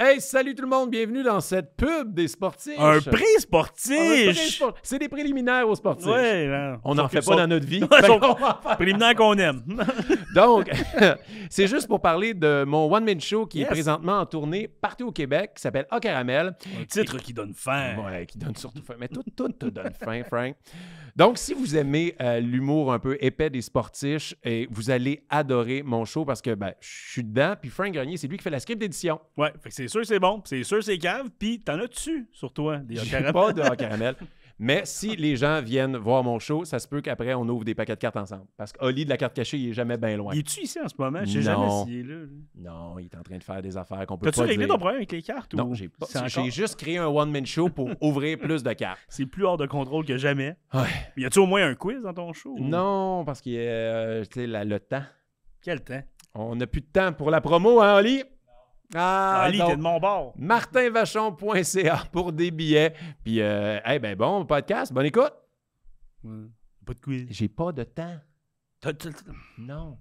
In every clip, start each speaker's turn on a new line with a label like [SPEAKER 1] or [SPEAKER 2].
[SPEAKER 1] Hey, salut tout le monde, bienvenue dans cette pub des sportifs.
[SPEAKER 2] Un prix sportif!
[SPEAKER 1] C'est des préliminaires aux sportifs.
[SPEAKER 2] Ouais, non.
[SPEAKER 1] On n'en fait pas dans notre vie.
[SPEAKER 2] Ouais,
[SPEAKER 1] Fait
[SPEAKER 2] sont-
[SPEAKER 1] qu'on va en faire.
[SPEAKER 2] Préliminaire qu'on aime.
[SPEAKER 1] Donc, c'est juste pour parler de mon one-man show qui est
[SPEAKER 2] Yes.
[SPEAKER 1] présentement en tournée partout au Québec, qui s'appelle A Caramel.
[SPEAKER 2] Un titre qui donne faim.
[SPEAKER 1] Ouais, qui donne surtout faim. Mais tout te donne faim, Frank. Donc, si vous aimez l'humour un peu épais des sportifs, vous allez adorer mon show parce que je suis dedans. Puis Frank Grenier, c'est lui qui fait la script d'édition.
[SPEAKER 2] Ouais, fait que c'est sûr que c'est bon, puis c'est sûr que c'est cave, puis t'en as dessus sur toi, des
[SPEAKER 1] J'ai
[SPEAKER 2] caramels.
[SPEAKER 1] pas de A Caramel. Mais si les gens viennent voir mon show, ça se peut qu'après, on ouvre des paquets de cartes ensemble. Parce qu'Oli de la carte cachée, il est jamais bien loin.
[SPEAKER 2] Il est-tu ici en ce moment? Je sais
[SPEAKER 1] Non.
[SPEAKER 2] jamais s'il est là.
[SPEAKER 1] Non, il est en train de faire des affaires qu'on peut
[SPEAKER 2] T'as-tu
[SPEAKER 1] pas
[SPEAKER 2] réglé
[SPEAKER 1] dire.
[SPEAKER 2] ton problème avec les cartes?
[SPEAKER 1] Non,
[SPEAKER 2] ou
[SPEAKER 1] j'ai pas.
[SPEAKER 2] c'est encore-
[SPEAKER 1] J'ai juste créé un one-man show pour ouvrir plus de cartes.
[SPEAKER 2] C'est plus hors de contrôle que jamais.
[SPEAKER 1] Ouais.
[SPEAKER 2] Y a-tu au moins un quiz dans ton show? ou-
[SPEAKER 1] Non, parce qu'il y a le temps.
[SPEAKER 2] Quel temps?
[SPEAKER 1] On n'a plus de temps pour la promo, hein, Oli? Ah,
[SPEAKER 2] Ali,
[SPEAKER 1] donc,
[SPEAKER 2] t'es de mon bord.
[SPEAKER 1] martinvachon.ca pour des billets. Puis, bon podcast, bonne écoute.
[SPEAKER 2] Ouais. Pas de quiz.
[SPEAKER 1] J'ai pas de temps.
[SPEAKER 2] T'as- t'as-
[SPEAKER 1] Non,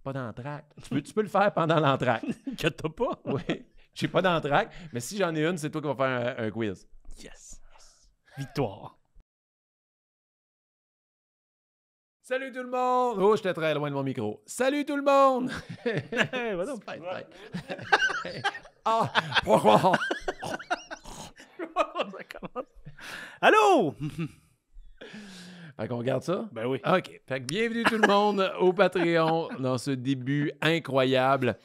[SPEAKER 1] pas d'entracte. Tu peux le faire pendant l'entracte.
[SPEAKER 2] Que t'as pas?
[SPEAKER 1] Oui, j'ai pas d'entracte, mais si j'en ai une, c'est toi qui vas faire un quiz.
[SPEAKER 2] Yes. Victoire.
[SPEAKER 1] Salut tout le monde! Oh, j'étais très loin de mon micro. Salut tout le monde!
[SPEAKER 2] Hey, va donc.
[SPEAKER 1] Ah! Pourquoi?
[SPEAKER 2] Ça commence. Allô?
[SPEAKER 1] Fait qu'on regarde ça?
[SPEAKER 2] Ben oui.
[SPEAKER 1] OK. Fait que bienvenue tout le monde au Patreon dans ce début incroyable.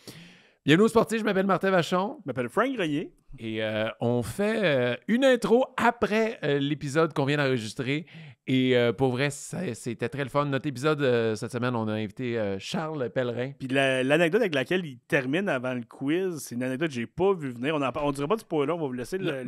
[SPEAKER 1] Bienvenue aux sportifs, je m'appelle Martin Vachon
[SPEAKER 2] Je m'appelle Frank Grenier.
[SPEAKER 1] et on fait une intro après l'épisode qu'on vient d'enregistrer. Et pour vrai, c'était très le fun. Notre épisode cette semaine, on a invité Charles Pellerin.
[SPEAKER 2] Puis l'anecdote avec laquelle il termine avant le quiz, c'est une anecdote que j'ai pas vu venir. On dirait pas de spoiler, on va vous laisser le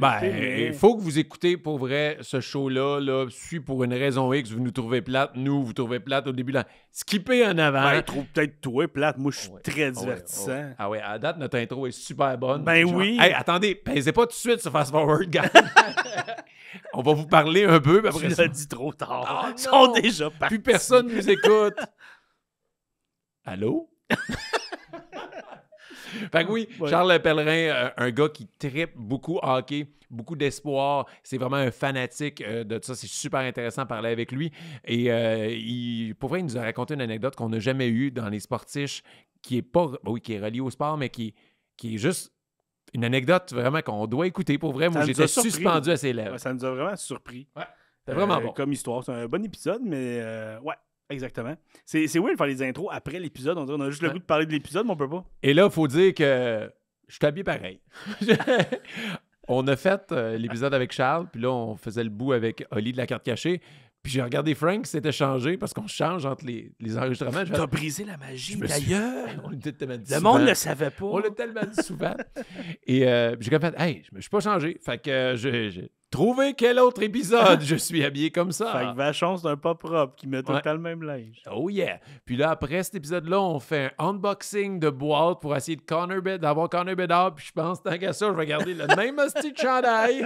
[SPEAKER 1] Il faut que vous écoutez pour vrai ce show-là. Là, si pour une raison X, vous nous trouvez plate, nous, vous trouvez plate au début. Là, skippez en avant.
[SPEAKER 2] Ben, trouve peut-être toi plate. Moi, je suis
[SPEAKER 1] Ouais.
[SPEAKER 2] très
[SPEAKER 1] Ah ouais,
[SPEAKER 2] divertissant.
[SPEAKER 1] Ah ouais, à date, notre intro est super bonne.
[SPEAKER 2] Ben oui.
[SPEAKER 1] Hey, attendez, pèsez pas tout de suite sur Fast Forward, gars. On va vous parler un peu, puis après
[SPEAKER 2] Tu
[SPEAKER 1] ça,
[SPEAKER 2] l'as dit trop tard.
[SPEAKER 1] Ah,
[SPEAKER 2] Ils sont
[SPEAKER 1] non.
[SPEAKER 2] déjà partis.
[SPEAKER 1] plus personne nous écoute. Allô? Fait que oui,
[SPEAKER 2] Ouais.
[SPEAKER 1] Charles Pellerin, un gars qui trippe beaucoup hockey, beaucoup d'espoir. C'est vraiment un fanatique de ça. C'est super intéressant de parler avec lui. Et pour vrai, il nous a raconté une anecdote qu'on n'a jamais eue dans les sportifs, qui est pas, qui est reliée au sport, mais qui est juste une anecdote vraiment qu'on doit écouter. Pour vrai, moi,
[SPEAKER 2] Ça nous
[SPEAKER 1] j'étais
[SPEAKER 2] a surpris.
[SPEAKER 1] suspendu à ses lèvres.
[SPEAKER 2] Ouais, ça nous a vraiment surpris.
[SPEAKER 1] C'était vraiment bon.
[SPEAKER 2] Comme histoire. C'est un bon épisode, mais ouais, exactement. C'est weird de faire les intros après l'épisode. On a juste le
[SPEAKER 1] Ouais.
[SPEAKER 2] goût de parler de l'épisode, mais on peut pas.
[SPEAKER 1] Et là, il faut dire que je suis habillé pareil. On a fait l'épisode avec Charles, puis là, on faisait le bout avec Oli de la carte cachée. Puis j'ai regardé Frank, c'était changé parce qu'on change entre les enregistrements. Je fais,
[SPEAKER 2] T'as brisé la magie,
[SPEAKER 1] Je me suis-
[SPEAKER 2] d'ailleurs.
[SPEAKER 1] on l'a tellement dit
[SPEAKER 2] Le
[SPEAKER 1] souvent.
[SPEAKER 2] monde ne le savait pas.
[SPEAKER 1] On l'a tellement dit souvent. Et j'ai comme fait, hey, je me suis pas changé. Fait que j'ai trouvé quel autre épisode je suis habillé comme ça.
[SPEAKER 2] Fait que Vachon, c'est un pas propre qui met tout
[SPEAKER 1] Ouais.
[SPEAKER 2] le temps le même linge.
[SPEAKER 1] Oh yeah! Puis là, après cet épisode-là, on fait un unboxing de boîte pour essayer d'avoir Connor Bedard. Puis je pense, tant qu'à ça, je vais garder le même hostie de chandail.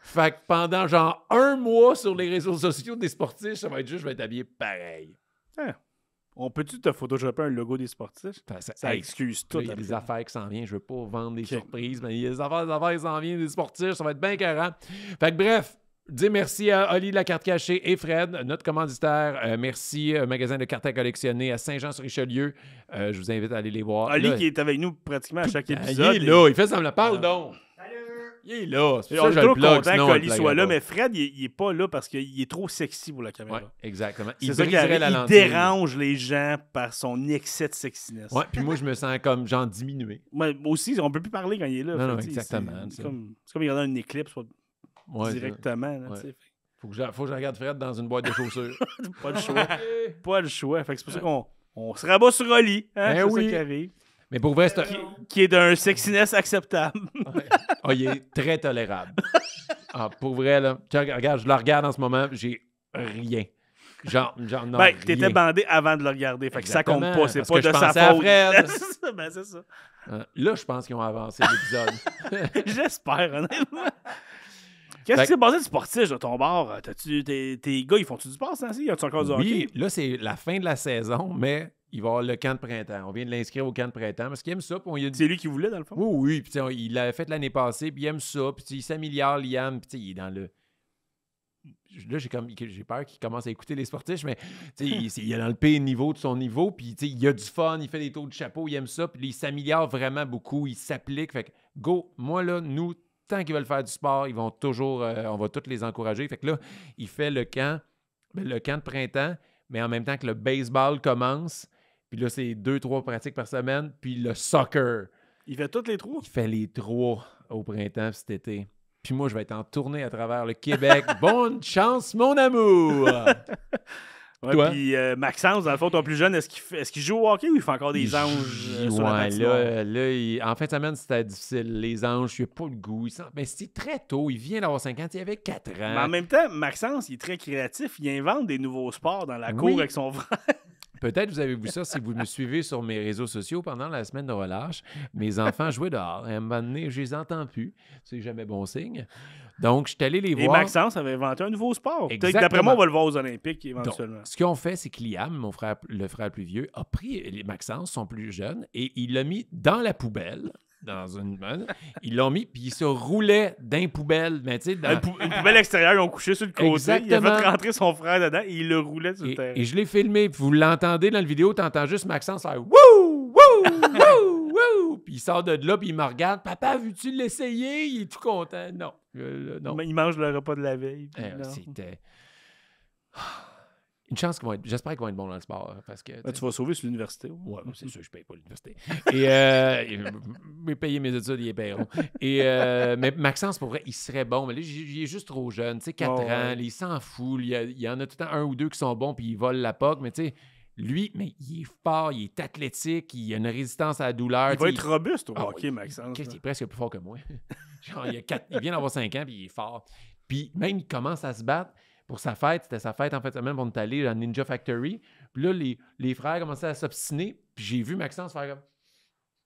[SPEAKER 1] Fait que pendant genre un mois sur les réseaux sociaux des sportifs, ça va être juste, je vais être habillé pareil.
[SPEAKER 2] On peut-tu te photoshopper un logo des sportifs?
[SPEAKER 1] Fait que
[SPEAKER 2] Ça
[SPEAKER 1] hey,
[SPEAKER 2] excuse
[SPEAKER 1] là,
[SPEAKER 2] tout.
[SPEAKER 1] il y a des
[SPEAKER 2] après.
[SPEAKER 1] affaires qui s'en viennent. Je veux pas vendre des
[SPEAKER 2] Ok.
[SPEAKER 1] surprises, mais il y a des affaires qui s'en viennent des sportifs. Ça va être bien carré. Fait que bref, dis merci à Oli de la carte cachée et Fred, notre commanditaire. Merci magasin de cartes à collectionner à Saint-Jean-sur-Richelieu. Je vous invite à aller les voir.
[SPEAKER 2] Ali
[SPEAKER 1] Là,
[SPEAKER 2] qui est avec nous pratiquement à chaque
[SPEAKER 1] il
[SPEAKER 2] épisode.
[SPEAKER 1] est là, il fait ça me le parle
[SPEAKER 2] Ah.
[SPEAKER 1] donc. Il est là. C'est
[SPEAKER 2] Et
[SPEAKER 1] pour
[SPEAKER 2] on
[SPEAKER 1] ça
[SPEAKER 2] est
[SPEAKER 1] que je
[SPEAKER 2] trop
[SPEAKER 1] le plug,
[SPEAKER 2] content
[SPEAKER 1] sinon on
[SPEAKER 2] qu'Oli
[SPEAKER 1] le
[SPEAKER 2] soit là,
[SPEAKER 1] pluggerait
[SPEAKER 2] mais Fred, il est pas là parce qu'il est trop sexy pour la
[SPEAKER 1] pas.
[SPEAKER 2] caméra.
[SPEAKER 1] Ouais, exactement.
[SPEAKER 2] C'est
[SPEAKER 1] Il
[SPEAKER 2] ça qui
[SPEAKER 1] briserait
[SPEAKER 2] arrive.
[SPEAKER 1] la
[SPEAKER 2] Il
[SPEAKER 1] lentille.
[SPEAKER 2] dérange les gens par son excès de sexiness.
[SPEAKER 1] Ouais, puis moi, je me sens comme genre diminué.
[SPEAKER 2] Moi aussi, on peut plus parler quand il est là.
[SPEAKER 1] Non, non,
[SPEAKER 2] Fait que, tu sais,
[SPEAKER 1] exactement,
[SPEAKER 2] C'est
[SPEAKER 1] ça.
[SPEAKER 2] comme il regarde un éclipse
[SPEAKER 1] Ouais,
[SPEAKER 2] directement. là,
[SPEAKER 1] Ouais.
[SPEAKER 2] tu sais.
[SPEAKER 1] faut que je regarde Fred dans une boîte de chaussures.
[SPEAKER 2] Pas le choix. Pas le choix. Fait que c'est pour ça qu'on se rabat sur Oli. Hein,
[SPEAKER 1] Ben
[SPEAKER 2] c'est
[SPEAKER 1] oui.
[SPEAKER 2] ça qui arrive.
[SPEAKER 1] Mais pour vrai, c'est un...
[SPEAKER 2] Qui est d'un sexiness acceptable.
[SPEAKER 1] Ah, il est très tolérable. Ah, pour vrai, là. Tiens, regarde, je le regarde en ce moment, j'ai rien. Genre non,
[SPEAKER 2] Ben, t'étais
[SPEAKER 1] rien.
[SPEAKER 2] bandé avant de le regarder. Fait que ça compte
[SPEAKER 1] Exactement,
[SPEAKER 2] pas. C'est
[SPEAKER 1] parce
[SPEAKER 2] pas
[SPEAKER 1] que je
[SPEAKER 2] de sa
[SPEAKER 1] pensais à
[SPEAKER 2] faute.
[SPEAKER 1] Fred.
[SPEAKER 2] C'est ça, ben, c'est ça.
[SPEAKER 1] Là, je pense qu'ils ont avancé l'épisode.
[SPEAKER 2] J'espère, honnêtement. Qu'est-ce
[SPEAKER 1] Fait-
[SPEAKER 2] qui s'est passé de sportif de ton bar? Tes gars, ils font-tu du sport, ça? Ils ont-tu encore du
[SPEAKER 1] Oui,
[SPEAKER 2] hockey?
[SPEAKER 1] là, c'est la fin de la saison, mais il va avoir le camp de printemps. On vient de l'inscrire au camp de printemps parce qu'il aime ça. Puis on lui a dit...
[SPEAKER 2] C'est lui qui voulait, dans le fond?
[SPEAKER 1] Oui. Puis il l'avait fait l'année passée, puis il aime ça. Puis il s'améliore, Liam. Puis il est dans le... Là, j'ai peur qu'il commence à écouter les sportifs, mais il est dans le pire niveau de son niveau. Puis il a du fun, il fait des tours de chapeau, il aime ça. Puis il s'améliore vraiment beaucoup, il s'applique. Fait que, go, moi, là, nous, tant qu'ils veulent faire du sport, ils vont toujours... on va tous les encourager. Fait que là, il fait le camp de printemps, mais en même temps que le baseball commence. Puis là, c'est 2-3 pratiques par semaine. Puis le soccer.
[SPEAKER 2] Il fait toutes les 3?
[SPEAKER 1] Il fait les 3 au printemps cet été. Puis moi, je vais être en tournée à travers le Québec. Bonne chance, mon amour!
[SPEAKER 2] Ouais, puis Maxence, dans le fond, ton plus jeune, est-ce qu'il joue au hockey ou il fait encore des anges sur la patinoire?
[SPEAKER 1] Là, en fin de semaine, c'était difficile. Les anges, il n'a pas le goût. Mais c'était très tôt. Il vient d'avoir 5 ans. Il avait 4 ans.
[SPEAKER 2] Mais en même temps, Maxence, il est très créatif. Il invente des nouveaux sports dans la cour avec son frère.
[SPEAKER 1] Peut-être vous avez vu ça si vous me suivez sur mes réseaux sociaux pendant la semaine de relâche. Mes enfants jouaient dehors. À un moment donné, je les entends plus. C'est jamais bon signe. Donc, je suis allé les voir.
[SPEAKER 2] Et Maxence avait inventé un nouveau sport.
[SPEAKER 1] Exactement.
[SPEAKER 2] D'après moi, on va le voir aux Olympiques éventuellement.
[SPEAKER 1] Donc, ce qu'ils ont fait, c'est que Liam, le frère plus vieux, a pris Maxence, son plus jeune, et il l'a mis dans la poubelle. Ils l'ont mis, puis il se roulait dans une poubelle. Mais tu sais,
[SPEAKER 2] une poubelle extérieure, ils ont couché sur le côté.
[SPEAKER 1] Exactement.
[SPEAKER 2] Il a fait rentrer son frère dedans et il le roulait sur le terrain.
[SPEAKER 1] Et je l'ai filmé, puis vous l'entendez dans la vidéo, tu entends juste Maxence faire « Wouh! Wouh! Wouh! Wouh! » Puis il sort de là, puis il me regarde. « Papa, veux-tu l'essayer? » Il est tout content. Non. Non.
[SPEAKER 2] Il mange le repas de la veille.
[SPEAKER 1] C'était... Une chance qu'ils vont être... J'espère qu'ils vont être bons dans le sport. Parce que,
[SPEAKER 2] tu vas sauver sur l'université.
[SPEAKER 1] Ouais, c'est sûr, je paye pas l'université. Mais payer mes études, ils les paieront. Mais Maxence, pour vrai, il serait bon. Mais là, il est juste trop jeune. Tu sais, 4 ans, là, il s'en fout. Il y en a tout le temps 1 ou 2 qui sont bons, puis ils volent la POC. Mais tu sais, lui, mais il est fort, il est athlétique, il a une résistance à la douleur.
[SPEAKER 2] Il va être robuste au hockey, Maxence.
[SPEAKER 1] Il est presque plus fort que moi. Genre, il vient d'avoir 5 ans, puis il est fort. Puis même, il commence à se battre. Pour sa fête, c'était sa fête en fait semaine, on est allé à Ninja Factory. Puis là, les frères commençaient à s'obstiner. Puis j'ai vu Maxence faire comme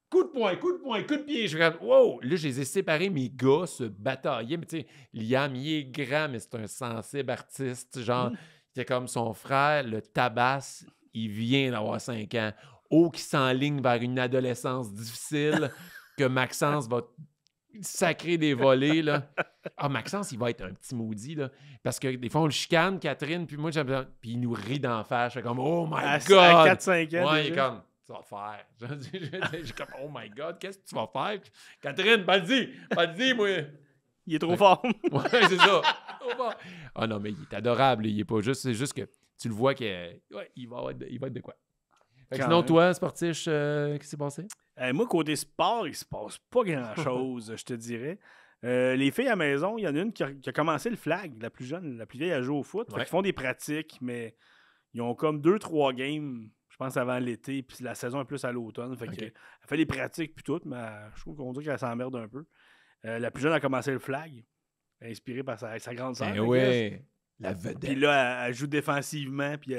[SPEAKER 1] coup de poing, coup de pied. Je regarde, wow! Là, je les ai séparés. Mes gars se bataillaient. Mais tu sais, Liam, il est grand, mais c'est un sensible artiste. Genre, c'est comme son frère, le tabasse, il vient d'avoir 5 ans. Qui s'enligne vers une adolescence difficile, que Maxence va sacrer des volets, là. Maxence, il va être un petit maudit, là. Parce que des fois, on le chicane, Catherine, puis moi, puis il nous rit d'en face. Je suis comme, oh my God!
[SPEAKER 2] À 4-5 ans.
[SPEAKER 1] Ouais, il est comme, tu vas faire. Je suis comme, oh my God, qu'est-ce que tu vas faire? Catherine, pas le dis, moi.
[SPEAKER 2] Il est trop fort.
[SPEAKER 1] Ouais, c'est ça. Non, mais il est adorable. Il est pas juste, c'est juste que tu le vois qu'il va être de quoi. Sinon, toi, sportif, qu'est-ce qui s'est passé?
[SPEAKER 2] Moi, côté sport, il se passe pas grand-chose, je te dirais. Les filles à la maison, il y en a une qui a commencé le flag, la plus jeune, la plus vieille, elle joue au foot. Ils font des pratiques, mais ils ont comme 2-3 games, je pense, avant l'été, puis la saison est plus à l'automne. Elle fait des pratiques, puis tout, mais je trouve qu'on dirait qu'elle s'emmerde un peu. La plus jeune a commencé le flag, inspirée par sa grande sœur.
[SPEAKER 1] Oui, la vedette.
[SPEAKER 2] Puis là, elle joue défensivement, puis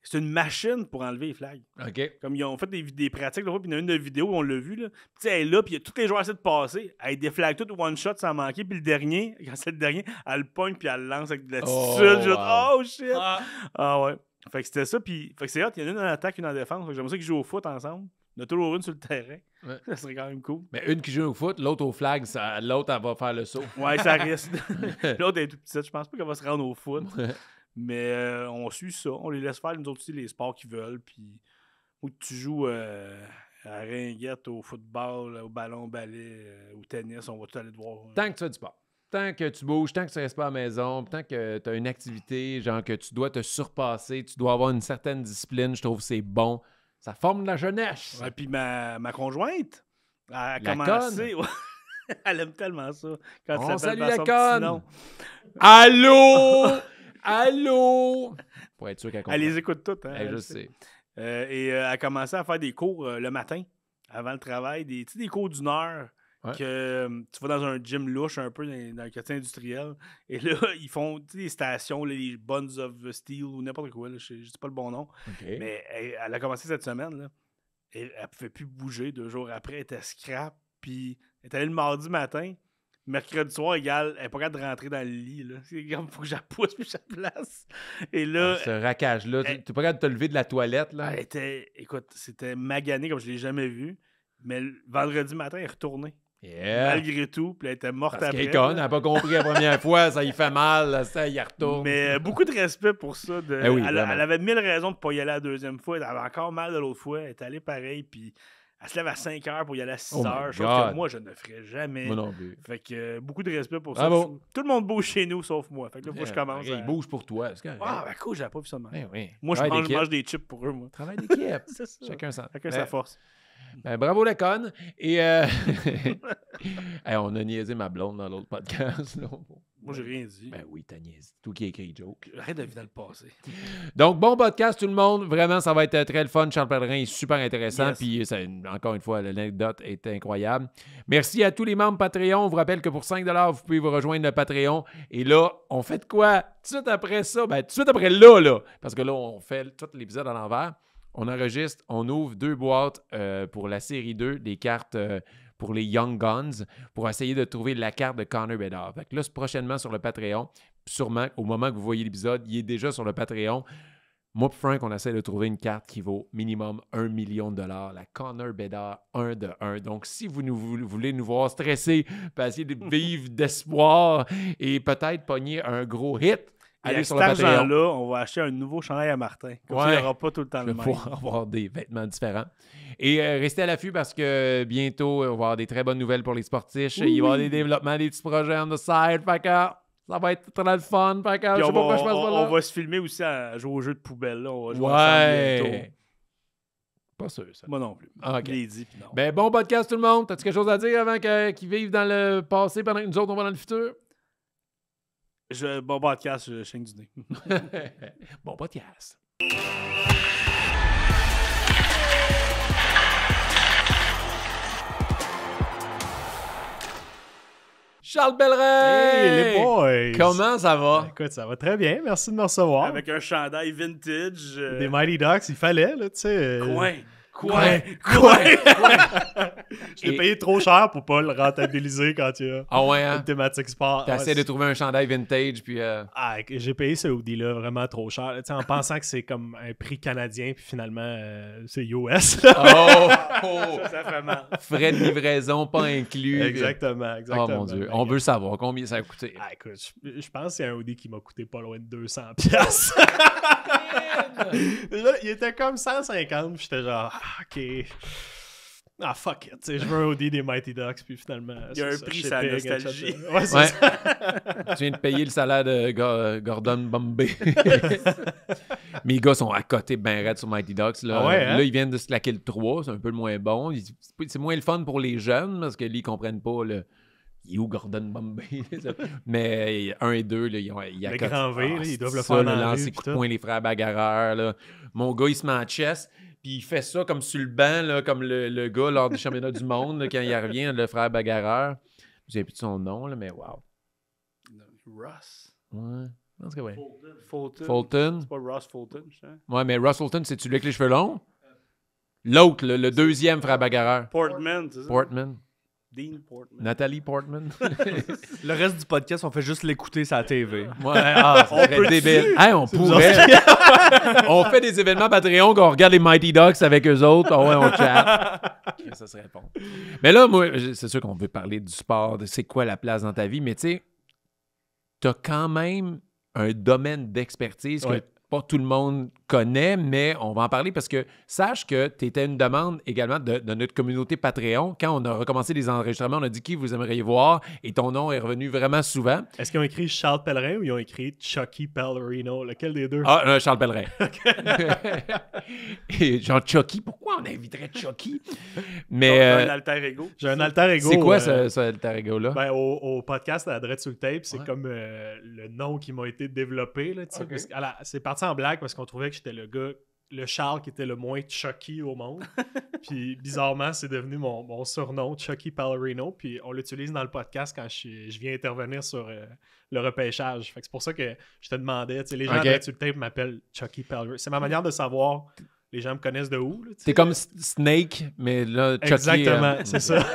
[SPEAKER 2] c'est une machine pour enlever les flags.
[SPEAKER 1] OK.
[SPEAKER 2] Comme ils ont fait des pratiques, puis il y en a une de vidéo où on l'a vu. Là. Puis elle est là, puis tous les joueurs essaient de passer. Elle déflague tout one shot sans manquer. Puis le dernier, quand c'est le dernier, elle le pogne, puis elle le lance avec de l'attitude. Oh shit! Ah ouais. Fait que c'était ça. Puis fait que c'est hot, il y en a une en attaque, une en défense. Fait que j'aimerais ça qu'ils jouent au foot ensemble. Il y en a toujours une sur le terrain. Ouais. Ça serait quand même cool.
[SPEAKER 1] Mais une qui joue au foot, l'autre au flag, l'autre, elle va faire le saut.
[SPEAKER 2] Ouais, ça risque. L'autre est toute petite. Je pense pas qu'elle va se rendre au foot. Mais on suit ça. On les laisse faire, nous autres aussi, les sports qu'ils veulent. Puis, où tu joues à ringuette, au football, au ballon, au ballet, au tennis, on va tout aller te voir.
[SPEAKER 1] Tant que tu fais du sport. Tant que tu bouges, tant que tu restes pas à la maison, tant que tu as une activité, genre que tu dois te surpasser, tu dois avoir une certaine discipline, je trouve que c'est bon. Ça forme de la jeunesse.
[SPEAKER 2] Ouais, puis ma conjointe, elle a commencé... Elle aime tellement ça. Quand
[SPEAKER 1] on salue la conne! Allô? Pour être sûr qu'elle comprend.
[SPEAKER 2] Elle les écoute toutes. Hein,
[SPEAKER 1] je sais.
[SPEAKER 2] Et elle a commencé à faire des cours le matin, avant le travail. Des cours d'1 heure. Ouais. Que tu vas dans un gym louche un peu dans le quartier industriel. Et là, ils font des stations, là, les Buns of Steel ou n'importe quoi. Là, je ne sais pas le bon nom. Okay. Mais elle a commencé cette semaine. Là, et elle ne pouvait plus bouger 2 jours après. Elle était scrap. Puis elle est allée le mardi matin. mercredi soir, égal, elle n'est pas capable de rentrer dans le lit. Là. C'est comme, il faut que je la pousse puis je la place. Et là...
[SPEAKER 1] Ce raquage-là, tu n'es pas capable de te lever de la toilette, là?
[SPEAKER 2] Elle était... Écoute, c'était magané comme je ne l'ai jamais vu. Mais le vendredi matin, elle est retournée.
[SPEAKER 1] Yeah.
[SPEAKER 2] Malgré tout, puis elle était morte
[SPEAKER 1] Parce
[SPEAKER 2] après.
[SPEAKER 1] qu'elle est conne, elle n'a pas compris la première fois, ça y fait mal, là, ça y retourne.
[SPEAKER 2] Mais beaucoup de respect pour ça.
[SPEAKER 1] Oui,
[SPEAKER 2] elle avait 1000 raisons de ne pas y aller la deuxième fois. Elle avait encore mal de l'autre fois. Elle est allée pareil, puis elle se lève à 5 heures pour y aller à 6 heures. Chose que moi, je ne ferais jamais.
[SPEAKER 1] Moi non plus.
[SPEAKER 2] Fait que beaucoup de respect pour ça.
[SPEAKER 1] Bravo.
[SPEAKER 2] Tout le monde bouge chez nous, sauf moi. Fait que là, faut que je commence.
[SPEAKER 1] Il bouge pour toi.
[SPEAKER 2] Ah, ben cool, j'avais pas vu ça de même.
[SPEAKER 1] Oui.
[SPEAKER 2] Moi, je mange des chips pour eux, moi.
[SPEAKER 1] Travail d'équipe.
[SPEAKER 2] C'est ça.
[SPEAKER 1] Chacun
[SPEAKER 2] sa force.
[SPEAKER 1] Ben, bravo la conne. Et hey, on a niaisé ma blonde dans l'autre podcast. Là.
[SPEAKER 2] Moi, j'ai rien dit.
[SPEAKER 1] Ben oui, t'as niaisé. Tout qui a écrit joke.
[SPEAKER 2] Arrête de vivre dans le passé.
[SPEAKER 1] Donc, bon podcast tout le monde. Vraiment, ça va être très le fun. Charles Pellerin est super intéressant. Puis, encore une fois, l'anecdote est incroyable. Merci à tous les membres Patreon. On vous rappelle que pour 5 $, vous pouvez vous rejoindre le Patreon. Et là, on fait de quoi? Tout de suite après ça, tout de suite après là, parce que là, on fait tout l'épisode à l'envers. On enregistre, on ouvre 2 boîtes pour la série 2, des cartes pour les Young Guns, pour essayer de trouver la carte de Connor Bedard. Fait que là, c'est prochainement sur le Patreon. Sûrement, au moment que vous voyez l'épisode, il est déjà sur le Patreon. Moi et Frank, on essaie de trouver une carte qui vaut minimum 1 million de $. La Connor Bedard 1 de 1. Donc, si vous voulez nous voir stresser, essayer de vivre d'espoir et peut-être pogner un gros hit, allez sur le Patreon.
[SPEAKER 2] Cet argent-là, on va acheter un nouveau chandail à Martin. Comme ça, il n'y aura pas tout le temps le même.
[SPEAKER 1] Pour avoir des vêtements différents. Et restez à l'affût parce que bientôt, on va avoir des très bonnes nouvelles pour les sportifs. Oui. Il va y avoir des développements, des petits projets on the side. Fait que ça va être très le fun. Fait que je sais pas pourquoi je passe pas là.
[SPEAKER 2] On va se filmer aussi à jouer au jeu de poubelle. Là. On va jouer ensemble bientôt.
[SPEAKER 1] Pas sûr, ça.
[SPEAKER 2] Moi non plus.
[SPEAKER 1] Okay.
[SPEAKER 2] Je l'ai dit, puis non.
[SPEAKER 1] Ben, bon podcast tout le monde. T'as-tu quelque chose à dire avant qu'ils vivent dans le passé pendant que nous autres, on va dans le futur?
[SPEAKER 2] Bon podcast, je chaigne du nez.
[SPEAKER 1] Bon podcast. Charles Pellerin!
[SPEAKER 3] Hey, les boys!
[SPEAKER 1] Comment ça va?
[SPEAKER 3] Écoute, ça va très bien. Merci de me recevoir.
[SPEAKER 2] Avec un chandail vintage.
[SPEAKER 3] Des Mighty Ducks, il fallait, là, tu sais.
[SPEAKER 2] Quoi?
[SPEAKER 3] Je l'ai payé trop cher pour pas le rentabiliser quand il y a une thématique sport.
[SPEAKER 1] T'essaies de trouver un chandail vintage, puis...
[SPEAKER 3] j'ai payé ce hoodie-là vraiment trop cher. Là, en pensant que c'est comme un prix canadien, puis finalement, c'est US.
[SPEAKER 2] Ça fait mal.
[SPEAKER 1] Frais de livraison pas inclus.
[SPEAKER 3] Exactement.
[SPEAKER 1] Oh mon Dieu, on veut savoir combien ça a coûté.
[SPEAKER 3] Écoute, je pense que c'est un hoodie qui m'a coûté pas loin de 200$. Là, il était comme 150$, puis j'étais genre, OK. Ah, fuck it. Je veux un hoodie des Mighty Ducks, puis finalement...
[SPEAKER 2] Il y a un prix, ça nostalgie.
[SPEAKER 3] Ouais, c'est ça.
[SPEAKER 1] Tu viens de payer le salaire de Gordon Bombay. Mes gars sont à côté ben raides sur Mighty Ducks. Là, là ils viennent de se claquer le 3, c'est un peu le moins bon. C'est moins le fun pour les jeunes, parce que là, ils comprennent pas le... Il est où Gordon Bombay? Mais 1 et 2, là, ils
[SPEAKER 3] le grand V, là, ils doivent le faire dans
[SPEAKER 1] le
[SPEAKER 3] la
[SPEAKER 1] lancer
[SPEAKER 3] rue,
[SPEAKER 1] coup de poing, les frères bagarreurs. Là. Mon gars, il se met en chest, puis il fait ça comme sur le banc, là, comme le gars lors du championnat du monde, là, quand il revient, le frère bagarreur. Je sais plus de son nom, là, mais wow.
[SPEAKER 2] Ross?
[SPEAKER 1] Ouais. Je pense que oui.
[SPEAKER 2] Fulton? C'est pas Ross Fulton, je sais.
[SPEAKER 1] Ouais, mais Ross Fulton, c'est-tu lui avec les cheveux longs? L'autre, le deuxième frère bagarreur.
[SPEAKER 2] Portman, c'est ça?
[SPEAKER 1] Portman.
[SPEAKER 2] Dean Portman.
[SPEAKER 1] Nathalie Portman.
[SPEAKER 4] Le reste du podcast, on fait juste l'écouter sur la TV.
[SPEAKER 1] Ouais, ça serait débile. Hey, on pourrait. On fait des événements Patreon qu'on regarde les Mighty Ducks avec eux autres. Oh ouais, on chat. Ça serait bon. Mais là, moi, c'est sûr qu'on veut parler du sport, de c'est quoi la place dans ta vie, mais tu sais, t'as quand même un domaine d'expertise que pas tout le monde connaît, mais on va en parler parce que sache que tu étais une demande également de notre communauté Patreon. Quand on a recommencé les enregistrements, on a dit qui vous aimeriez voir et ton nom est revenu vraiment souvent.
[SPEAKER 3] Est-ce qu'ils ont écrit Charles Pellerin ou ils ont écrit Chucky Pellerino? Lequel des deux?
[SPEAKER 1] Ah, Charles Pellerin. Et genre Chucky, pourquoi on inviterait Chucky? Mais
[SPEAKER 2] un alter ego.
[SPEAKER 3] J'ai un alter ego.
[SPEAKER 1] C'est quoi ce alter ego-là?
[SPEAKER 3] Ben, au podcast à Dread sur le tape, c'est comme le nom qui m'a été développé. Là, c'est parti en blague parce qu'on trouvait que j'étais le gars, le Charles qui était le moins Chucky au monde. Puis bizarrement, c'est devenu mon surnom, Chucky Pellerino. Puis on l'utilise dans le podcast quand je viens intervenir sur le repêchage. Fait que c'est pour ça que je te demandais, les gens de sur le tape m'appellent Chucky Pellerino. C'est ma manière de savoir, les gens me connaissent de où.
[SPEAKER 1] T'es comme Snake, mais là, Chucky...
[SPEAKER 3] Exactement, c'est ça.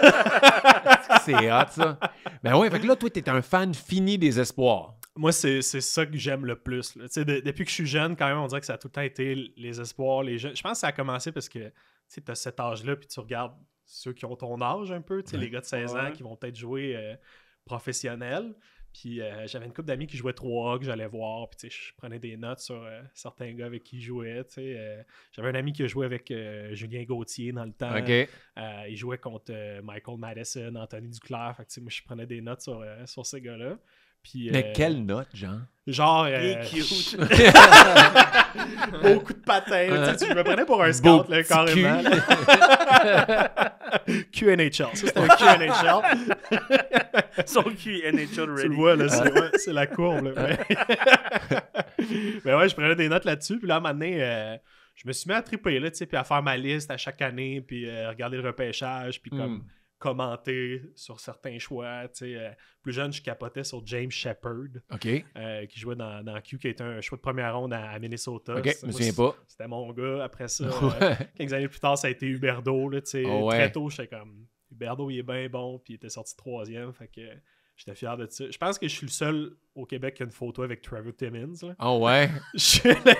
[SPEAKER 1] C'est hot, ça. Ben ouais, fait que là, toi, t'es un fan fini des espoirs.
[SPEAKER 3] Moi, c'est ça que j'aime le plus. Là. Depuis que je suis jeune, quand même, on dirait que ça a tout le temps été les espoirs, les jeunes. Je pense que ça a commencé parce que tu as cet âge-là, puis tu regardes ceux qui ont ton âge un peu, les gars de 16 ans qui vont peut-être jouer professionnel. Puis j'avais une couple d'amis qui jouaient 3A que j'allais voir. Puis je prenais des notes sur certains gars avec qui ils jouaient. J'avais un ami qui a joué avec Julien Gauthier dans le temps.
[SPEAKER 1] OK.
[SPEAKER 3] Il jouait contre Michael Madison, Anthony Duclair. Fait que, moi, je prenais des notes sur ces gars-là. Puis,
[SPEAKER 1] Mais quelle note, Jean?
[SPEAKER 3] Genre.
[SPEAKER 2] Il est cute.
[SPEAKER 3] Beaucoup de patins. Je me prenais pour un scout, là, carrément. QNHL. Ça, c'était un QNHL.
[SPEAKER 2] Son QNHL ready.
[SPEAKER 3] Tu le vois, là, c'est la courbe. Là. Mais ouais, je prenais des notes là-dessus. Puis là, à un moment donné, je me suis mis à triper, là, puis à faire ma liste à chaque année, puis regarder le repêchage, puis comme commenter sur certains choix. Plus jeune, je capotais sur James Shepard, qui jouait dans Q, qui était un choix de première ronde à Minnesota.
[SPEAKER 1] OK, je me souviens pas.
[SPEAKER 3] C'était mon gars. Après ça, quelques années plus tard, ça a été Huberdeau. Là, Très tôt, j'étais comme, Huberdeau, il est bien bon, puis il était sorti 3e, fait que j'étais fier de ça. Je pense que je suis le seul au Québec qui a une photo avec Trevor Timmins. Là.
[SPEAKER 1] Oh ouais?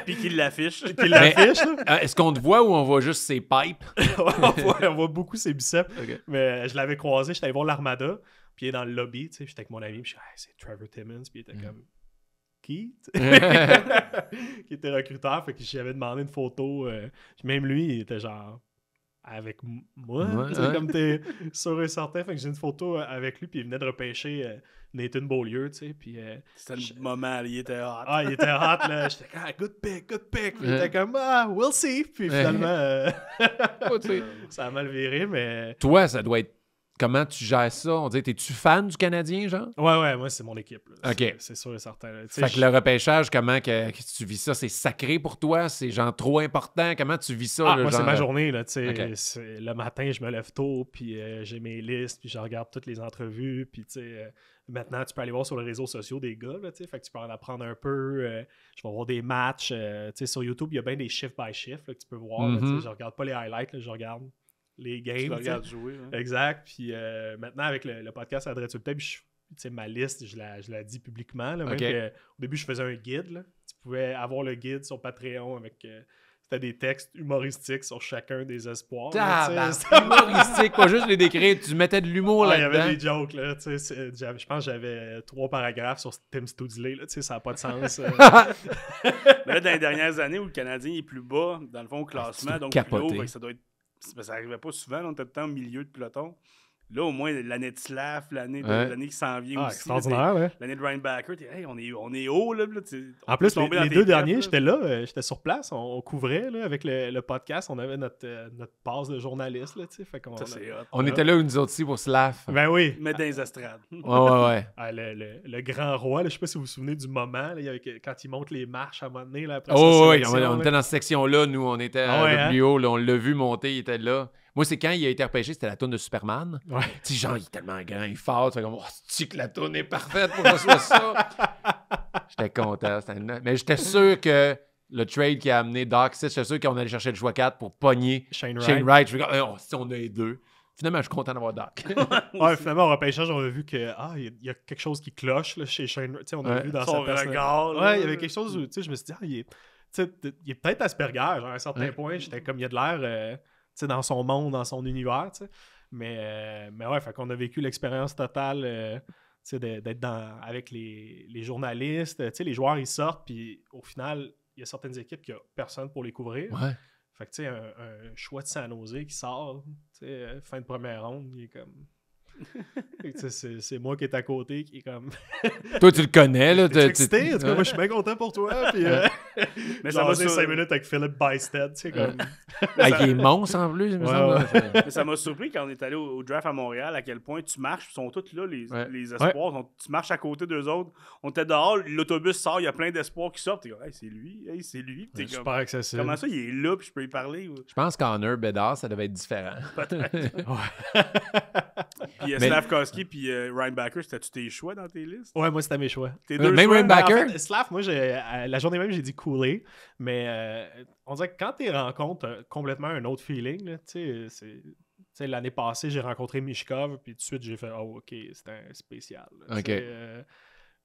[SPEAKER 2] Puis qu'il l'affiche.
[SPEAKER 1] Est-ce qu'on te voit ou on voit juste ses pipes?
[SPEAKER 3] on voit beaucoup ses biceps.
[SPEAKER 1] Okay.
[SPEAKER 3] Mais je l'avais croisé, j'étais allé voir l'Armada, puis il est dans le lobby, j'étais avec mon ami, puis je suis c'est Trevor Timmins, puis il était comme... Qui? Qui était recruteur, fait que j'avais demandé une photo. Même lui, il était genre... avec moi, comme t'es sûr et certain. Fait que j'ai une photo avec lui, puis il venait de repêcher Nathan Beaulieu, tu sais, puis...
[SPEAKER 2] C'était le moment, il était hot.
[SPEAKER 3] Ah, il était hot, là. J'étais comme, good pick. Puis il était comme, we'll see. Puis finalement, ça a mal viré, mais...
[SPEAKER 1] Toi, ça doit être... Comment tu gères ça? On dirait, t'es-tu fan du Canadien, genre?
[SPEAKER 3] Ouais, moi, c'est mon équipe. Là.
[SPEAKER 1] OK.
[SPEAKER 3] C'est sûr et certain. Là.
[SPEAKER 1] Fait que le repêchage, comment que tu vis ça? C'est sacré pour toi? C'est genre trop important? Comment tu vis ça?
[SPEAKER 3] Moi,
[SPEAKER 1] genre...
[SPEAKER 3] c'est ma journée. Là,
[SPEAKER 1] Okay.
[SPEAKER 3] Le matin, je me lève tôt, puis j'ai mes listes, puis je regarde toutes les entrevues, puis maintenant, tu peux aller voir sur les réseaux sociaux des gars, là, fait que tu peux en apprendre un peu. Je vais voir des matchs. Sur YouTube, il y a bien des shift by shift là, que tu peux voir. Là, je regarde pas les highlights, là, je regarde les games.
[SPEAKER 2] Tu regardes jouer. Hein.
[SPEAKER 3] Exact. Puis maintenant, avec le podcast Adresse sur le Tape, ma liste, je la dis publiquement. Là, même au début, je faisais un guide. Là. Tu pouvais avoir le guide sur Patreon avec... c'était des textes humoristiques sur chacun des espoirs.
[SPEAKER 1] Humoristique, pas juste les décrire. Tu mettais de l'humour là-dedans.
[SPEAKER 3] Il y avait des jokes. Là, je pense que j'avais 3 paragraphes sur Tim Studley. Là, ça n'a pas de sens.
[SPEAKER 2] Mais là, dans les dernières années où le Canadien est plus bas, dans le fond, au classement, donc
[SPEAKER 1] capoté.
[SPEAKER 2] plus haut, ça doit être... Ça n'arrivait pas souvent, on était tout le temps au milieu de peloton. Là, au moins, l'année de Slav, l'année qui s'en vient aussi.
[SPEAKER 3] Extraordinaire, ouais.
[SPEAKER 2] L'année de Ryan Backer, on est haut. Là,
[SPEAKER 3] en plus, les 2 derniers, j'étais là, j'étais sur place, on couvrait là, avec le podcast, on avait notre passe de journaliste. Là, fait
[SPEAKER 1] on était là, nous autres aussi, pour Slav.
[SPEAKER 3] Ben oui.
[SPEAKER 2] Mais dans les estrades.
[SPEAKER 1] Ouais.
[SPEAKER 3] Le grand roi, là, je sais pas si vous vous souvenez du moment, là, quand il monte les marches à un moment donné. Là, après
[SPEAKER 1] on était dans cette section-là, nous, on était plus haut, là, on l'a vu monter, il était là. Moi, c'est quand il a été repêché, c'était la toune de Superman.
[SPEAKER 3] Ouais.
[SPEAKER 1] Tu sais, genre, il est tellement grand, il est fort. Tu fais comme, tu que la toune est parfaite pour que ce soit ça. J'étais content. Mais j'étais sûr que le trade qui a amené Doc, j'étais sûr qu'on allait chercher le choix 4 pour pogner Shane Wright. Je fais comme, si on a les deux. Finalement, je suis content d'avoir Doc.
[SPEAKER 3] Finalement, au repêchage, on a vu que il y a quelque chose qui cloche là, chez Shane Wright. On a vu dans
[SPEAKER 2] son regard.
[SPEAKER 3] Il y avait quelque chose où je me suis dit, il est peut-être Asperger. Genre, à un certain point, j'étais comme, il y a de l'air... dans son monde, dans son univers, mais ouais, fait qu'on a vécu l'expérience totale d'être avec les journalistes, les joueurs ils sortent, puis au final, il y a certaines équipes qui n'ont personne pour les couvrir.
[SPEAKER 1] Ouais.
[SPEAKER 3] Fait que un choix de San Jose qui sort, fin de première ronde, il est comme... c'est moi qui est à côté qui est comme...
[SPEAKER 1] Toi, tu le connais, là.
[SPEAKER 3] T'es excité? En tout cas, moi, je suis bien content pour toi. Puis,
[SPEAKER 2] mais ça m'a
[SPEAKER 3] 5 minutes avec Philip Bystead, tu sais, comme...
[SPEAKER 1] Il est monstre, en plus, me semble.
[SPEAKER 2] Mais ça m'a surpris quand on est allé au draft à Montréal, à quel point tu marches, ils sont tous là, les espoirs. Tu marches à côté d'eux autres. On était dehors, l'autobus sort, il y a plein d'espoirs qui sortent. T'es comme, c'est lui. T'es
[SPEAKER 3] super
[SPEAKER 2] comme,
[SPEAKER 3] accessible.
[SPEAKER 2] Comment ça, il est là, puis je peux y parler?
[SPEAKER 1] Je pense qu'Honneur Bédard, ça devait être différent.
[SPEAKER 2] Puis Slavkovski puis Ryan Backer, c'était-tu tes choix dans tes listes?
[SPEAKER 3] Ouais, moi, c'était mes choix.
[SPEAKER 2] Tes deux
[SPEAKER 1] même
[SPEAKER 2] choix?
[SPEAKER 1] Ryan Backer?
[SPEAKER 3] En fait, Slav, moi, la journée même, j'ai dit couler, mais on dirait que quand tu rencontres complètement un autre feeling, tu sais, sais, l'année passée, j'ai rencontré Mishkov, puis tout de suite, j'ai fait « Oh, OK, c'est un spécial. »
[SPEAKER 1] OK.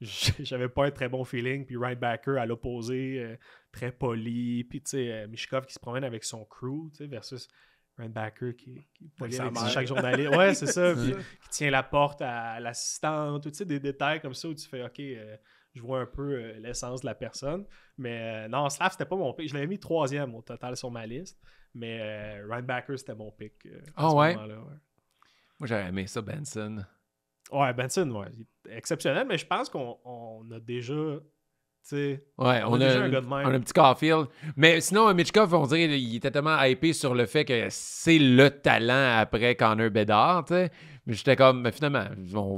[SPEAKER 3] J'avais pas un très bon feeling, puis Rhinebacker à l'opposé, très poli, puis tu sais, Mishkov qui se promène avec son crew, tu sais, versus Rhinebacker qui est poli avec chaque journaliste. Ouais, c'est ça, puis qui tient la porte à l'assistante, tu sais, des détails comme ça où tu fais « OK, je vois un peu l'essence de la personne. » Mais non, Slav, c'était pas mon pick. Je l'avais mis 3e au total sur ma liste, mais Rhinebacker, c'était mon pick à ce moment-là. Ouais.
[SPEAKER 1] Moi, j'aurais aimé ça, Benson.
[SPEAKER 3] Ouais, Benson, ouais, il est exceptionnel, mais je pense qu'on a déjà, tu sais,
[SPEAKER 1] Ouais, on a
[SPEAKER 3] déjà un gars de même.
[SPEAKER 1] On a un petit Caulfield. Mais sinon, Mitchkov, on dirait qu'il était tellement hypé sur le fait que c'est le talent après Connor Bedard, tu sais. Mais j'étais comme, mais finalement,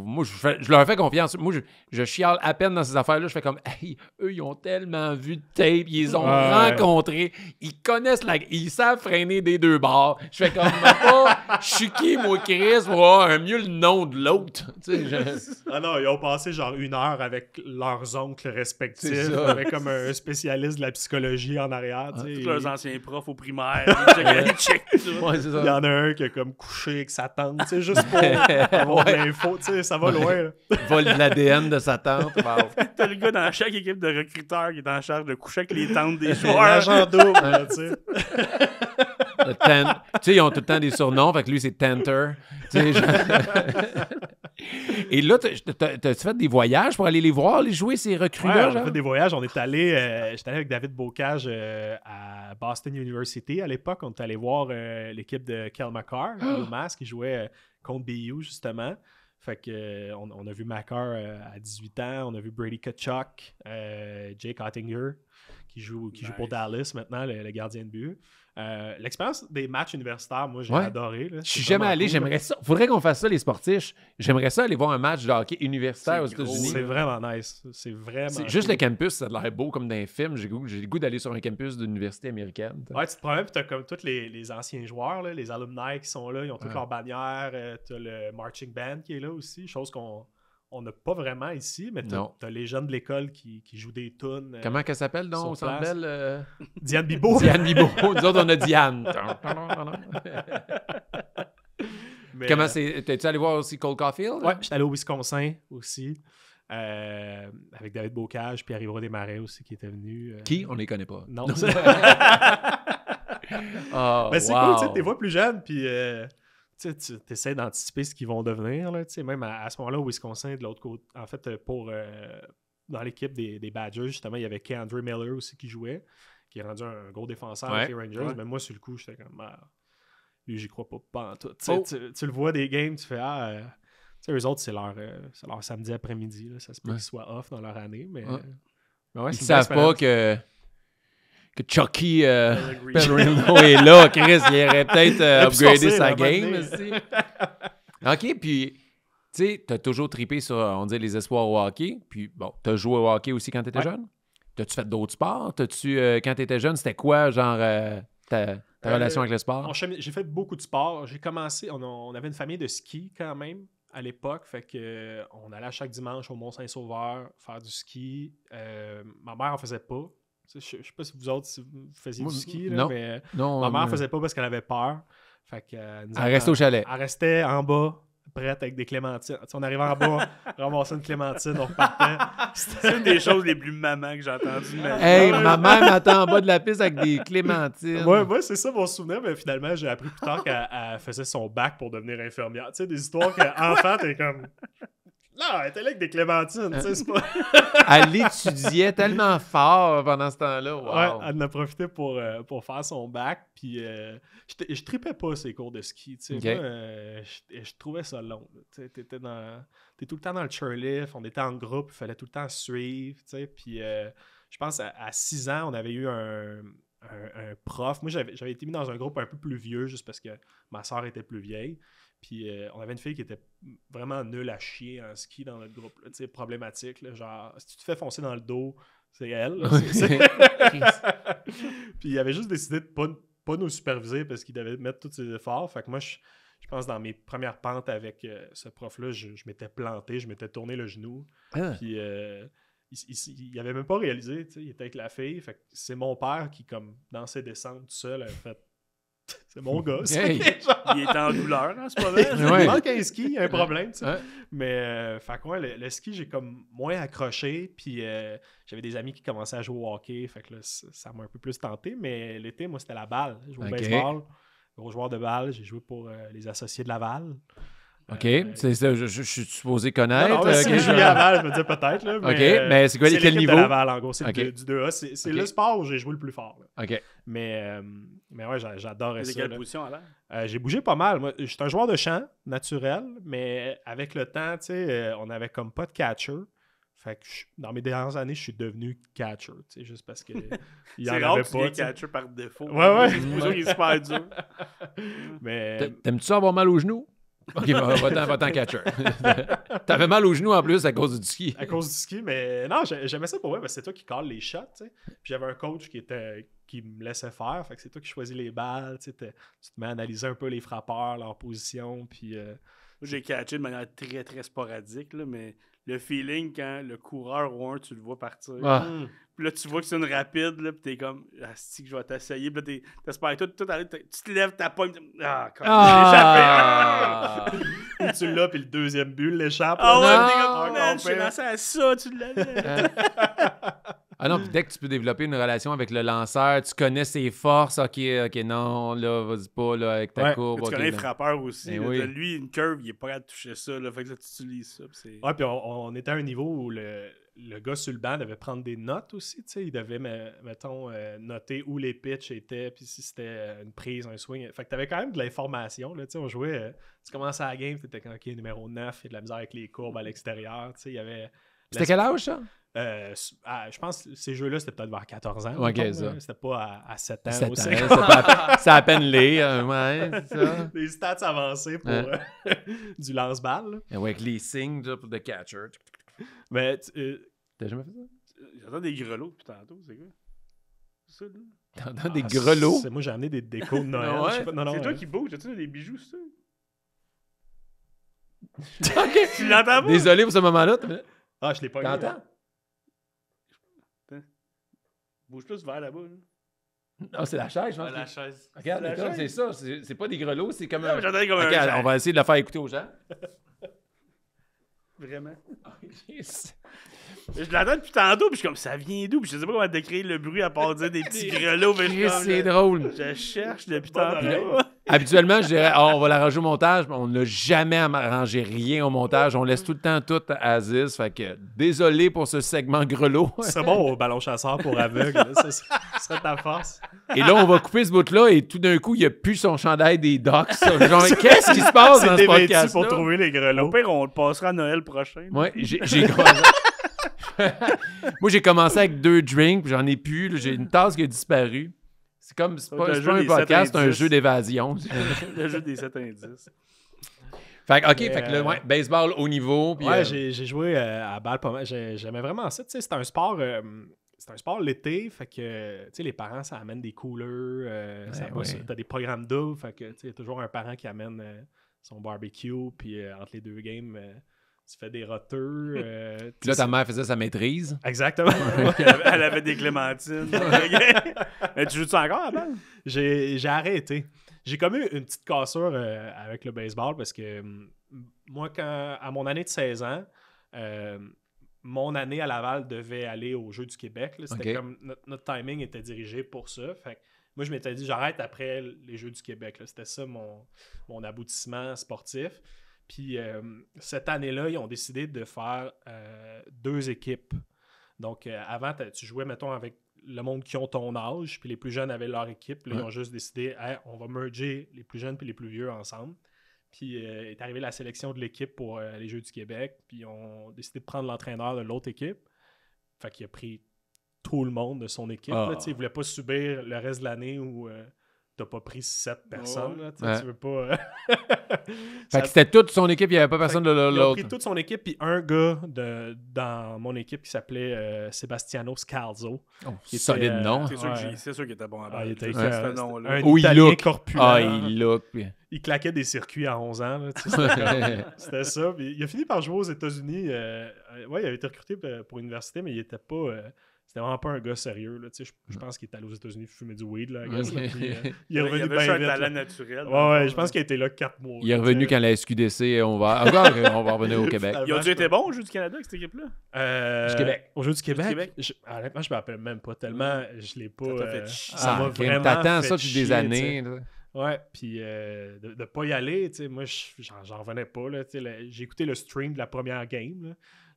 [SPEAKER 1] moi, je leur fais confiance. Moi, je chiale à peine dans ces affaires-là. Je fais comme, hey, eux, ils ont tellement vu de tape, ils les ont rencontrés, ils connaissent ils savent freiner des deux bords. Je fais comme, je suis qui, moi, Chris, pour avoir mieux le nom de l'autre. Tu sais,
[SPEAKER 3] Ah non, ils ont passé genre 1 heure avec leurs oncles respectifs, avec comme un spécialiste de la psychologie en arrière. Tu sais,
[SPEAKER 2] tous leurs anciens profs au primaire, ils check tout.
[SPEAKER 1] Ouais, c'est ça.
[SPEAKER 3] Il y en a un qui a comme couché avec sa tante, tu sais, juste pour avoir de l'info, tu sais, ça va loin. Là.
[SPEAKER 1] Vol de l'ADN de sa tante. Wow.
[SPEAKER 2] T'as le gars dans chaque équipe de recruteurs qui est en charge de coucher avec les tantes des joueurs.
[SPEAKER 3] L'agent double, là, tu sais.
[SPEAKER 1] Tu sais, ils ont tout le temps des surnoms, fait que lui, c'est Tanter. Tu sais, Et là, t'as-tu fait des voyages pour aller les voir, les jouer, ces recrues-là?
[SPEAKER 3] Ouais, on a fait des voyages. On est allé, j'étais allé avec David Bocage à Boston University à l'époque. On est allé voir l'équipe de Kel McCarr, UMass, qui jouait contre BU, justement. Fait que on a vu McCarr à 18 ans. On a vu Brady Tkachuk, Jake Ottinger, qui joue pour Dallas maintenant, le gardien de but. L'expérience des matchs universitaires, moi, j'ai adoré. Là.
[SPEAKER 1] Je suis jamais allé,
[SPEAKER 3] cool,
[SPEAKER 1] j'aimerais ça. Faudrait qu'on fasse ça, les sportifs. J'aimerais ça aller voir un match de hockey universitaire aux États-Unis.
[SPEAKER 3] C'est vraiment nice. C'est vraiment
[SPEAKER 1] juste le campus, ça a l'air beau comme dans un film. J'ai le goût d'aller sur un campus d'université américaine.
[SPEAKER 3] Ouais, tu te promènes, puis t'as comme tous les anciens joueurs, là, les alumni qui sont là, ils ont toutes leurs bannières. T'as le marching band qui est là aussi, chose qu'on n'a pas vraiment ici, mais t'as les jeunes de l'école qui jouent des tunes.
[SPEAKER 1] Comment qu'elle s'appelle donc au Centre Bell?
[SPEAKER 3] Diane Bibeau.
[SPEAKER 1] Diane Bibeau. Nous autres, on a Diane. Comment c'est? T'es-tu allé voir aussi Cole Caulfield?
[SPEAKER 3] Ouais, j'étais allé au Wisconsin aussi. Avec David Bocage, puis Pierre-Yves Desmarais aussi qui était venu.
[SPEAKER 1] Qui? On les connaît pas.
[SPEAKER 3] Non.
[SPEAKER 1] Ben,
[SPEAKER 3] c'est cool, tu sais, t'es vois plus jeune, puis tu essaies d'anticiper ce qu'ils vont devenir. Là, même à ce moment-là, au Wisconsin, de l'autre côté, en fait, dans l'équipe des Badgers, justement, il y avait K'Andre Miller aussi qui jouait, qui est rendu un gros défenseur avec les Rangers. Ouais. Mais moi, sur le coup, j'étais comme, lui, j'y crois pas en tout. Tu le vois des games, tu fais, eux autres, c'est leur samedi après-midi. Là, ça se peut qu'ils soient off dans leur année, mais
[SPEAKER 1] ils savent pas que Chucky Pellerino est là. Chris, il aurait peut-être upgradé sa game aussi. OK, puis tu sais, t'as toujours trippé sur, on dit, les espoirs au hockey. Puis bon, t'as joué au hockey aussi quand t'étais jeune? T'as-tu fait d'autres sports? Quand t'étais jeune, c'était quoi, genre, ta relation avec le sport?
[SPEAKER 3] J'ai fait beaucoup de sports. J'ai commencé, on avait une famille de ski quand même à l'époque, fait que on allait chaque dimanche au Mont-Saint-Sauveur faire du ski. Ma mère en faisait pas. Je sais pas si vous autres vous faisiez du ski, là, mais ma mère faisait pas parce qu'elle avait peur. Fait que,
[SPEAKER 1] elle restait au chalet.
[SPEAKER 3] Elle restait en bas, prête avec des clémentines. T'sais, on arrivait en bas, ramasser une clémentine, on repartait.
[SPEAKER 2] C'est une des choses les plus mamans que j'ai entendues de ma vie.
[SPEAKER 1] Hey, ma mère m'attend en bas de la piste avec des clémentines.
[SPEAKER 3] Ouais, c'est ça mon souvenir, mais finalement, j'ai appris plus tard qu'elle faisait son bac pour devenir infirmière. Tu sais, des histoires qu'enfant, t'es comme... Non, elle était là avec des clémentines, tu sais, c'est pas...
[SPEAKER 1] Elle l'étudiait tellement fort pendant ce temps-là, wow.
[SPEAKER 3] Ouais, elle en a profité pour faire son bac, puis je tripais pas ces cours de ski, tu sais, moi, je trouvais ça long, tu sais, t'es tout le temps dans le chairlift, on était en groupe, il fallait tout le temps suivre, tu sais, puis je pense à 6 ans, on avait eu un prof, moi j'avais été mis dans un groupe un peu plus vieux, juste parce que ma soeur était plus vieille. Puis on avait une fille qui était vraiment nulle à chier en ski dans notre groupe. Tu sais, problématique. Là, genre, si tu te fais foncer dans le dos, c'est elle. Là, Puis il avait juste décidé de pas nous superviser parce qu'il devait mettre tous ses efforts. Fait que moi, je pense dans mes premières pentes avec ce prof-là, je m'étais planté, je m'étais tourné le genou. Puis il avait même pas réalisé. Il était avec la fille. Fait que c'est mon père qui, comme dans ses descentes tout seul, avait fait... C'est mon gars.
[SPEAKER 1] Hey.
[SPEAKER 2] Il est en douleur en ce moment.
[SPEAKER 1] Ouais.
[SPEAKER 3] Il manque un ski, il y a un problème. Tu sais.
[SPEAKER 1] Ouais.
[SPEAKER 3] Mais, fait que ouais, le ski, j'ai comme moins accroché. Puis j'avais des amis qui commençaient à jouer au hockey. Fait que là, ça m'a un peu plus tenté. Mais l'été, moi, c'était la balle. Je jouais au baseball. Gros joueur de balle. J'ai joué pour les associés de Laval.
[SPEAKER 1] OK. C'est ça, je suis supposé connaître.
[SPEAKER 3] Non, si
[SPEAKER 1] ok,
[SPEAKER 3] je jouais à Laval, je me disais peut-être. Là,
[SPEAKER 1] OK. Mais c'est quoi, quel
[SPEAKER 3] l'équipe
[SPEAKER 1] niveau?
[SPEAKER 3] de Laval, en gros. C'est
[SPEAKER 1] Ok.
[SPEAKER 3] du 2A. C'est
[SPEAKER 1] Ok.
[SPEAKER 3] le sport où j'ai joué le plus fort. Là.
[SPEAKER 1] OK.
[SPEAKER 3] Mais ouais, j'adorais
[SPEAKER 2] C'est
[SPEAKER 3] ça.
[SPEAKER 2] quelle
[SPEAKER 3] là.
[SPEAKER 2] position alors?
[SPEAKER 3] J'ai bougé pas mal. Moi, j'étais un joueur de champ naturel, mais avec le temps, tu sais, on avait comme pas de catcher. Fait que dans mes dernières années, je suis devenu catcher, tu sais, juste parce que il y en
[SPEAKER 2] C'est rare
[SPEAKER 3] avait
[SPEAKER 2] que tu
[SPEAKER 3] pas.
[SPEAKER 2] deviens
[SPEAKER 3] tu sais.
[SPEAKER 2] catcher par défaut.
[SPEAKER 3] Ouais.
[SPEAKER 2] C'est pour ça qu'il est super dur.
[SPEAKER 3] Mais
[SPEAKER 1] T'aimes-tu ça avoir mal aux genoux? OK, va-t'en catcher. T'avais mal aux genoux en plus à cause du ski.
[SPEAKER 3] à cause du ski, mais non, j'aimais ça pour vrai, parce que c'est toi qui calls les shots, tu sais. Puis j'avais un coach qui me laissait faire, fait que c'est toi qui choisis les balles, tu sais, tu te mets à analyser un peu les frappeurs, leur position, puis
[SPEAKER 2] Moi, j'ai catché de manière très, très sporadique, là, mais le feeling quand le coureur ou un, tu le vois partir.
[SPEAKER 1] Ah.
[SPEAKER 2] Puis là, tu vois que c'est une rapide, là, puis t'es comme, asti que je vais t'essayer. Puis là, t'espères tout aller, tu te lèves, ta pogne. Ah, quand
[SPEAKER 1] Ah!
[SPEAKER 3] ou tu l'as, puis le deuxième but l'échappe.
[SPEAKER 2] Ah ouais,
[SPEAKER 1] Non.
[SPEAKER 2] t'es comme, man,
[SPEAKER 3] Encore
[SPEAKER 2] je suis
[SPEAKER 3] pire.
[SPEAKER 2] lancé à ça, tu l'avais.
[SPEAKER 1] Ah non, puis dès que tu peux développer une relation avec le lanceur, tu connais ses forces. OK, non, là, vas-y pas là, avec ta
[SPEAKER 3] Ouais,
[SPEAKER 1] courbe.
[SPEAKER 2] Tu
[SPEAKER 1] ok,
[SPEAKER 2] connais les
[SPEAKER 1] là.
[SPEAKER 2] frappeurs aussi.
[SPEAKER 1] Eh
[SPEAKER 2] là.
[SPEAKER 1] oui.
[SPEAKER 2] Lui, une curve, il est pas capable de toucher ça. Là, fait que là, tu utilises ça. puis c'est...
[SPEAKER 3] Ouais, puis on était à un niveau où le gars sur le banc devait prendre des notes aussi, tu sais. Il devait, mettons, noter où les pitchs étaient, puis si c'était une prise, un swing. Fait que t'avais quand même de l'information, là, tu sais. On jouait, tu commençais à la game, t'étais comme, OK, numéro 9, il y a de la misère avec les courbes à l'extérieur, tu sais. Il y avait...
[SPEAKER 1] C'était quel âge, ça?
[SPEAKER 3] Je pense que ces jeux-là, c'était peut-être vers 14 ans.
[SPEAKER 1] Ok,
[SPEAKER 3] mettons,
[SPEAKER 1] ça.
[SPEAKER 3] là. C'était pas à 7 ans
[SPEAKER 1] 7 ans.
[SPEAKER 3] aussi.
[SPEAKER 1] C'est à peine lire. Ouais, c'est ça.
[SPEAKER 3] Des stats avancés pour du lance-balle. là.
[SPEAKER 1] Et ouais, avec les signes là, pour le catcher.
[SPEAKER 3] Mais
[SPEAKER 1] T'as jamais fait ça?
[SPEAKER 2] J'entends des grelots depuis tantôt, c'est quoi? C'est ça, là?
[SPEAKER 1] T'entends des grelots?
[SPEAKER 3] Moi, j'ai amené des décos de Noël.
[SPEAKER 1] Ah ouais?
[SPEAKER 3] Je sais pas, non,
[SPEAKER 2] C'est toi qui bouge, as-tu des bijoux, c'est ça?
[SPEAKER 1] OK.
[SPEAKER 2] Tu l'entends pas?
[SPEAKER 1] Désolé pour ce moment-là.
[SPEAKER 3] Ah, je l'ai pas eu.
[SPEAKER 1] T'entends?
[SPEAKER 2] Bouge plus vers là-bas. Là.
[SPEAKER 1] Non, c'est la chaise, je pense.
[SPEAKER 4] La chaise.
[SPEAKER 1] Regarde,
[SPEAKER 2] la
[SPEAKER 1] écoute, c'est
[SPEAKER 2] chaise.
[SPEAKER 1] ça. C'est pas des grelots, c'est comme
[SPEAKER 2] Non,
[SPEAKER 1] un...
[SPEAKER 2] mais j'entendais comme
[SPEAKER 1] OK,
[SPEAKER 2] un...
[SPEAKER 1] on va essayer de le faire écouter aux gens.
[SPEAKER 2] Vraiment.
[SPEAKER 1] Yes.
[SPEAKER 2] Je l'entends depuis tantôt, puis je suis comme, ça vient d'où? Puis je sais pas comment décrire le bruit à part dire des petits grelots. Mais je suis
[SPEAKER 1] Chris,
[SPEAKER 2] comme,
[SPEAKER 1] c'est drôle.
[SPEAKER 2] je cherche depuis
[SPEAKER 3] Bonne
[SPEAKER 2] tantôt.
[SPEAKER 3] oreille.
[SPEAKER 1] Habituellement, je dirais, on va l'arranger au montage, mais on n'a jamais arrangé rien au montage. On laisse tout le temps tout à Aziz. Fait que désolé pour ce segment grelot.
[SPEAKER 3] C'est bon au ballon chasseur pour aveugle. là. Ça serait ta force.
[SPEAKER 1] Et là, on va couper ce bout-là et tout d'un coup, il n'y a plus son chandail des Docs. Genre, qu'est-ce qui se passe dans ce
[SPEAKER 3] C'est dévêtu
[SPEAKER 1] podcast
[SPEAKER 3] pour trouver les
[SPEAKER 2] Au
[SPEAKER 3] grelots.
[SPEAKER 2] pire, on le passera à Noël prochain.
[SPEAKER 1] Ouais, j'ai commencé... Moi, j'ai commencé avec 2 drinks, puis j'en ai plus. Là, j'ai une tasse qui a disparu. C'est comme, c'est pas,
[SPEAKER 2] un
[SPEAKER 1] c'est
[SPEAKER 2] jeu
[SPEAKER 1] pas un
[SPEAKER 2] des
[SPEAKER 1] podcast, c'est un
[SPEAKER 2] 7
[SPEAKER 1] jeu d'évasion.
[SPEAKER 2] Le jeu des 7 indices.
[SPEAKER 1] Fait que, OK,
[SPEAKER 3] Mais,
[SPEAKER 1] fait que là, ouais, baseball haut niveau. Puis,
[SPEAKER 3] Ouais, j'ai joué à balle pas mal. J'aimais vraiment ça. Tu sais, c'est un sport. C'est un sport l'été, fait que tu sais, les parents, ça amène des coolers. T'as des programmes doubles, fait que tu sais, y a toujours un parent qui amène son barbecue, puis entre les 2 games, tu fais des roteux.
[SPEAKER 1] Puis là, ta mère faisait sa maîtrise.
[SPEAKER 3] Exactement.
[SPEAKER 2] Elle avait des clémentines. Mais tu joues-tu encore à balle?
[SPEAKER 3] J'ai arrêté. J'ai comme eu une petite cassure avec le baseball parce que moi, à mon année de 16 ans, mon année à Laval devait aller aux Jeux du Québec. Là. C'était
[SPEAKER 1] Ok.
[SPEAKER 3] comme notre timing était dirigé pour ça. Fait que moi, je m'étais dit, j'arrête après les Jeux du Québec. Là. C'était ça mon aboutissement sportif. Puis cette année-là, ils ont décidé de faire 2 équipes. Donc avant, tu jouais, mettons, avec le monde qui ont ton âge, puis les plus jeunes avaient leur équipe. Là, Ils ont juste décidé, hey, on va merger les plus jeunes puis les plus vieux ensemble. Puis est arrivée la sélection de l'équipe pour les Jeux du Québec. Puis ils ont décidé de prendre l'entraîneur de l'autre équipe. Fait qu'il a pris tout le monde de son équipe.
[SPEAKER 1] Ah.
[SPEAKER 3] Là, il voulait pas subir le reste de l'année où t'as pas pris 7 personnes. Là,
[SPEAKER 1] Ouais.
[SPEAKER 3] Tu veux pas...
[SPEAKER 1] Fait que c'était toute son équipe, il n'y avait pas personne de
[SPEAKER 3] Il a
[SPEAKER 1] l'autre.
[SPEAKER 3] pris toute son équipe, puis un gars dans mon équipe qui s'appelait Sebastiano Scalzo.
[SPEAKER 1] Oh,
[SPEAKER 3] Qui était,
[SPEAKER 1] solide nom.
[SPEAKER 2] C'est sûr,
[SPEAKER 3] Ouais.
[SPEAKER 2] c'est sûr qu'il était bon à
[SPEAKER 3] Ah,
[SPEAKER 2] balle.
[SPEAKER 3] il était
[SPEAKER 2] Juste
[SPEAKER 3] écœurant.
[SPEAKER 2] ce nom-là.
[SPEAKER 3] Un
[SPEAKER 1] Oh, il
[SPEAKER 3] Italien
[SPEAKER 1] look.
[SPEAKER 3] corpulent.
[SPEAKER 1] Ah, il look. puis-
[SPEAKER 3] Il claquait des circuits à 11 ans. Là, tu sais, c'était comme- c'était ça. Puis il a fini par jouer aux États-Unis. Ouais, il avait été recruté pour l'université, mais il était pas... c'était vraiment pas un gars sérieux. Là, je pense qu'il est allé aux États-Unis fumer du weed. Là, puis, il est
[SPEAKER 2] Il
[SPEAKER 3] revenu
[SPEAKER 2] avait
[SPEAKER 3] bien
[SPEAKER 2] un
[SPEAKER 3] vite.
[SPEAKER 2] talent
[SPEAKER 3] Là.
[SPEAKER 2] naturel.
[SPEAKER 3] Ouais, je pense qu'il a été là 4 mois.
[SPEAKER 1] Il est
[SPEAKER 3] là,
[SPEAKER 1] revenu
[SPEAKER 3] tu sais.
[SPEAKER 1] quand la SQDC, on va revenir au Québec.
[SPEAKER 2] Ils ont-tu été bons au Jeu du Canada avec cette équipe-là?
[SPEAKER 1] Du Québec.
[SPEAKER 3] Au Jeu du Québec,
[SPEAKER 2] Québec?
[SPEAKER 3] honnêtement, je me rappelle même pas tellement. Je l'ai pas.
[SPEAKER 2] Ça t'a fait chier.
[SPEAKER 3] ça m'a vraiment
[SPEAKER 1] T'attends
[SPEAKER 3] fait
[SPEAKER 1] ça depuis
[SPEAKER 3] chier,
[SPEAKER 1] des années.
[SPEAKER 3] tu sais. Ouais, puis de pas y aller, tu sais, moi, j'en revenais pas. Là, tu sais, j'ai écouté le stream de la première game. Là.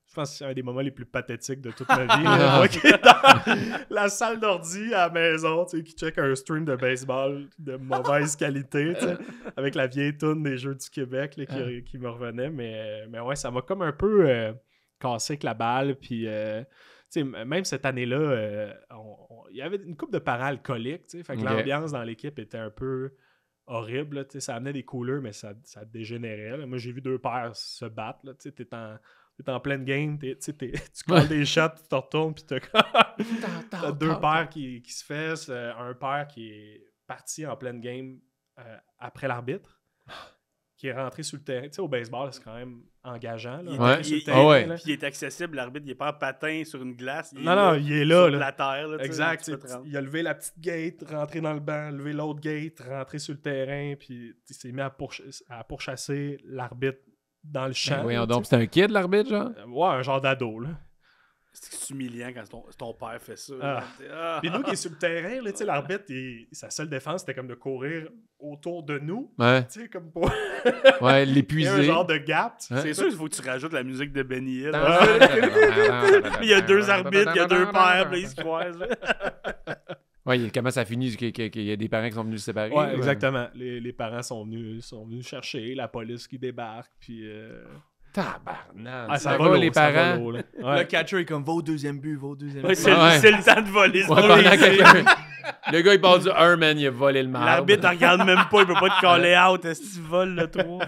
[SPEAKER 3] Je pense que c'est un des moments les plus pathétiques de toute ma vie. Là, moi, qui est dans la salle d'ordi à la maison, tu sais, qui check un stream de baseball de mauvaise qualité, tu sais, avec la vieille toune des Jeux du Québec là, qui me revenait. Mais ouais, ça m'a comme un peu cassé avec la balle. Puis, tu sais, même cette année-là, il y avait une couple de parents alcooliques, tu sais, fait que l'ambiance dans l'équipe était un peu horrible. Là, tu sais, ça amenait des couleurs, mais ça dégénérait. Là. Moi, j'ai vu 2 paires se battre. Tu sais, t'es en pleine game, tu colles des shots, tu te retournes, puis t'as 2 paires qui se fessent, un paire qui est parti en pleine game après l'arbitre, qui est rentré sur le terrain. Tu sais, au baseball, c'est quand même engageant. Là,
[SPEAKER 2] Puis il est accessible, l'arbitre, il est pas en patin sur une glace. Il est là. Sur la terre. Là,
[SPEAKER 3] exact. Il a levé la petite gate, rentré dans le banc, levé l'autre gate, rentré sur le terrain, puis il s'est mis à pourchasser l'arbitre dans le champ.
[SPEAKER 1] Voyons donc, c'est un kid, l'arbitre, genre?
[SPEAKER 3] Ouais, un genre d'ado, là.
[SPEAKER 2] C'est humiliant quand ton père fait ça.
[SPEAKER 3] Puis nous qui est sur le terrain, là, l'arbitre, sa seule défense, c'était comme de courir autour de nous.
[SPEAKER 1] Ouais.
[SPEAKER 3] Tu sais, comme pour...
[SPEAKER 1] ouais, l'épuiser.
[SPEAKER 3] Il y a un genre de gap.
[SPEAKER 2] C'est sûr qu'il faut que tu rajoutes la musique de Benny Hill.
[SPEAKER 1] Il
[SPEAKER 2] y a 2 arbitres, il y a 2 pères, puis ils se croisent.
[SPEAKER 1] Oui, comment ça finit qu'il y a des parents qui sont venus se séparer?
[SPEAKER 3] Ouais, exactement. Les parents sont venus chercher, la police qui débarque, puis...
[SPEAKER 1] Tabarnak!
[SPEAKER 3] Ça va
[SPEAKER 1] les parents.
[SPEAKER 4] Le catcher est comme va au deuxième but.
[SPEAKER 2] Ouais, c'est le temps de voler.
[SPEAKER 1] Le gars, il part du 1, man, il a volé le marbre.
[SPEAKER 2] L'arbitre, il regarde même pas, il peut pas te caller out. Est-ce que tu voles le 3?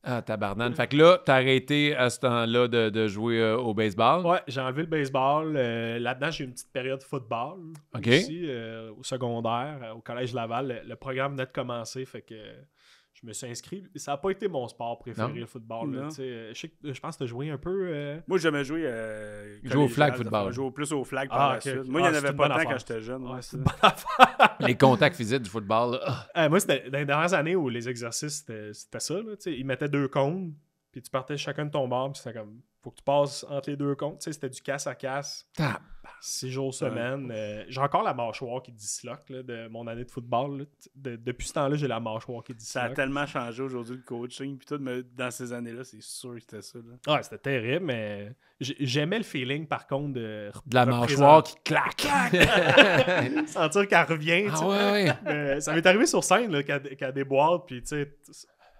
[SPEAKER 1] Ah, tabarnak. Fait que là, t'as arrêté à ce temps-là de jouer au baseball.
[SPEAKER 3] Ouais, j'ai enlevé le baseball. Là-dedans, j'ai eu une petite période de football.
[SPEAKER 1] OK.
[SPEAKER 3] Aussi, au secondaire, au Collège Laval. Le programme venait de commencer, fait que je me suis inscrit. Ça n'a pas été mon sport préféré, le football. Là, je pense que tu as joué un peu...
[SPEAKER 2] Moi, j'ai jamais joué
[SPEAKER 1] au flag football.
[SPEAKER 2] Je jouais plus au flag par la suite. Moi, il n'y en avait pas tant quand j'étais jeune.
[SPEAKER 3] Ouais, c'est une bonne affaire.
[SPEAKER 1] Les contacts physiques du football. Là.
[SPEAKER 3] Moi, c'était dans les dernières années où les exercices, c'était ça. Là, ils mettaient 2 cônes, puis tu partais chacun de ton bord, puis c'était comme... Faut que tu passes entre les 2 cônes. C'était du casse à casse. 6 jours semaine. J'ai encore la mâchoire qui disloque là, de mon année de football. Là. Depuis ce temps-là, j'ai la mâchoire qui disloque.
[SPEAKER 2] Ça a tellement changé aujourd'hui le coaching. Puis tout, mais dans ces années-là, c'est sûr que c'était ça. Là.
[SPEAKER 3] Ouais, c'était terrible, mais j'aimais le feeling, par contre, de
[SPEAKER 1] la mâchoire qui claque.
[SPEAKER 3] Sentir qu'elle revient.
[SPEAKER 1] Ouais.
[SPEAKER 3] Ça m'est arrivé sur scène là, qu'elle déboîte, puis tu sais...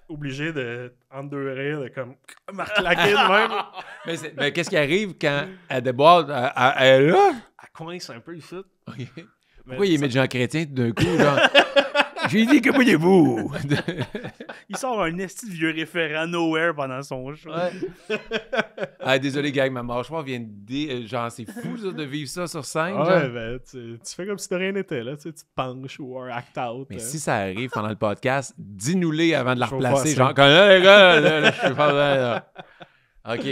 [SPEAKER 3] obligé de, entre 2 rires, de comme me reclaquer de même.
[SPEAKER 1] Mais qu'est-ce qui arrive quand elle déboîte? Elle est là?
[SPEAKER 3] Elle coince un peu ici.
[SPEAKER 1] Okay. Pourquoi il met Jean Chrétien d'un coup? Genre, j'ai dit que voyez-vous?
[SPEAKER 2] Il sort un esti de vieux référent nowhere pendant son show.
[SPEAKER 1] Ouais. Désolé, gang, ma mâchoire vient de... Genre, c'est fou ça, de vivre ça sur scène.
[SPEAKER 3] Ouais, ben, tu fais comme si de rien n'était, là. Tu te penches ou un act-out.
[SPEAKER 1] Mais si ça arrive pendant le podcast, dis-nous-les avant de la replacer.
[SPEAKER 3] Genre,
[SPEAKER 1] comme là, les gars, là, je suis pas là. OK.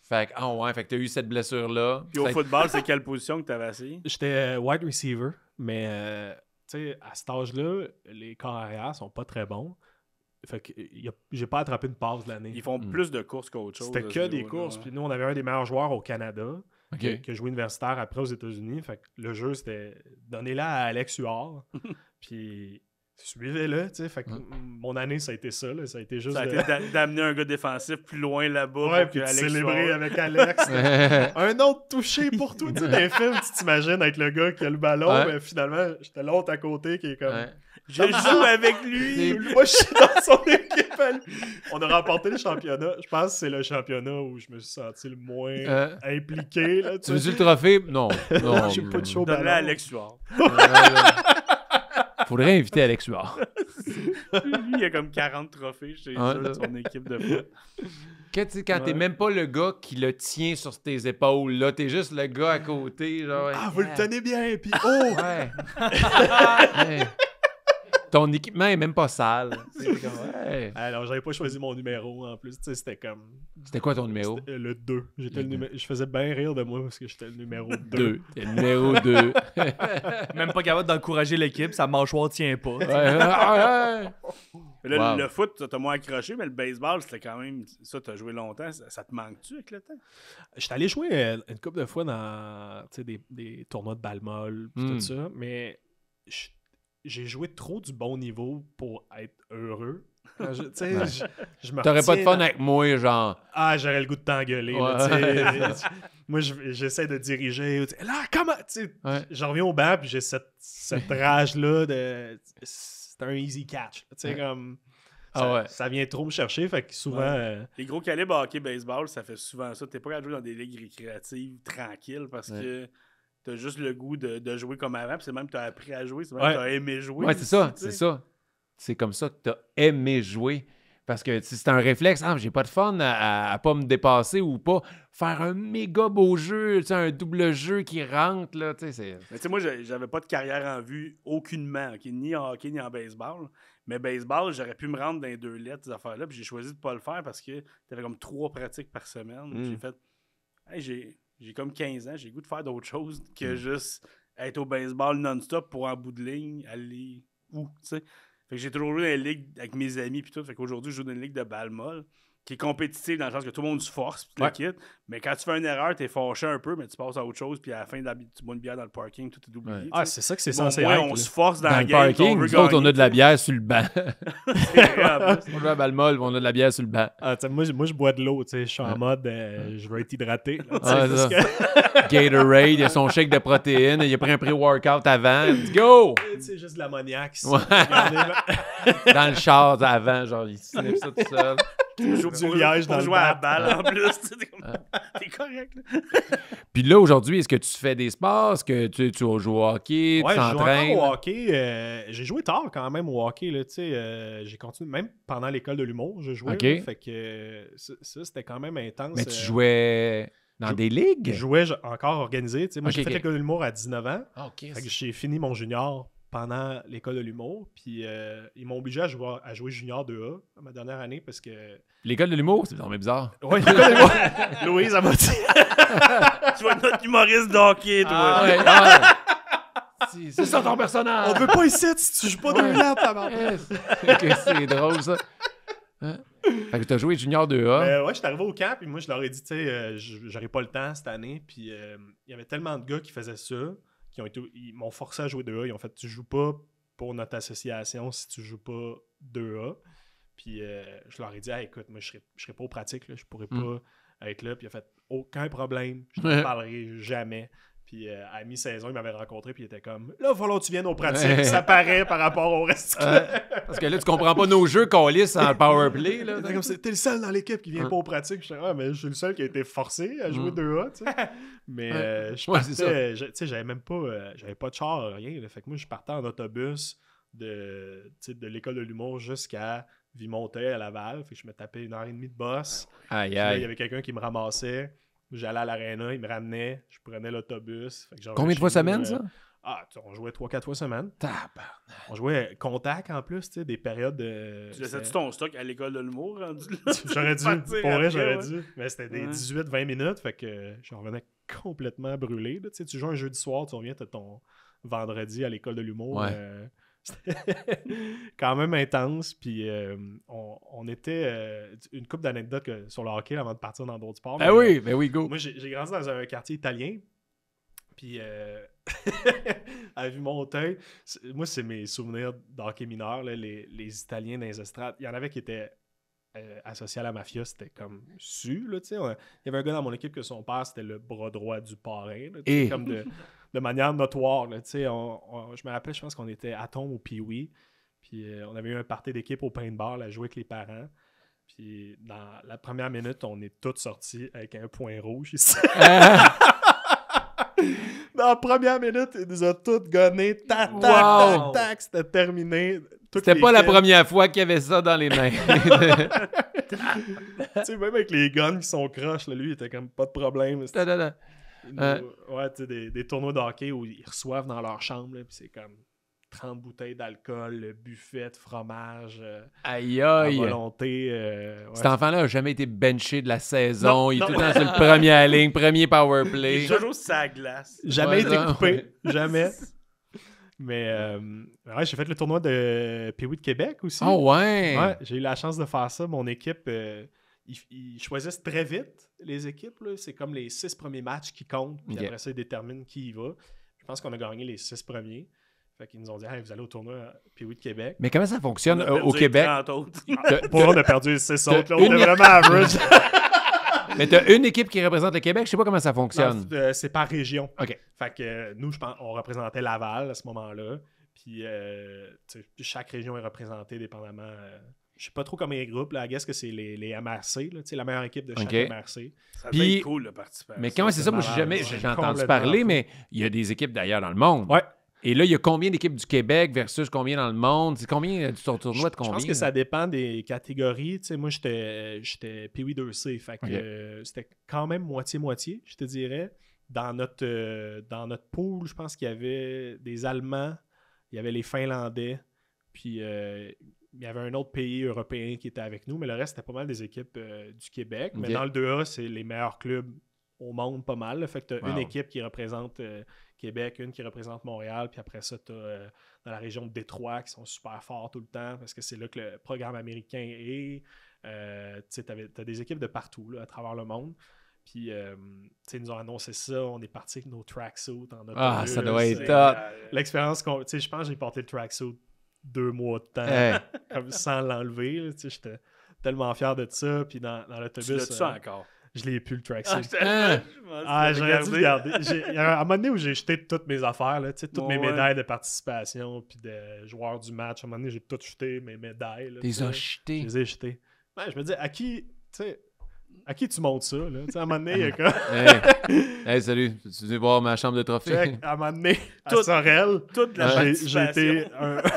[SPEAKER 1] Fait que t'as eu cette blessure-là.
[SPEAKER 2] Puis au football, c'est quelle position que t'avais assis?
[SPEAKER 3] J'étais wide receiver, mais tu sais, à cet âge-là, les corps arrière sont pas très bons. Fait que j'ai pas attrapé une passe de l'année.
[SPEAKER 2] Ils font plus de courses qu'autre chose.
[SPEAKER 3] C'était que des courses. Puis nous, on avait un des meilleurs joueurs au Canada
[SPEAKER 1] qui
[SPEAKER 3] a joué universitaire après aux États-Unis. Fait que le jeu, c'était donner-la à Alex Huard. Puis suivez-le, tu sais. Fait que mon année, ça a été ça. Là. Ça a été juste
[SPEAKER 2] d'amener un gars défensif plus loin là-bas.
[SPEAKER 3] Ouais, puis de célébrer avec Alex. Un autre touché pour tout. Tu sais, dans les films, tu t'imagines être le gars qui a le ballon, mais finalement, j'étais l'autre à côté qui est comme...
[SPEAKER 1] Ouais.
[SPEAKER 2] Je joue avec lui.
[SPEAKER 3] Moi, je suis dans son équipe. On a remporté le championnat. Je pense que c'est le championnat où je me suis senti le moins impliqué. Là,
[SPEAKER 1] tu veux-tu le trophée? Non.
[SPEAKER 3] J'ai pas de show
[SPEAKER 2] ballon.
[SPEAKER 3] Donne-le
[SPEAKER 2] à Alex Huard.
[SPEAKER 1] Faudrait inviter Alex Huard.
[SPEAKER 2] Lui, il a comme 40 trophées chez son équipe de foot.
[SPEAKER 1] Quand t'es même pas le gars qui le tient sur tes épaules, là, t'es juste le gars à côté. Genre,
[SPEAKER 3] vous le tenez bien, puis oh!
[SPEAKER 1] Ouais. ton équipement est même pas sale. C'est comme, ouais.
[SPEAKER 3] Alors, j'avais pas choisi mon numéro en plus. Tu sais, c'était comme.
[SPEAKER 1] C'était quoi ton numéro?
[SPEAKER 3] C'était le 2. Je faisais bien rire de moi parce que j'étais le numéro 2.
[SPEAKER 1] 2. T'es le numéro 2.
[SPEAKER 4] Même pas capable d'encourager l'équipe, sa mâchoire tient pas.
[SPEAKER 2] Mais là,
[SPEAKER 1] Wow.
[SPEAKER 2] le foot, t'as moins accroché, mais le baseball, c'était quand même. Ça, t'as joué longtemps. Ça te manque-tu avec le temps?
[SPEAKER 3] J'étais allé jouer une couple de fois dans tu sais, des tournois de balle molle pis tout ça, mais j'ai joué trop du bon niveau pour être heureux. Tu sais, je me
[SPEAKER 1] T'aurais pas de
[SPEAKER 3] retiens
[SPEAKER 1] fun
[SPEAKER 3] dans-
[SPEAKER 1] avec moi, genre.
[SPEAKER 3] Ah, j'aurais le goût de t'engueuler. là,
[SPEAKER 1] Ouais.
[SPEAKER 3] tu sais. Moi, j'essaie de diriger. Tu sais, là, comment? Tu sais,
[SPEAKER 1] Ouais.
[SPEAKER 3] j'en reviens au banc, puis j'ai cette rage-là de. C'est un easy catch. Tu sais,
[SPEAKER 1] Ouais.
[SPEAKER 3] comme.
[SPEAKER 1] Ah
[SPEAKER 3] Ça,
[SPEAKER 1] ouais.
[SPEAKER 3] ça vient trop me chercher, fait que souvent.
[SPEAKER 2] Les gros calibres hockey baseball, ça fait souvent ça. T'es pas capable de jouer dans des ligues récréatives tranquilles parce que t'as juste le goût de jouer comme avant. Puis c'est même que t'as appris à jouer, c'est même que t'as aimé jouer.
[SPEAKER 1] Ouais, c'est
[SPEAKER 2] aussi,
[SPEAKER 1] ça,
[SPEAKER 2] tu sais.
[SPEAKER 1] c'est ça. C'est comme ça que t'as aimé jouer. Parce que c'est un réflexe, j'ai pas de fun à pas me dépasser ou pas faire un méga beau jeu, un double jeu qui rentre, là, tu sais, c'est...
[SPEAKER 2] Mais tu sais, moi, j'avais pas de carrière en vue aucunement, ok, ni en hockey ni en baseball. Mais baseball, j'aurais pu me rendre dans les 2 lettres, ces affaires-là. Puis j'ai choisi de pas le faire parce que t'avais comme 3 pratiques par semaine. J'ai fait, hey, j'ai comme 15 ans, j'ai le goût de faire d'autres choses que juste être au baseball non-stop pour en bout de ligne, aller où, tu sais. Fait que j'ai toujours joué dans une ligue avec mes amis puis tout. Fait qu'aujourd'hui, je joue dans une ligue de balle molle qui est compétitive dans le sens que tout le monde se force puis tu le quittes. Mais quand tu fais une erreur, t'es fâché un peu, mais tu passes à autre chose puis à la fin, tu bois une bière dans le parking, tout est oublié.
[SPEAKER 3] Ah,
[SPEAKER 2] tu sais.
[SPEAKER 3] c'est ça que c'est
[SPEAKER 2] Bon,
[SPEAKER 3] censé
[SPEAKER 2] ouais,
[SPEAKER 3] être.
[SPEAKER 2] on
[SPEAKER 3] là.
[SPEAKER 2] se force dans,
[SPEAKER 1] Dans
[SPEAKER 2] la
[SPEAKER 1] le
[SPEAKER 2] game,
[SPEAKER 1] parking,
[SPEAKER 2] on veut
[SPEAKER 1] nous autres, on
[SPEAKER 2] gagner,
[SPEAKER 1] a de la
[SPEAKER 2] tu sais.
[SPEAKER 1] bière sur le banc.
[SPEAKER 2] C'est vrai, en plus.
[SPEAKER 1] On joue à balle molle, on a de la bière sur le banc.
[SPEAKER 3] Ah, tu sais, moi, je bois de l'eau, tu sais, je suis en mode, je veux être hydraté. Là, tu sais,
[SPEAKER 1] Ah,
[SPEAKER 3] parce
[SPEAKER 1] ça.
[SPEAKER 3] que-
[SPEAKER 1] Gatorade, il a son shake de protéines, il a pris un pré-workout avant. Let's go!
[SPEAKER 3] Tu sais, juste de l'ammoniaque. ici.
[SPEAKER 1] Ouais.
[SPEAKER 3] Regardez,
[SPEAKER 1] Dans le char avant, genre, il sniffe ça tout seul.
[SPEAKER 2] Du
[SPEAKER 3] liège dans le
[SPEAKER 2] jouer à la
[SPEAKER 3] bat.
[SPEAKER 2] balle en plus. Tu sais, t'es correct. Là.
[SPEAKER 1] Puis là, aujourd'hui, est-ce que tu fais des sports? Est-ce que tu joues au hockey?
[SPEAKER 3] Ouais,
[SPEAKER 1] tu
[SPEAKER 3] je joue
[SPEAKER 1] t'entraînes?
[SPEAKER 3] encore au hockey. J'ai joué tard quand même au hockey. Là, tu sais, j'ai continué, même pendant l'école de l'humour, je jouais.
[SPEAKER 1] Ok.
[SPEAKER 3] Là, fait que ça, c'était quand même intense.
[SPEAKER 1] Mais tu jouais dans des ligues?
[SPEAKER 3] Je jouais encore organisé. Tu sais, moi, j'ai
[SPEAKER 1] Ok,
[SPEAKER 3] fait
[SPEAKER 1] ok.
[SPEAKER 3] l'école de l'humour à 19 ans.
[SPEAKER 1] Ah, OK.
[SPEAKER 3] Fait que j'ai fini mon junior pendant l'école de l'humour. Puis ils m'ont obligé à jouer junior 2A à ma dernière année parce que.
[SPEAKER 1] L'école de l'humour, c'est vraiment bizarre.
[SPEAKER 3] Ouais, l'école de l'humour. Louise, elle m'a dit.
[SPEAKER 2] Tu vas être notre humoriste de hockey, toi.
[SPEAKER 1] Ah, ouais, ah, ouais. C'est ça ton personnage!
[SPEAKER 3] On veut pas ici si tu joues pas deux laps avant.
[SPEAKER 1] Yes. Ok, c'est drôle, ça. Hein? Fait que t'as joué junior 2A.
[SPEAKER 3] Ouais, j'étais arrivé au camp, puis moi, je leur ai dit, tu sais, j'aurais pas le temps cette année. Puis il y avait tellement de gars qui faisaient ça, ils m'ont forcé à jouer 2A. Ils ont fait, tu joues pas pour notre association si tu joues pas 2A. Puis je leur ai dit, écoute, moi, je serais pas aux pratiques, là, je pourrais pas être là. Puis il a fait, aucun problème, je t'en parlerai jamais. Puis à mi-saison, il m'avait rencontré, puis il était comme, là, il va falloir que tu viennes aux pratiques. Ça paraît par rapport au reste.
[SPEAKER 1] Parce que là, tu comprends pas nos jeux qu'on lisse en powerplay. Là.
[SPEAKER 3] Comme t'es le seul dans l'équipe qui vient pas aux pratiques. Je suis mais je suis le seul qui a été forcé à jouer 2A, tu sais. Mais je
[SPEAKER 1] Ouais, c'est ça.
[SPEAKER 3] partais, tu sais, j'avais même pas, j'avais pas de char, rien. Là. Fait que moi, je partais en autobus de l'école de l'humour jusqu'à Vimontet à Laval. Fait que je me tapais 1h30 de boss.
[SPEAKER 1] Aïe,
[SPEAKER 3] Puis là, il y
[SPEAKER 1] aïe.
[SPEAKER 3] avait quelqu'un qui me ramassait. J'allais à l'aréna, il me ramenait, je prenais l'autobus. Fait que j'arrivais
[SPEAKER 1] Combien de fois
[SPEAKER 3] chez nous,
[SPEAKER 1] semaine, ça?
[SPEAKER 3] On jouait 3-4 fois semaine.
[SPEAKER 1] Tabarnak.
[SPEAKER 3] On jouait contact en plus, tu sais, des périodes de.
[SPEAKER 2] Tu laissais-tu ton stock à l'école de l'humour rendu là?
[SPEAKER 3] J'aurais dû,
[SPEAKER 2] Partir
[SPEAKER 3] pour vrai,
[SPEAKER 2] après,
[SPEAKER 3] j'aurais
[SPEAKER 2] ouais.
[SPEAKER 3] dû. Mais c'était des
[SPEAKER 2] Ouais.
[SPEAKER 3] 18-20 minutes, fait que je revenais complètement brûlé. Là. Tu sais, tu joues un jeudi soir, tu reviens, t'as ton vendredi à l'école de l'humour.
[SPEAKER 1] Ouais.
[SPEAKER 3] C'était quand même intense. Puis on était une couple d'anecdotes sur le hockey avant de partir dans d'autres sports.
[SPEAKER 1] Ben oui, go.
[SPEAKER 3] Moi, j'ai grandi dans un quartier italien. Puis à Vimontet, moi, c'est mes souvenirs d'hockey mineur, là, les Italiens dans les estrades. Il y en avait qui étaient associés à la mafia, c'était comme su, là, tu sais. Il y avait un gars dans mon équipe que son père, c'était le bras droit du parrain, là, tu sais,
[SPEAKER 1] Et-
[SPEAKER 3] comme de manière notoire, là, tu sais. Je me rappelle, je pense qu'on était à Tombe au Pee-Wee, puis on avait eu un party d'équipe au paintball à jouer avec les parents. Puis dans la première minute, on est tous sortis avec un point rouge ici. Dans la première minute, il nous a tous gonnés. Tac, tac,
[SPEAKER 1] Wow.
[SPEAKER 3] tac, tac. C'était terminé. Toute
[SPEAKER 1] C'était pas la
[SPEAKER 3] l'équipe,
[SPEAKER 1] première fois qu'il y avait ça dans les mains.
[SPEAKER 3] Tu sais, même avec les guns qui sont croches, là, lui, il était comme pas de problème. Il nous- ouais, tu sais, des tournois de hockey où ils reçoivent dans leur chambre, là, puis c'est comme 30 bouteilles d'alcool, le buffet de fromage,
[SPEAKER 1] Aïe,
[SPEAKER 3] à
[SPEAKER 1] aïe.
[SPEAKER 3] volonté.
[SPEAKER 1] Cet enfant-là n'a jamais été benché de la saison.
[SPEAKER 3] Non,
[SPEAKER 1] il est
[SPEAKER 3] non.
[SPEAKER 1] tout le temps sur le premier ligne, premier power
[SPEAKER 2] Il
[SPEAKER 1] play.
[SPEAKER 2] est toujours sur la glace.
[SPEAKER 3] Jamais
[SPEAKER 1] Ouais,
[SPEAKER 3] été
[SPEAKER 1] ça,
[SPEAKER 3] coupé.
[SPEAKER 1] ouais.
[SPEAKER 3] Jamais. Mais j'ai fait le tournoi de Pee-Wee de Québec aussi.
[SPEAKER 1] Oh, ouais.
[SPEAKER 3] Ouais, j'ai eu la chance de faire ça. Mon équipe, ils choisissent très vite les équipes. Là. C'est comme les 6 premiers matchs qui comptent. Puis
[SPEAKER 1] Ok.
[SPEAKER 3] après ça, ils déterminent qui y va. Je pense qu'on a gagné les 6 premiers. Fait qu'ils nous ont dit hey, vous allez au tournoi Pee-Wee de Québec.
[SPEAKER 1] Mais comment ça fonctionne
[SPEAKER 2] On a perdu
[SPEAKER 1] au
[SPEAKER 2] les
[SPEAKER 1] Québec?
[SPEAKER 2] 30 autres.
[SPEAKER 3] Pour eux, on a perdu les 6 autres. Là. On
[SPEAKER 1] une-
[SPEAKER 3] était vraiment average.
[SPEAKER 1] Mais t'as une équipe qui représente le Québec. Je sais pas comment ça fonctionne.
[SPEAKER 3] Non, c'est par région.
[SPEAKER 1] OK.
[SPEAKER 3] Fait que nous, je pense, on représentait Laval à ce moment-là. Puis tu sais, chaque région est représentée dépendamment. Je sais pas trop comment ils groupent. Là, I guess que c'est les MRC, là, tu sais, la meilleure équipe de chaque
[SPEAKER 1] OK.
[SPEAKER 3] MRC.
[SPEAKER 2] Ça
[SPEAKER 1] Puis-
[SPEAKER 2] devait être cool de participer. à
[SPEAKER 1] Mais
[SPEAKER 2] ça.
[SPEAKER 1] comment c'est ça? Moi,
[SPEAKER 3] malade, ouais.
[SPEAKER 1] j'ai entendu
[SPEAKER 3] Complètement
[SPEAKER 1] parler,
[SPEAKER 3] fou.
[SPEAKER 1] mais il y a des équipes d'ailleurs dans le monde.
[SPEAKER 3] Ouais.
[SPEAKER 1] Et là, il y a combien d'équipes du Québec versus combien dans le monde? C'est combien du tournoi de combien?
[SPEAKER 3] Je pense que ça dépend des catégories. Tu sais, moi, j'étais Pee-Wee 2C. Fait que
[SPEAKER 1] OK.
[SPEAKER 3] c'était quand même moitié-moitié, je te dirais. Dans notre pool, je pense qu'il y avait des Allemands, il y avait les Finlandais, puis il y avait un autre pays européen qui était avec nous, mais le reste, c'était pas mal des équipes du Québec. Mais
[SPEAKER 1] OK.
[SPEAKER 3] dans le 2A, c'est les meilleurs clubs au monde, pas mal. Là. Fait que tu as une
[SPEAKER 1] Wow.
[SPEAKER 3] équipe qui représente Québec, une qui représente Montréal, puis après ça, tu as dans la région de Détroit qui sont super forts tout le temps parce que c'est là que le programme américain est. Tu sais, t'as des équipes de partout là, à travers le monde. Puis, tu sais, ils nous ont annoncé ça. On est parti avec nos tracksuits en autobus.
[SPEAKER 1] Ah, ça doit être
[SPEAKER 3] C'est-
[SPEAKER 1] top.
[SPEAKER 3] L'expérience, tu sais, je pense que j'ai porté le tracksuit 2 mois de temps,
[SPEAKER 1] Hey.
[SPEAKER 3] comme sans l'enlever. Là, tu sais, j'étais tellement fier de ça. Puis dans
[SPEAKER 2] Tu
[SPEAKER 3] l'autobus,
[SPEAKER 2] l'as-tu ça encore?
[SPEAKER 3] je l'ai plus le tracksuit.
[SPEAKER 1] Hein?
[SPEAKER 3] J'aurais dû le garder. Il y a un moment donné où j'ai jeté toutes mes affaires, là, tu sais, toutes
[SPEAKER 2] Ouais,
[SPEAKER 3] mes
[SPEAKER 2] ouais.
[SPEAKER 3] médailles de participation puis de joueurs du match. À un moment donné, j'ai tout jeté, mes médailles. Là, tu
[SPEAKER 1] T'es
[SPEAKER 3] sais.
[SPEAKER 1] as
[SPEAKER 3] Je
[SPEAKER 1] jetés.
[SPEAKER 3] les ai jetées. Ouais, je me dis, à qui, tu sais, à qui tu montes ça? Là? Tu sais, à un moment donné, il y a comme...
[SPEAKER 1] Hey, salut. Tu veux voir ma chambre de trophée?
[SPEAKER 3] Check, à un moment donné, à
[SPEAKER 2] Tout-
[SPEAKER 3] Sorel,
[SPEAKER 2] Toute la
[SPEAKER 3] j'ai
[SPEAKER 2] participation.
[SPEAKER 3] été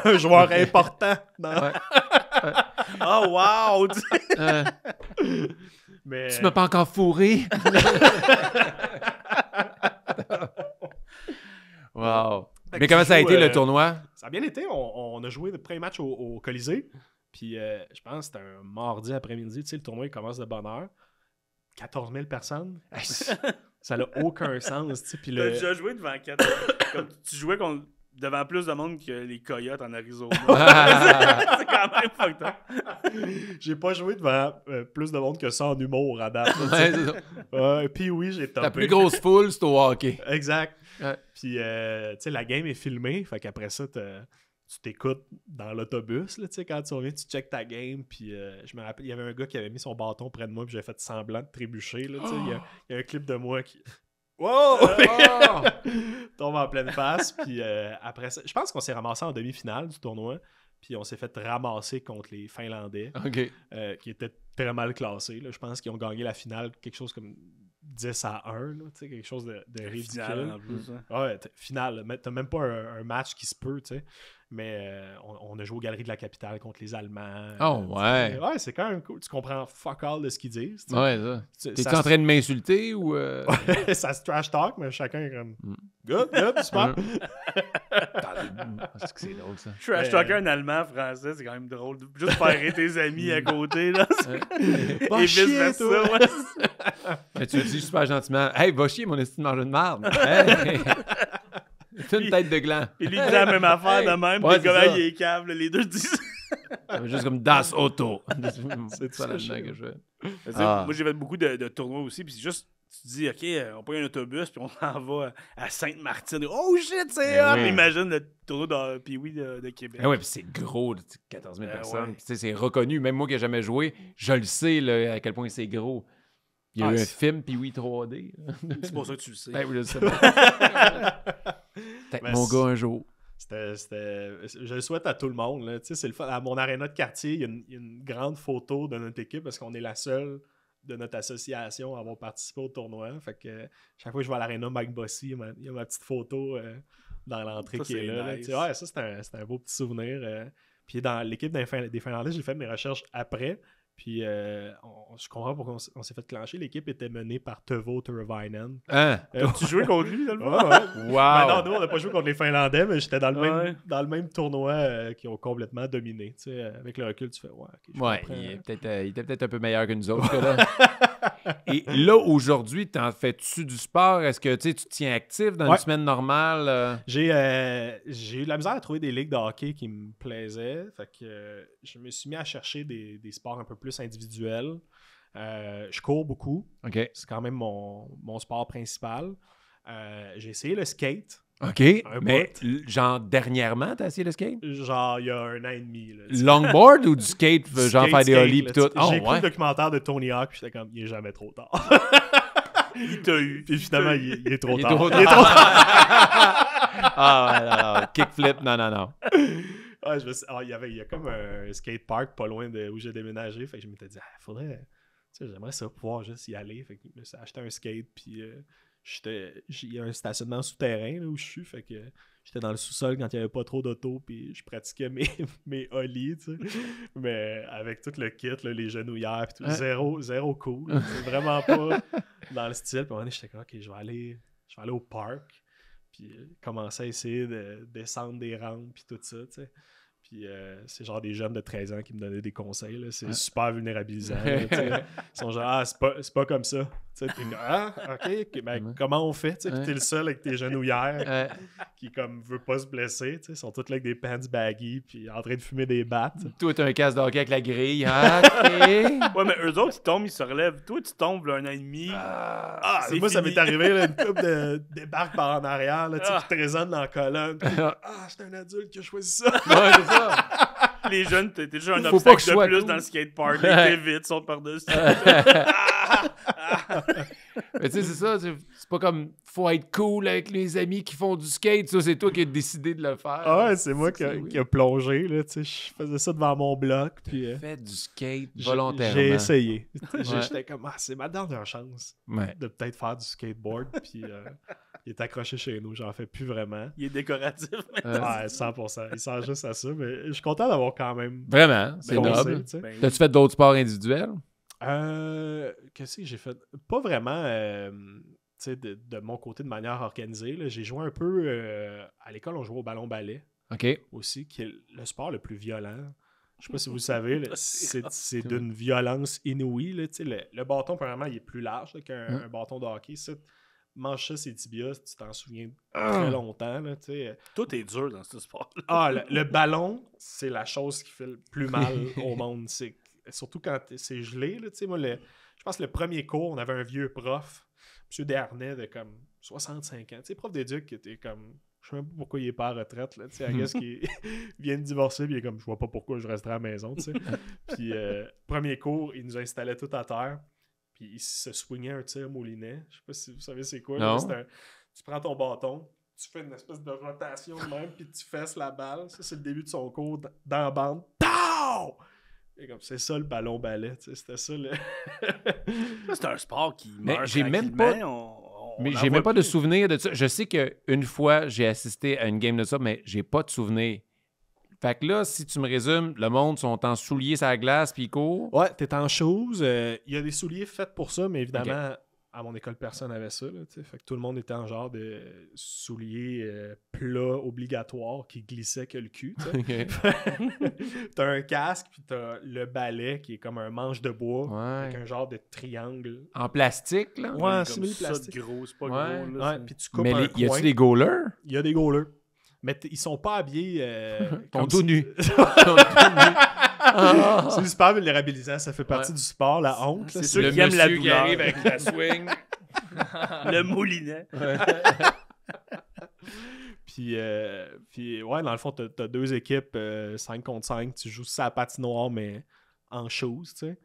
[SPEAKER 3] un joueur important. Dans...
[SPEAKER 1] Ouais.
[SPEAKER 2] Oh, wow!
[SPEAKER 3] Mais,
[SPEAKER 1] Tu m'as pas encore fourré? Wow.
[SPEAKER 3] Fait
[SPEAKER 1] Mais
[SPEAKER 3] que
[SPEAKER 1] comment
[SPEAKER 3] tu
[SPEAKER 1] ça a
[SPEAKER 3] joues,
[SPEAKER 1] été le tournoi?
[SPEAKER 3] Ça a bien été. On a joué le premier match au Colisée. Puis je pense que c'était un mardi après-midi. Tu sais, le tournoi il commence de bonne heure. 14 000 personnes. Ça n'a aucun sens. Tu sais. Puis
[SPEAKER 2] T'as
[SPEAKER 3] le...
[SPEAKER 2] déjà joué devant 4. Comme tu jouais devant plus de monde que les Coyotes en Arizona. C'est quand même fucked up.
[SPEAKER 3] J'ai pas joué devant plus de monde que ça en humour à date. là, tu
[SPEAKER 1] Ouais,
[SPEAKER 3] sais.
[SPEAKER 1] c'est ça.
[SPEAKER 3] Puis oui, j'ai topé.
[SPEAKER 1] La plus grosse foule, c'est au hockey.
[SPEAKER 3] Exact.
[SPEAKER 1] Ouais.
[SPEAKER 3] Puis, tu sais, la game est filmée. Fait qu'après ça, tu t'écoutes dans l'autobus, là, tu sais, quand tu reviens, tu checkes ta game. Puis, je me rappelle, il y avait un gars qui avait mis son bâton près de moi. Puis, j'ai fait semblant de trébucher, là, tu sais. Il y a un clip de moi qui... Wow!
[SPEAKER 1] Oh!
[SPEAKER 3] Tombe en pleine face. Puis, après ça, je pense qu'on s'est ramassé en demi-finale du tournoi. Puis, on s'est fait ramasser contre les Finlandais,
[SPEAKER 1] OK.
[SPEAKER 3] qui étaient très mal classés. Là. Je pense qu'ils ont gagné la finale, quelque chose comme 10-1, là, tu sais, quelque chose de ridicule.
[SPEAKER 2] Finale, en plus, hein.
[SPEAKER 3] Ouais, finale. Mais t'as même pas un match qui se peut, tu sais. Mais on a joué aux Galeries de la Capitale contre les Allemands.
[SPEAKER 1] Oh, ouais.
[SPEAKER 3] Ouais, c'est quand même cool. Tu comprends fuck all de ce qu'ils disent. tu sais.
[SPEAKER 1] Ouais, ça. T'es-tu
[SPEAKER 3] Ça
[SPEAKER 1] en train de m'insulter ou...
[SPEAKER 3] ça se trash talk, mais chacun est comme
[SPEAKER 1] Mm.
[SPEAKER 3] good, super.
[SPEAKER 1] C'est que c'est drôle, ça.
[SPEAKER 2] Trash talker un allemand, français, c'est quand même drôle. Juste faire rire tes amis à côté, là.
[SPEAKER 3] Va
[SPEAKER 2] Et
[SPEAKER 3] chier,
[SPEAKER 2] vice-versa,
[SPEAKER 3] toi.
[SPEAKER 2] ouais.
[SPEAKER 1] Mais tu le dis super gentiment. Hey, va chier, mon estime de manger de marde. Hey. C'est une tête de gland.
[SPEAKER 2] Et lui, il dit la même affaire de même.
[SPEAKER 1] Ouais,
[SPEAKER 2] Puis le gars,
[SPEAKER 1] c'est ça.
[SPEAKER 2] il est cave, là, les deux disent.
[SPEAKER 1] Juste comme Das Auto.
[SPEAKER 3] C'est
[SPEAKER 1] ça
[SPEAKER 3] tout
[SPEAKER 1] là-dedans
[SPEAKER 3] ça,
[SPEAKER 1] que je fais.
[SPEAKER 2] Tu sais,
[SPEAKER 1] Ah.
[SPEAKER 2] Moi, j'ai fait beaucoup de tournois aussi. Puis c'est juste, tu te dis, OK, on prend un autobus, puis on s'en va à Sainte-Martine. Oh shit, c'est
[SPEAKER 1] Ben
[SPEAKER 2] hot!
[SPEAKER 1] oui.
[SPEAKER 2] Imagine le tournoi de Pee-Wee de Québec.
[SPEAKER 1] Ah ouais, puis c'est gros, là, tu sais, 14 000 personnes.
[SPEAKER 2] ouais.
[SPEAKER 1] Puis tu sais, c'est reconnu. Même moi qui n'ai jamais joué, je le sais là, à quel point c'est gros. Il y a
[SPEAKER 3] Ah,
[SPEAKER 1] eu un
[SPEAKER 3] c'est-
[SPEAKER 1] film, puis oui, 3D.
[SPEAKER 2] C'est pour ça que tu le sais.
[SPEAKER 1] Ben oui, je le sais. Peut-être
[SPEAKER 3] Mais
[SPEAKER 1] mon
[SPEAKER 3] c'est-
[SPEAKER 1] gars un jour.
[SPEAKER 3] Je le souhaite à tout le monde. Là. Tu sais, c'est le fun. À mon aréna de quartier, il y a une grande photo de notre équipe parce qu'on est la seule de notre association à avoir participé au tournoi. Fait que chaque fois que je vais à l'aréna Mike Bossy, il y a ma petite photo dans l'entrée
[SPEAKER 2] Ça,
[SPEAKER 3] qui est
[SPEAKER 2] c'est
[SPEAKER 3] là.
[SPEAKER 2] nice.
[SPEAKER 3] Tu sais, ouais, ça, c'est un beau petit souvenir. Puis dans l'équipe des Finlandais, j'ai fait mes recherches après. Puis je comprends pourquoi on s'est fait clencher. L'équipe était menée par Teuvo Teravainen.
[SPEAKER 1] Hein?
[SPEAKER 2] Tu jouais contre lui, dans le fond?
[SPEAKER 3] Ouais.
[SPEAKER 1] Wow!
[SPEAKER 3] Ben non, nous, on n'a pas joué contre les Finlandais, mais j'étais dans le même tournoi qui ont complètement dominé. Tu sais, avec le recul, tu fais ouais, ok, je
[SPEAKER 1] Ouais,
[SPEAKER 3] comprends.
[SPEAKER 1] il était peut-être un peu meilleur que nous autres. Là. Et là, aujourd'hui, t'en fais-tu du sport? Est-ce que tu te tiens actif dans une semaine normale?
[SPEAKER 3] J'ai eu de la misère à trouver des ligues de hockey qui me plaisaient. Fait que je me suis mis à chercher des sports un peu plus individuels. Je cours beaucoup.
[SPEAKER 1] OK.
[SPEAKER 3] C'est quand même mon sport principal. J'ai essayé le skate.
[SPEAKER 1] OK. Mais genre, dernièrement, t'as essayé le skate?
[SPEAKER 3] Genre, il y a 1 an et demi. Là,
[SPEAKER 1] Longboard ou du skate, genre faire des ollies pis tout?
[SPEAKER 3] J'ai écouté le documentaire de Tony Hawk puis j'étais comme, il est jamais trop tard.
[SPEAKER 2] Il t'a eu.
[SPEAKER 3] Puis finalement, il est trop tard.
[SPEAKER 1] Il est trop tard. Ah ouais, non. Kickflip, non.
[SPEAKER 3] Il y a comme un skatepark pas loin de où j'ai déménagé. Fait que je m'étais dit, faudrait. Tu sais, j'aimerais ça pouvoir juste y aller. Fait que je me suis acheté un skate. Puis il y a un stationnement souterrain là, où je suis. Fait que j'étais dans le sous-sol quand il n'y avait pas trop d'auto. Puis je pratiquais mes ollies. Tu sais. Mais avec tout le kit, là, les genouillères. Puis tout, zéro cool. C'est vraiment pas dans le style. Puis à un moment donné, j'étais comme, ok, je vais aller au parc. Puis commencer à essayer de descendre des rampes. Puis tout ça. Tu sais. Puis c'est genre des jeunes de 13 ans qui me donnaient des conseils. Là. C'est super vulnérabilisant. Là, ils sont genre, c'est pas comme ça. OK, ben, comment on fait? Puis t'es le seul avec tes genouillères qui comme veut pas se blesser. Ils sont tous là avec des pants baggy puis en train de fumer des battes.
[SPEAKER 1] Toi, t'as un casque de hockey avec la grille. Hein? OK.
[SPEAKER 2] Ouais, mais eux autres, ils tombent, ils se relèvent. Toi, tu tombes là, 1 an et demi.
[SPEAKER 3] Moi, ça m'est arrivé, là, une couple de débarque par en arrière, là, qui te résonne dans la colonne. C'est un adulte qui a choisi ça.
[SPEAKER 1] Ouais, c'est ça.
[SPEAKER 2] Les jeunes, t'es déjà un
[SPEAKER 1] Faut
[SPEAKER 2] obstacle
[SPEAKER 1] pas que je sois
[SPEAKER 2] de plus
[SPEAKER 1] cool.
[SPEAKER 2] dans le skatepark. Les vite sont par-dessus.
[SPEAKER 1] Mais tu sais, c'est ça. C'est pas comme faut être cool avec les amis qui font du skate. Ça, c'est toi qui as décidé de le faire.
[SPEAKER 3] Ah ouais, c'est moi qui a plongé. Là, je faisais ça devant mon bloc. Puis,
[SPEAKER 1] fait du skate volontairement.
[SPEAKER 3] J'ai essayé. J'étais comme, c'est ma dernière chance
[SPEAKER 1] de
[SPEAKER 3] peut-être faire du skateboard. Puis il est accroché chez nous. J'en fais plus vraiment.
[SPEAKER 2] Il est décoratif.
[SPEAKER 3] Ouais, 100%. Il sert juste à ça. Mais je suis content d'avoir quand même.
[SPEAKER 1] Vraiment, c'est noble. T'as-tu fait d'autres sports individuels?
[SPEAKER 3] Qu'est-ce que j'ai fait? Pas vraiment de mon côté de manière organisée. Là. J'ai joué un peu à l'école, on jouait au ballon-ballet aussi, qui est le sport le plus violent. Je sais pas si vous le savez, là, c'est d'une violence inouïe. Là, le bâton, premièrement, il est plus large là, qu'un bâton de hockey. Mange ça, ses tibias, tu t'en souviens très longtemps. Là,
[SPEAKER 2] tout est dur dans ce sport-là.
[SPEAKER 3] Le ballon, c'est la chose qui fait le plus mal au monde. Surtout quand c'est gelé. Là, moi, je pense que le premier cours, on avait un vieux prof, M. Desharnais, de comme 65 ans. Prof d'éduc qui était comme... Je sais même pas pourquoi il est pas à retraite. Là, I guess qu'il vient de divorcer puis il est comme, je vois pas pourquoi je resterai à la maison. Puis premier cours, il nous installait tout à terre. Puis il se swingait un tir moulinet. Je sais pas si vous savez c'est quoi. Là, tu prends ton bâton, tu fais une espèce de rotation de même, puis tu fesses la balle. Ça, c'est le début de son cours dans la bande. Pow! Et comme, c'est ça le ballon-ballet. C'était ça le...
[SPEAKER 2] C'est un sport qui meurt
[SPEAKER 1] j'ai même pas... Mais j'ai même pas de souvenir de ça. Je sais qu'une fois, j'ai assisté à une game de ça, mais j'ai pas de souvenir. Fait que là, si tu me résumes, le monde sont en souliers sur la glace puis ils courent.
[SPEAKER 3] Ouais, t'es en shoes. Il y a des souliers faits pour ça, mais évidemment, à mon école, personne n'avait ça. Là, fait que tout le monde était en genre de souliers plats obligatoires qui glissaient que le cul. T'as un casque, puis t'as le balai qui est comme un manche de bois avec un genre de triangle.
[SPEAKER 1] En plastique, là?
[SPEAKER 3] Ouais, simili-plastique.
[SPEAKER 2] C'est gros, c'est pas gros. Là,
[SPEAKER 3] puis tu coupes
[SPEAKER 1] mais
[SPEAKER 3] un coin.
[SPEAKER 1] Y a-tu des goalers?
[SPEAKER 3] Il y a des goalers. Mais ils sont pas habillés...
[SPEAKER 1] Ils sont tout nus.
[SPEAKER 3] C'est super vulnérabilisant. Ça fait partie du sport, la honte.
[SPEAKER 2] C'est ceux qui aiment la douleur.
[SPEAKER 1] Qui arrive avec la swing.
[SPEAKER 2] Le moulinet.
[SPEAKER 3] Puis ouais, dans le fond, t'as 2 équipes 5 contre 5. Tu joues ça à patinoire, mais en chose, tu sais.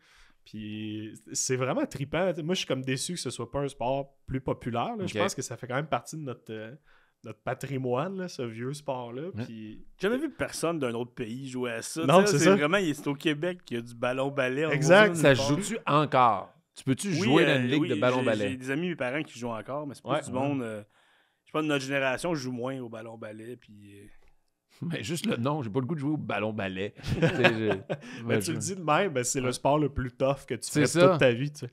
[SPEAKER 3] Puis c'est vraiment trippant. Moi, je suis comme déçu que ce soit pas un sport plus populaire. Là. Je pense que ça fait quand même partie de notre patrimoine, là, ce vieux sport-là. Puis...
[SPEAKER 2] J'ai jamais vu personne d'un autre pays jouer à ça.
[SPEAKER 3] Non, c'est ça.
[SPEAKER 2] Vraiment, c'est au Québec qu'il y a du ballon-ballet.
[SPEAKER 3] Exact.
[SPEAKER 1] Ça joue-tu encore? Tu peux-tu jouer dans une ligue de ballon-ballet?
[SPEAKER 2] J'ai des amis, mes parents qui jouent encore, mais c'est pas du monde... je sais pas, de notre génération, je joue moins au ballon-ballet, puis...
[SPEAKER 1] Mais juste le nom, j'ai pas le goût de jouer au ballon-ballet.
[SPEAKER 3] Mais tu le dis de même, ben, c'est le sport le plus tough que tu fais
[SPEAKER 1] ça.
[SPEAKER 3] toute ta vie. Tu sais.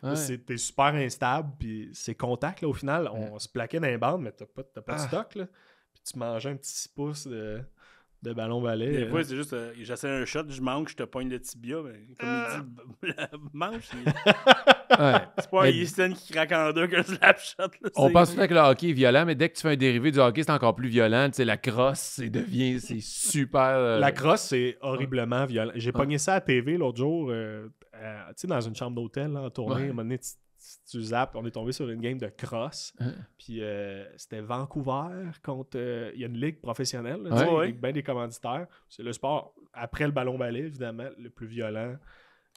[SPEAKER 1] Ouais.
[SPEAKER 3] T'es super instable, puis c'est contact. Là, au final, on se plaquait dans les bandes, mais t'as pas de stock. Là. Puis tu mangeais un petit 6 pouces de ballon-ballet.
[SPEAKER 2] Des fois, c'est juste, j'essaie un shot, je manque, je te pogne le tibia. Mais comme il dit, mange. C'est pas un Easton qui craque en deux qu'un slap shot. Là,
[SPEAKER 1] on pense souvent que le hockey est violent, mais dès que tu fais un dérivé du hockey, c'est encore plus violent. Tu sais, la crosse, c'est super...
[SPEAKER 3] La crosse, c'est horriblement violent. J'ai pogné ça à TV l'autre jour, tu sais, dans une chambre d'hôtel, là, en tournée. À un moment donné, tu zappes, on est tombé sur une game de crosse. Puis c'était Vancouver contre... Il y a une ligue professionnelle, là, avec bien des commanditaires. C'est le sport, après le ballon-ballet, évidemment, le plus violent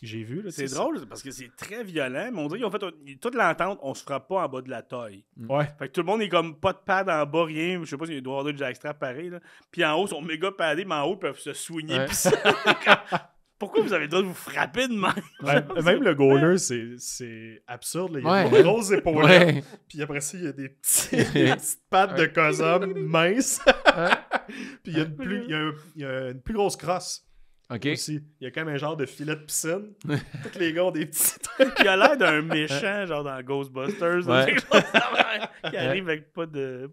[SPEAKER 3] que j'ai vu. Là,
[SPEAKER 2] c'est drôle parce que c'est très violent, mais on dirait qu'ils ont fait toute l'entente, on se frappe pas en bas de la taille.
[SPEAKER 3] Ouais.
[SPEAKER 2] Fait que tout le monde est comme pas de pad en bas, rien. Je sais pas s'il doit y avoir de jackstrap pareil. Là. Puis en haut, ils sont méga padés, mais en haut, ils peuvent se soigner. Pourquoi vous avez le droit de vous frapper de même?
[SPEAKER 3] Même le goaler, c'est absurde. Là. Il y a des grosses épaulettes. Puis après ça, il y a des petites pattes de cosum minces. Puis il y a une plus grosse crosse. Aussi. Il y a quand même un genre de filet de piscine. Tous les gars ont des petits trucs.
[SPEAKER 2] Il a l'air d'un méchant, genre dans Ghostbusters. Qui arrive avec pas de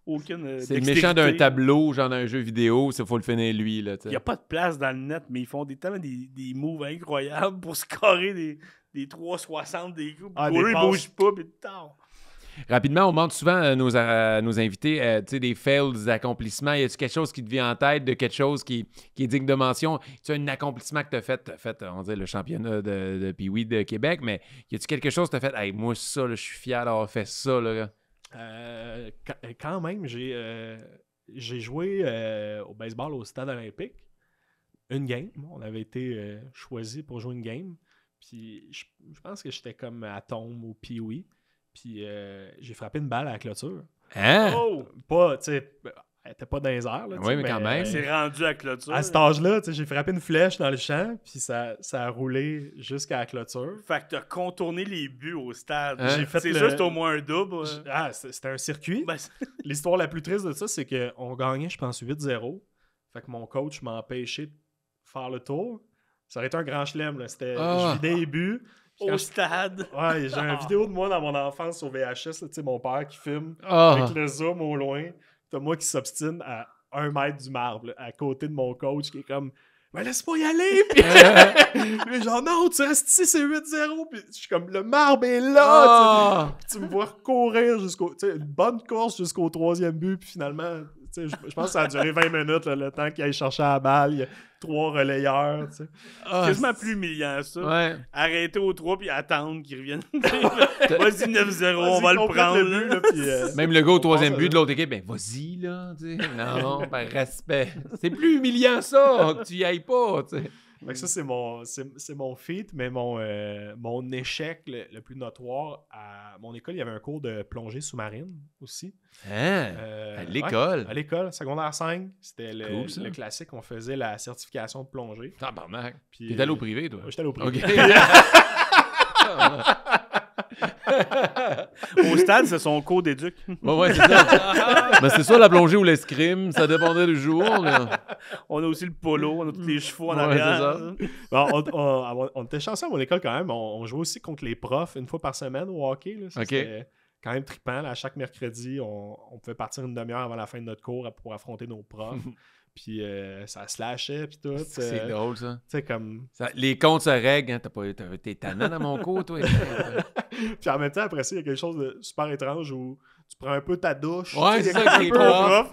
[SPEAKER 2] aucune.
[SPEAKER 1] C'est le méchant d'un tableau, genre d'un jeu vidéo. Il faut le finir lui. Il
[SPEAKER 2] n'y a pas de place dans le net, mais ils font tellement des moves incroyables pour scorer des 360 des coups. Pour eux, ils bougent pas. Puis
[SPEAKER 1] rapidement, on demande souvent à nos invités des fails, des accomplissements. Y a-t-il quelque chose qui te vient en tête, de quelque chose qui est digne de mention? Tu as un accomplissement que tu as fait? Tu as fait, on dirait, le championnat de Pee-Wee de Québec, mais y a-t-il quelque chose que tu as fait? Hey, moi, ça, je suis fier d'avoir fait ça. Là.
[SPEAKER 3] Quand même, j'ai joué au baseball au Stade olympique. Une game. On avait été choisi pour jouer une game. Puis je pense que j'étais comme à Tombe ou Pee-Wee. Puis j'ai frappé une balle à la clôture.
[SPEAKER 1] Hein?
[SPEAKER 3] Pas, tu sais, elle était pas dans les airs. Là,
[SPEAKER 1] oui, mais quand même.
[SPEAKER 2] C'est rendu à la clôture.
[SPEAKER 3] À cet âge-là, j'ai frappé une flèche dans le champ, puis ça a roulé jusqu'à la clôture.
[SPEAKER 2] Fait que t'as contourné les buts au stade.
[SPEAKER 3] C'est
[SPEAKER 2] juste au moins un double.
[SPEAKER 3] C'était un circuit. L'histoire la plus triste de ça, c'est qu'on gagnait, je pense, 8-0. Fait que mon coach m'a empêché de faire le tour. Ça aurait été un grand chelem. Là. Je vidais les buts.
[SPEAKER 2] Au stade.
[SPEAKER 3] Ouais, j'ai une vidéo de moi dans mon enfance au VHS, là, mon père qui filme avec le zoom au loin. T'as moi qui s'obstine à 1 mètre du marbre, là, à côté de mon coach qui est comme mais laisse-moi y aller! Puis genre non, tu restes ici, c'est 8-0. Puis je suis comme le marbre est là! Puis tu me vois courir une bonne course jusqu'au 3e but, puis finalement. Je pense que ça a duré 20 minutes, là, le temps qu'il aille chercher la balle. Il y a 3 relayeurs. C'est
[SPEAKER 2] quasiment plus humiliant, ça.
[SPEAKER 1] Ouais.
[SPEAKER 2] Arrêter au 3 puis attendre qu'ils reviennent. Vas-y, 9-0, on va le prendre.
[SPEAKER 3] Le but, là, puis,
[SPEAKER 1] même le gars au 3e but de l'autre équipe, ben vas-y, là. Non, par respect. C'est plus humiliant, ça, que tu y ailles pas. T'sais.
[SPEAKER 3] Fait que ça, c'est mon feat, mais mon échec le plus notoire, à mon école, il y avait un cours de plongée sous-marine aussi.
[SPEAKER 1] Hein? À l'école?
[SPEAKER 3] Ouais, à l'école, secondaire 5. C'était
[SPEAKER 1] le
[SPEAKER 3] classique, on faisait la certification de plongée.
[SPEAKER 1] Tabarnak. T'es allé au privé, toi?
[SPEAKER 3] J'étais allé au privé.
[SPEAKER 1] Okay.
[SPEAKER 2] Au stade, c'est son cours d'éduc.
[SPEAKER 1] Ouais, c'est ça. Mais c'est ça, la plongée ou l'escrime, ça dépendrait du jour. Là.
[SPEAKER 2] On a aussi le polo, on a tous les chevaux en arrière.
[SPEAKER 3] Bon, on était chanceux à mon école quand même. On jouait aussi contre les profs une fois par semaine au hockey. Là. C'était quand même trippant. Là, à chaque mercredi, on pouvait partir une demi-heure avant la fin de notre cours pour affronter nos profs. Puis ça se lâchait, puis tout.
[SPEAKER 1] C'est drôle, ça.
[SPEAKER 3] Tu sais, comme...
[SPEAKER 1] les comptes se règlent. Hein? T'es tannant dans mon cours, toi.
[SPEAKER 3] Puis en même temps, après ça, il y a quelque chose de super étrange où tu prends un peu ta douche.
[SPEAKER 1] Ouais, c'est ça, avec les profs.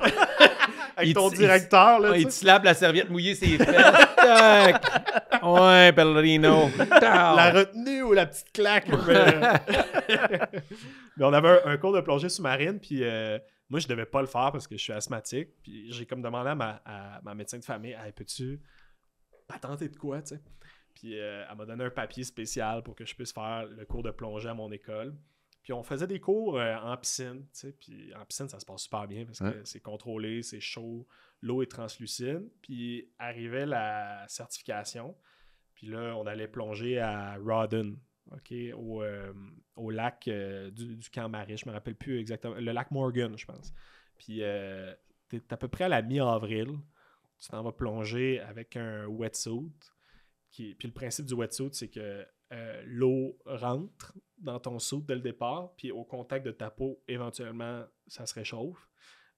[SPEAKER 3] Avec ton directeur, là.
[SPEAKER 1] Il te slappe la serviette mouillée, c'est fait. Ouais, Pellerino.
[SPEAKER 3] La retenue ou la petite claque. Mais on avait un cours de plongée sous-marine, puis... moi, je devais pas le faire parce que je suis asthmatique. Puis j'ai comme demandé à ma médecin de famille, hey, peux-tu patenter de quoi, tu sais? Puis elle m'a donné un papier spécial pour que je puisse faire le cours de plongée à mon école. Puis on faisait des cours en piscine, tu sais. Puis en piscine, ça se passe super bien parce que c'est contrôlé, c'est chaud, l'eau est translucide. Puis arrivait la certification. Puis là, on allait plonger à Rawdon. Okay, au lac du Camp Marais, je me rappelle plus exactement. Le lac Morgan, je pense. Puis t'es à peu près à la mi-avril. Tu t'en vas plonger avec un wetsuit. Puis le principe du wetsuit, c'est que l'eau rentre dans ton suit dès le départ, puis au contact de ta peau, éventuellement, ça se réchauffe.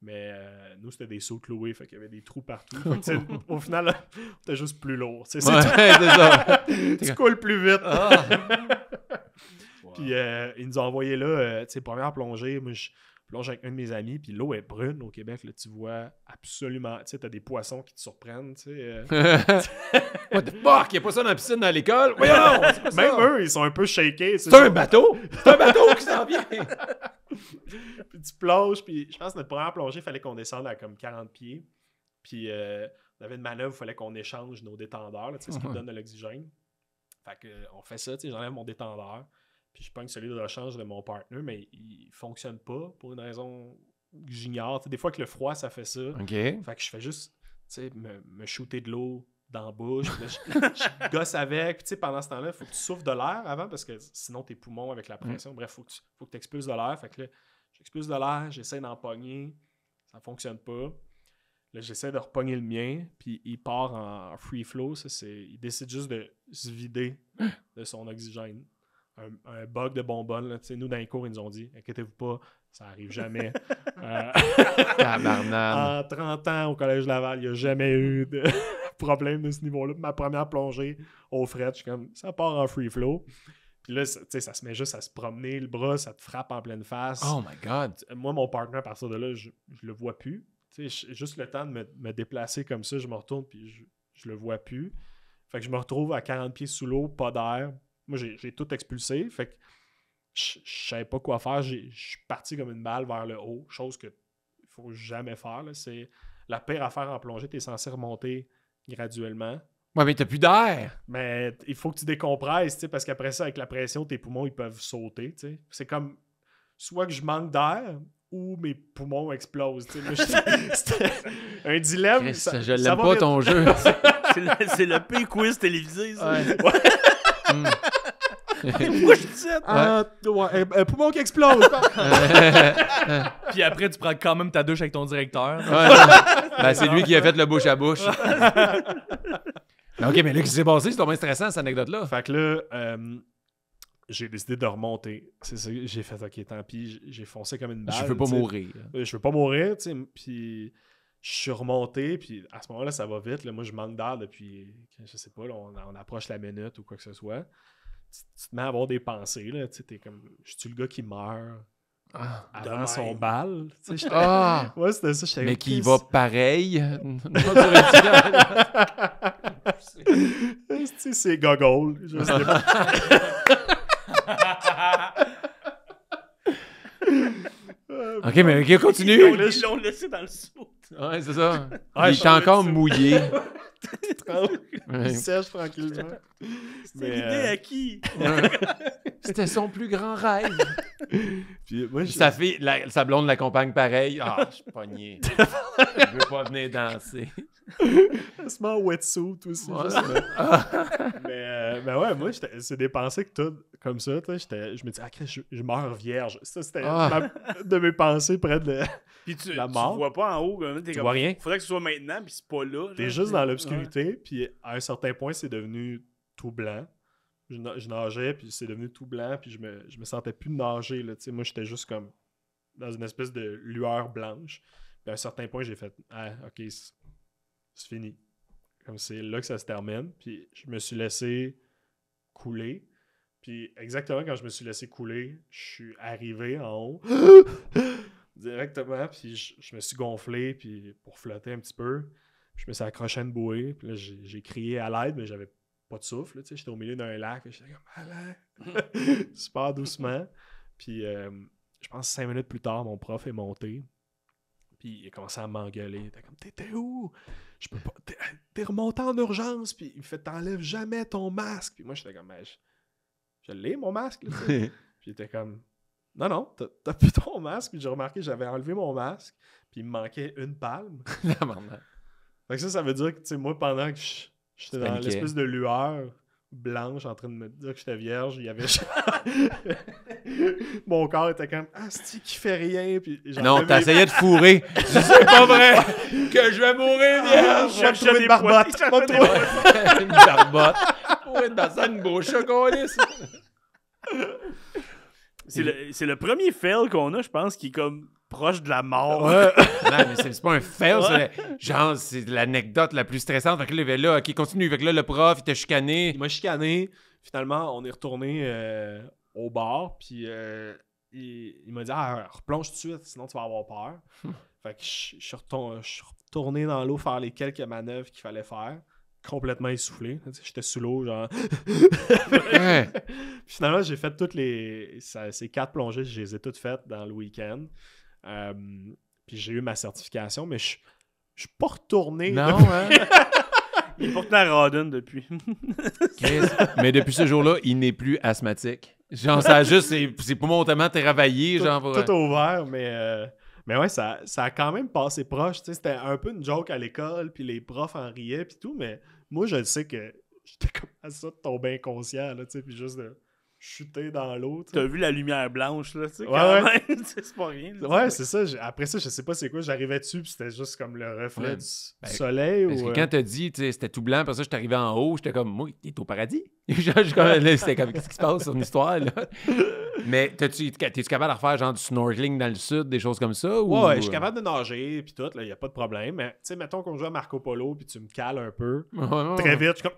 [SPEAKER 3] Mais nous, c'était des suits loués, fait qu'il y avait des trous partout. Fait que, au final, t'es juste plus lourd. C'est
[SPEAKER 1] ça.
[SPEAKER 3] Tu coules plus vite.
[SPEAKER 2] Wow.
[SPEAKER 3] Puis ils nous ont envoyé là, première plongée. Moi, je plonge avec un de mes amis, puis l'eau est brune au Québec. Là, tu vois absolument. Tu sais, t'as des poissons qui te surprennent.
[SPEAKER 1] What the fuck? Il n'y a pas ça dans la piscine à l'école? Voyons! C'est quoi ça?
[SPEAKER 3] Même eux, ils sont un peu shakés.
[SPEAKER 1] C'est un bateau? C'est un bateau qui s'en vient!
[SPEAKER 3] Puis tu plonges, puis je pense que notre première plongée, il fallait qu'on descende à comme 40 pieds. Puis on avait une manœuvre, il fallait qu'on échange nos détendeurs, là, ce qui nous donne de l'oxygène. Fait que on fait ça, j'enlève mon détendeur, puis je pogne celui de rechange de mon partner, mais il fonctionne pas pour une raison que j'ignore. Des fois que le froid, ça fait ça.
[SPEAKER 1] OK.
[SPEAKER 3] Fait que je fais juste me shooter de l'eau dans la bouche. Là, je gosse avec. Puis pendant ce temps-là, il faut que tu souffles de l'air avant parce que sinon tes poumons avec la pression. Bref, il faut que tu expulses de l'air. Fait que là, j'expulse de l'air, j'essaie d'en pogner. Ça fonctionne pas. Là, j'essaie de repogner le mien. Puis il part en free flow. Il décide juste de se vider de son oxygène. Un bug de bonbonne. Là. Nous, dans les cours, ils nous ont dit « Inquiétez-vous pas, ça arrive jamais. » En 30 ans au Collège Laval, il n'y a jamais eu de problème de ce niveau-là. Ma première plongée au fret, je suis comme « Ça part en free flow. » Puis là, ça se met juste à se promener, le bras, ça te frappe en pleine face.
[SPEAKER 1] Oh my God!
[SPEAKER 3] Moi, mon partner, à partir de là, je le vois plus. J'ai juste le temps de me déplacer comme ça, je me retourne, puis je le vois plus. Fait que je me retrouve à 40 pieds sous l'eau, pas d'air. Moi, j'ai tout expulsé. Fait que je savais pas quoi faire. Je suis parti comme une balle vers le haut, chose que il faut jamais faire. Là. C'est la pire affaire en plongée. Tu es censé remonter graduellement.
[SPEAKER 1] Ouais, mais t'as plus d'air!
[SPEAKER 3] Mais il faut que tu décompresses, parce qu'après ça, avec la pression, tes poumons, ils peuvent sauter. T'sais. C'est comme soit que je manque d'air ou mes poumons explosent. Moi, c'était un dilemme.
[SPEAKER 1] Chris, je l'aime pas ton jeu.
[SPEAKER 2] C'est le pire quiz télévisé, ça.
[SPEAKER 1] Ouais.
[SPEAKER 2] Pourquoi je dis ça?
[SPEAKER 3] Un poumon qui explose.
[SPEAKER 4] Puis après, tu prends quand même ta douche avec ton directeur.
[SPEAKER 1] Ben, c'est lui qui a fait le bouche à bouche. OK, mais là, qu'est-ce qui s'est passé? C'est tombé stressant, cette anecdote-là.
[SPEAKER 3] Fait que là, j'ai décidé de remonter. C'est ça, j'ai fait, OK, tant pis, j'ai foncé comme une balle.
[SPEAKER 1] Je veux pas mourir.
[SPEAKER 3] Je veux pas mourir, tu sais. Puis je suis remonté, puis à ce moment-là, ça va vite. Là. Moi, je manque d'air depuis, je sais pas, là, on approche la minute ou quoi que ce soit. Tu te mets à avoir des pensées, là. Tu sais, t'es comme, je suis le gars qui meurt avant son bal. Tu sais, ouais, c'était ça.
[SPEAKER 1] Mais qui va pareil.
[SPEAKER 3] C'est gogol. Je sais pas.
[SPEAKER 1] OK, mais OK, continue.
[SPEAKER 2] Ils l'ont laissé dans le saut.
[SPEAKER 1] Ouais, c'est ça. Il est encore mouillé.
[SPEAKER 3] Il sèche tranquillement.
[SPEAKER 2] C'était l'idée à qui?
[SPEAKER 1] C'était son plus grand rêve.
[SPEAKER 3] Puis moi,
[SPEAKER 1] sa blonde l'accompagne pareil. Ah, je suis pogné. Je veux pas venir danser.
[SPEAKER 3] C'est mon wetsuit aussi.
[SPEAKER 1] Ouais.
[SPEAKER 3] Mais ouais, moi, c'est des pensées que tout comme ça. Je me dis, je meurs vierge. Ça, c'était de mes pensées près de
[SPEAKER 2] Puis tu
[SPEAKER 3] la mort.
[SPEAKER 2] Tu vois pas en haut.
[SPEAKER 3] Tu vois rien.
[SPEAKER 2] Faudrait que ce soit maintenant, puis c'est pas là.
[SPEAKER 3] T'es juste dans l'obscurité, puis à un certain point, c'est devenu tout blanc. Je nageais, puis c'est devenu tout blanc, puis je me sentais plus nager. Là, moi, j'étais juste comme dans une espèce de lueur blanche. Puis à un certain point, j'ai fait, OK, c'est fini. Comme c'est là que ça se termine. Puis je me suis laissé couler. Puis exactement quand je me suis laissé couler, je suis arrivé en haut directement. Puis je me suis gonflé puis pour flotter un petit peu. Puis je me suis accroché à une bouée. Puis là, j'ai crié à l'aide, mais j'avais pas de souffle. J'étais au milieu d'un lac. J'étais comme, allez! Super doucement. Puis je pense 5 minutes plus tard, mon prof est monté. Puis il a commencé à m'engueuler. Il était comme, t'étais où? Je peux pas. T'es remonté en urgence. Puis il me fait, t'enlèves jamais ton masque. Puis moi, j'étais comme, je l'ai, mon masque. Là, puis il était comme, non, t'as plus ton masque. Puis j'ai remarqué, j'avais enlevé mon masque. Puis il me manquait une palme. Fait que ça veut dire que, tu sais, moi, pendant que j'étais dans l'espèce de lueur blanche en train de me dire que j'étais vierge. Il y avait mon corps était comme Asti qui fait rien. Puis
[SPEAKER 1] non, t'essayais de fourrer. C'est pas vrai que je vais mourir vierge.
[SPEAKER 3] Je vais trouver une barbotte.
[SPEAKER 1] Une barbotte. Pour être dans ça, une bouche, câlisse.
[SPEAKER 2] C'est le premier fail qu'on a, je pense, qui est comme proche de la mort.
[SPEAKER 1] Ouais. Non, mais c'est pas un fail, c'est l'anecdote la plus stressante. Fait que là, OK, continue. Fait que là, le prof, il t'a chicané.
[SPEAKER 3] Il m'a chicané. Finalement, on est retourné au bar, puis il m'a dit replonge tout de suite, sinon tu vas avoir peur. Fait que je suis retourné dans l'eau faire les quelques manœuvres qu'il fallait faire. Complètement essoufflé. J'étais sous l'eau, genre.
[SPEAKER 1] Ouais.
[SPEAKER 3] Finalement, j'ai fait ces 4 plongées, je les ai toutes faites dans le week-end. Puis j'ai eu ma certification, mais je suis pas retourné.
[SPEAKER 1] Non, hein?
[SPEAKER 2] Il est pourtant à Rawdon depuis.
[SPEAKER 1] Mais depuis ce jour-là, il n'est plus asthmatique. Genre, ça a juste, c'est pas tellement travaillé.
[SPEAKER 3] Tout,
[SPEAKER 1] genre, pour...
[SPEAKER 3] tout ouvert, mais ouais, ça a quand même passé proche. Tu sais, c'était un peu une joke à l'école, puis les profs en riaient, puis tout, mais moi, je sais que j'étais comme à ça de tomber inconscient, là, tu sais, puis juste de chuter dans l'eau.
[SPEAKER 2] T'as vu la lumière blanche, là, tu sais,
[SPEAKER 3] ouais,
[SPEAKER 2] quand même. C'est pas rien. Là,
[SPEAKER 3] ouais, c'est ça. Après ça, je sais pas c'est quoi. J'arrivais dessus, puis c'était juste comme le reflet du soleil.
[SPEAKER 1] Parce
[SPEAKER 3] ou,
[SPEAKER 1] que quand t'as dit, tu sais, c'était tout blanc, parce que j'étais arrivé en haut, j'étais comme, moi, il est au paradis. C'était comme, qu'est-ce qui se passe sur une histoire, là? Mais t'es-tu capable de refaire genre du snorkeling dans le sud, des choses comme ça? Ou...
[SPEAKER 3] Ouais, je suis capable de nager, puis tout, là, y a pas de problème. Mais, tu sais, mettons qu'on joue à Marco Polo, puis tu me cales un peu. Très vite, je suis comme...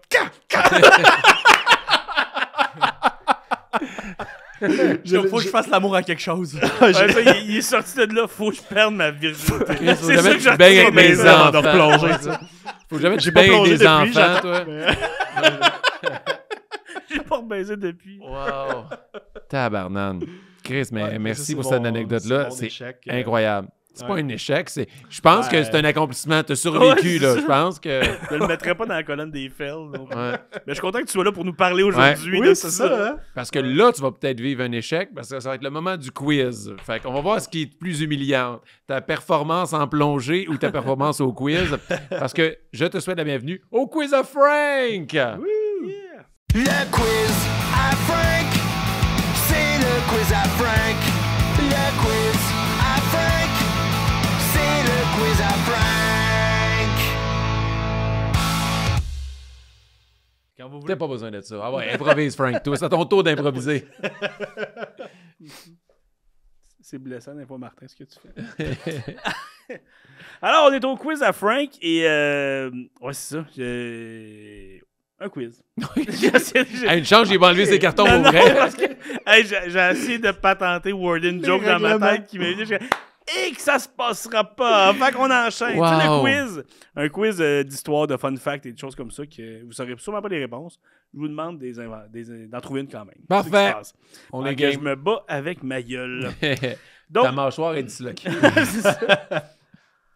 [SPEAKER 4] Faut que je fasse l'amour à quelque chose.
[SPEAKER 2] Il est sorti de là, faut que je perde ma virginité.
[SPEAKER 1] Faut jamais que je baigne avec mes enfants. Faut jamais que je baigne avec des enfants, toi.
[SPEAKER 2] J'ai pas rebaisé depuis.
[SPEAKER 1] Wow. Tabarnane. Chris, mais
[SPEAKER 3] Ouais,
[SPEAKER 1] merci
[SPEAKER 3] ça,
[SPEAKER 1] pour
[SPEAKER 3] c'est
[SPEAKER 1] cette
[SPEAKER 3] mon
[SPEAKER 1] anecdote-là. C'est
[SPEAKER 3] échec,
[SPEAKER 1] incroyable. C'est
[SPEAKER 3] ouais.
[SPEAKER 1] pas un échec, je pense que c'est un accomplissement. T'as survécu,
[SPEAKER 2] Ouais,
[SPEAKER 1] là.
[SPEAKER 2] c'est
[SPEAKER 1] Je pense que...
[SPEAKER 2] Je le mettrais pas dans la colonne des fails. Donc.
[SPEAKER 1] Ouais.
[SPEAKER 2] Mais je suis content que tu sois là pour nous parler aujourd'hui.
[SPEAKER 3] Oui,
[SPEAKER 2] de
[SPEAKER 3] c'est ça. Hein?
[SPEAKER 1] Parce que là, tu vas peut-être vivre un échec, parce que ça va être le moment du quiz. Fait qu'on va voir ce qui est plus humiliant. Ta performance en plongée ou ta performance au quiz. Parce que je te souhaite la bienvenue au Quiz of Frank!
[SPEAKER 2] Oui. Yeah.
[SPEAKER 5] Le quiz à Frank, c'est le quiz à Frank. Le quiz à Frank, c'est le quiz à Frank.
[SPEAKER 2] Quand vous voulez.
[SPEAKER 1] T'as pas besoin de ça. Ah ouais, improvise, Frank. Toi, c'est à ton tour d'improviser.
[SPEAKER 2] C'est blessant, n'est pas Martin, ce que tu fais. Alors, on est au quiz à Frank et ouais, c'est ça. Un quiz.
[SPEAKER 1] Hey, une chance, j'ai pas enlevé ses cartons au
[SPEAKER 2] Non,
[SPEAKER 1] vrai.
[SPEAKER 2] parce que hey, j'ai essayé de patenter Warden Joke dans ma tête qui m'a dit et que ça se passera pas. Fait qu'on enchaîne.
[SPEAKER 1] Wow.
[SPEAKER 2] Tu sais, le quiz. Un quiz d'histoire, de fun fact et des choses comme ça que vous saurez sûrement pas les réponses. Je vous demande d'en trouver une quand même.
[SPEAKER 1] Parfait.
[SPEAKER 2] C'est ce qui se passe.
[SPEAKER 1] On
[SPEAKER 2] Donc,
[SPEAKER 1] est game.
[SPEAKER 2] je me bats avec ma gueule.
[SPEAKER 1] Ta
[SPEAKER 2] Donc,
[SPEAKER 1] mâchoire est disloquée.
[SPEAKER 2] c'est ça.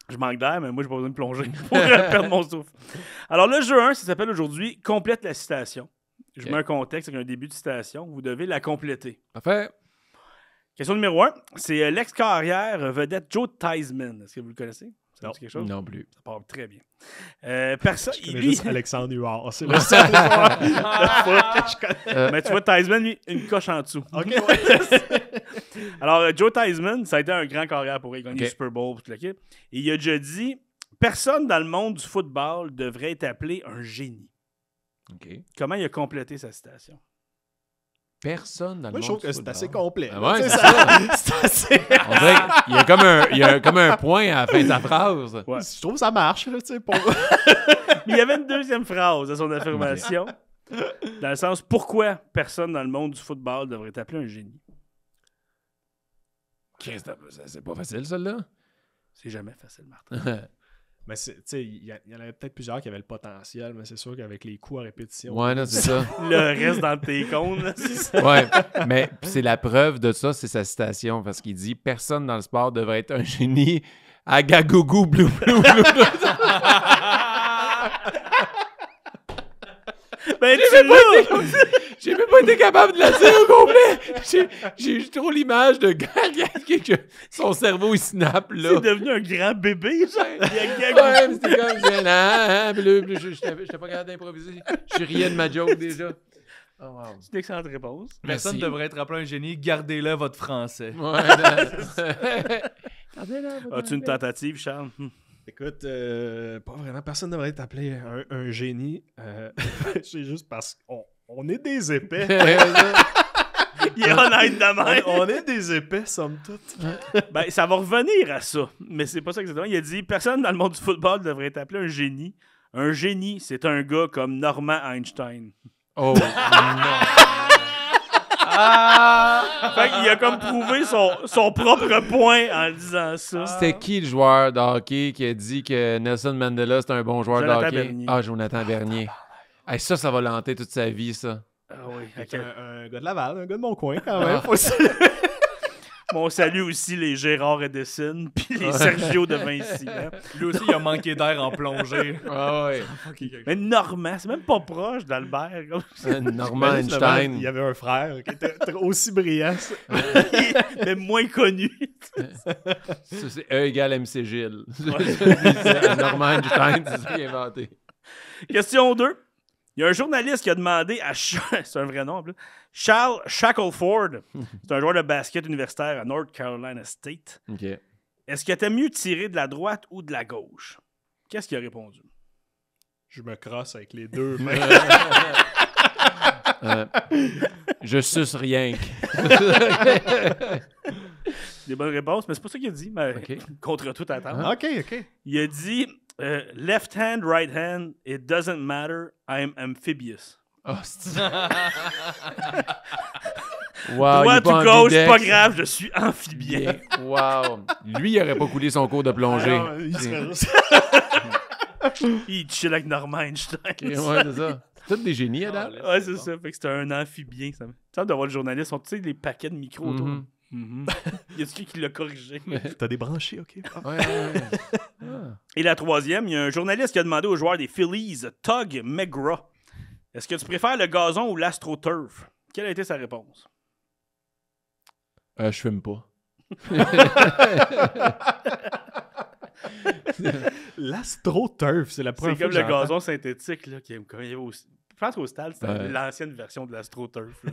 [SPEAKER 2] Je manque d'air, mais moi, j'ai pas besoin de plonger pour perdre mon souffle. Alors, le jeu 1, ça s'appelle aujourd'hui « Complète la citation ». Je mets un contexte avec un début de citation. Vous devez la compléter.
[SPEAKER 1] Parfait.
[SPEAKER 2] Question numéro 1. C'est l'ex-carrière vedette Joe Theismann. Est-ce que vous le connaissez? Ça vous dit quelque chose?
[SPEAKER 1] Non plus.
[SPEAKER 2] Ça part très bien. Personne...
[SPEAKER 3] Je connais
[SPEAKER 2] lui...
[SPEAKER 3] juste Alexandre Huard. C'est le seul joueur de foot que je connais.
[SPEAKER 2] Mais tu vois, Theismann, lui, une coche en dessous.
[SPEAKER 3] OK, ouais.
[SPEAKER 2] Alors, Joe Theismann, ça a été un grand carrière pour lui. Il a gagné
[SPEAKER 1] OK.
[SPEAKER 2] le Super Bowl, toute l'équipe. Et il a déjà dit « Personne dans le monde du football devrait être appelé un génie. »
[SPEAKER 1] OK.
[SPEAKER 2] Comment il a complété sa citation?
[SPEAKER 1] Personne dans le
[SPEAKER 3] Moi, je
[SPEAKER 1] monde
[SPEAKER 3] trouve que
[SPEAKER 1] du
[SPEAKER 3] c'est
[SPEAKER 1] football.
[SPEAKER 3] assez complet.
[SPEAKER 1] Ah ouais,
[SPEAKER 3] Tu sais,
[SPEAKER 1] c'est ça.
[SPEAKER 3] c'est assez...
[SPEAKER 1] On dirait qu'il y a comme un point à la fin de sa phrase.
[SPEAKER 2] Ouais.
[SPEAKER 3] Je trouve que ça marche, là, tu sais, pour...
[SPEAKER 2] Mais il y avait une deuxième phrase à son affirmation. Dans le sens, pourquoi personne dans le monde du football devrait être appelé un génie?
[SPEAKER 1] Chris, c'est pas facile, celle-là.
[SPEAKER 2] C'est jamais facile, Martin.
[SPEAKER 3] Mais tu sais, il y en avait peut-être plusieurs qui avaient le potentiel, mais c'est sûr qu'avec les coups à répétition...
[SPEAKER 1] Ouais, non, c'est ça.
[SPEAKER 2] Le reste dans tes cônes, là, c'est ça.
[SPEAKER 1] Ouais, mais c'est la preuve de ça, c'est sa citation, parce qu'il dit « Personne dans le sport devrait être un génie. Agagougou, blou, blou, blou. »
[SPEAKER 2] Ben, tu l'as!
[SPEAKER 1] J'ai même pas été capable de la dire au complet. J'ai eu trop l'image de gars que son cerveau il snap là.
[SPEAKER 2] C'est devenu un grand bébé, genre.
[SPEAKER 1] Ouais, c'était comme j'étais pas capable d'improviser. Je riais de ma joke déjà. Oh, wow.
[SPEAKER 2] C'est une excellente réponse.
[SPEAKER 4] Personne ne devrait être appelé un génie. Gardez-le, votre français.
[SPEAKER 1] Ouais,
[SPEAKER 2] As-tu une tentative, Charles?
[SPEAKER 3] Écoute, pas vraiment. Personne ne devrait être appelé un génie. C'est juste parce qu'on est des épais.
[SPEAKER 2] Il est honnête de même.
[SPEAKER 3] On est des épais, somme toute.
[SPEAKER 2] Ben, ça va revenir à ça. Mais c'est pas ça exactement. Il a dit personne dans le monde du football devrait être appelé un génie. Un génie, c'est un gars comme Norman Einstein.
[SPEAKER 1] Oh, non.
[SPEAKER 2] Fait qu'il a comme prouvé son propre point en disant ça.
[SPEAKER 1] C'était qui le joueur de hockey qui a dit que Nelson Mandela c'était un bon joueur
[SPEAKER 2] Jonathan
[SPEAKER 1] de hockey?
[SPEAKER 2] Bernier.
[SPEAKER 1] Ah, Jonathan Bernier. Hey, ça va l'hanter toute sa vie, ça.
[SPEAKER 2] Ah oui,
[SPEAKER 3] Fait
[SPEAKER 2] ok.
[SPEAKER 3] un gars de Laval, un gars de mon coin, quand même. Faut se...
[SPEAKER 2] Bon, on salue aussi les Gérard Edison puis les Sergio de Vinci. Hein.
[SPEAKER 4] Lui aussi, il a manqué d'air en plongée.
[SPEAKER 1] Ah ouais.
[SPEAKER 2] Mais Normand, c'est même pas proche d'Albert. Comme ça.
[SPEAKER 1] Norman Einstein.
[SPEAKER 3] Il y avait un frère qui était aussi brillant.
[SPEAKER 2] Mais moins connu.
[SPEAKER 1] Ça, c'est E égale MC Gilles. Norman Einstein, c'est ça qu'il a inventé.
[SPEAKER 2] Question 2. Il y a un journaliste qui a demandé à c'est un vrai nom en plus, Charles Shackelford, c'est un joueur de basket universitaire à North Carolina State.
[SPEAKER 1] OK.
[SPEAKER 2] Est-ce que t'aimes mieux tirer de la droite ou de la gauche? Qu'est-ce qu'il a répondu?
[SPEAKER 3] Je me crosse avec les deux mains.
[SPEAKER 1] Je suce rien que.
[SPEAKER 2] Des bonnes réponses, mais c'est pas ça qu'il a dit, mais
[SPEAKER 1] OK.
[SPEAKER 2] contre toute attente.
[SPEAKER 3] OK.
[SPEAKER 2] Il a dit left hand, right hand, it doesn't matter, I am amphibious.
[SPEAKER 1] Oh, c'est... Wow,
[SPEAKER 2] Droite
[SPEAKER 1] il est
[SPEAKER 2] ou
[SPEAKER 1] pas
[SPEAKER 2] gauche,
[SPEAKER 1] ambidex.
[SPEAKER 2] pas grave, je suis amphibien.
[SPEAKER 1] Wow. Lui, il aurait pas coulé son cours de plongée.
[SPEAKER 3] Ah, il serait juste...
[SPEAKER 2] Il chill avec Norman Einstein.
[SPEAKER 1] Ok, ouais, c'est ça. C'est tous des génies, Adam.
[SPEAKER 2] Ouais, c'est ça. Fait que c'était un amphibien. Ça me semble d'avoir le journaliste. Tu sais, les paquets de micros autour.
[SPEAKER 1] Mhm.
[SPEAKER 2] Mhm. Y a-tu qui l'a corrigé?
[SPEAKER 3] T'as débranché, OK.
[SPEAKER 1] Ouais. Ah.
[SPEAKER 2] Et la troisième, il y a un journaliste qui a demandé au joueur des Phillies, Tug McGraw, est-ce que tu préfères le gazon ou l'astroturf? Quelle a été sa réponse?
[SPEAKER 1] Je fume pas.
[SPEAKER 3] L'astroturf, c'est la
[SPEAKER 2] C'est
[SPEAKER 3] première fois
[SPEAKER 2] comme
[SPEAKER 3] que
[SPEAKER 2] le
[SPEAKER 3] j'entends.
[SPEAKER 2] gazon synthétique là, qui est comme il y avait au... Je pense qu'au stade, c'était
[SPEAKER 1] Ouais.
[SPEAKER 2] l'ancienne version de l'astroturf. là.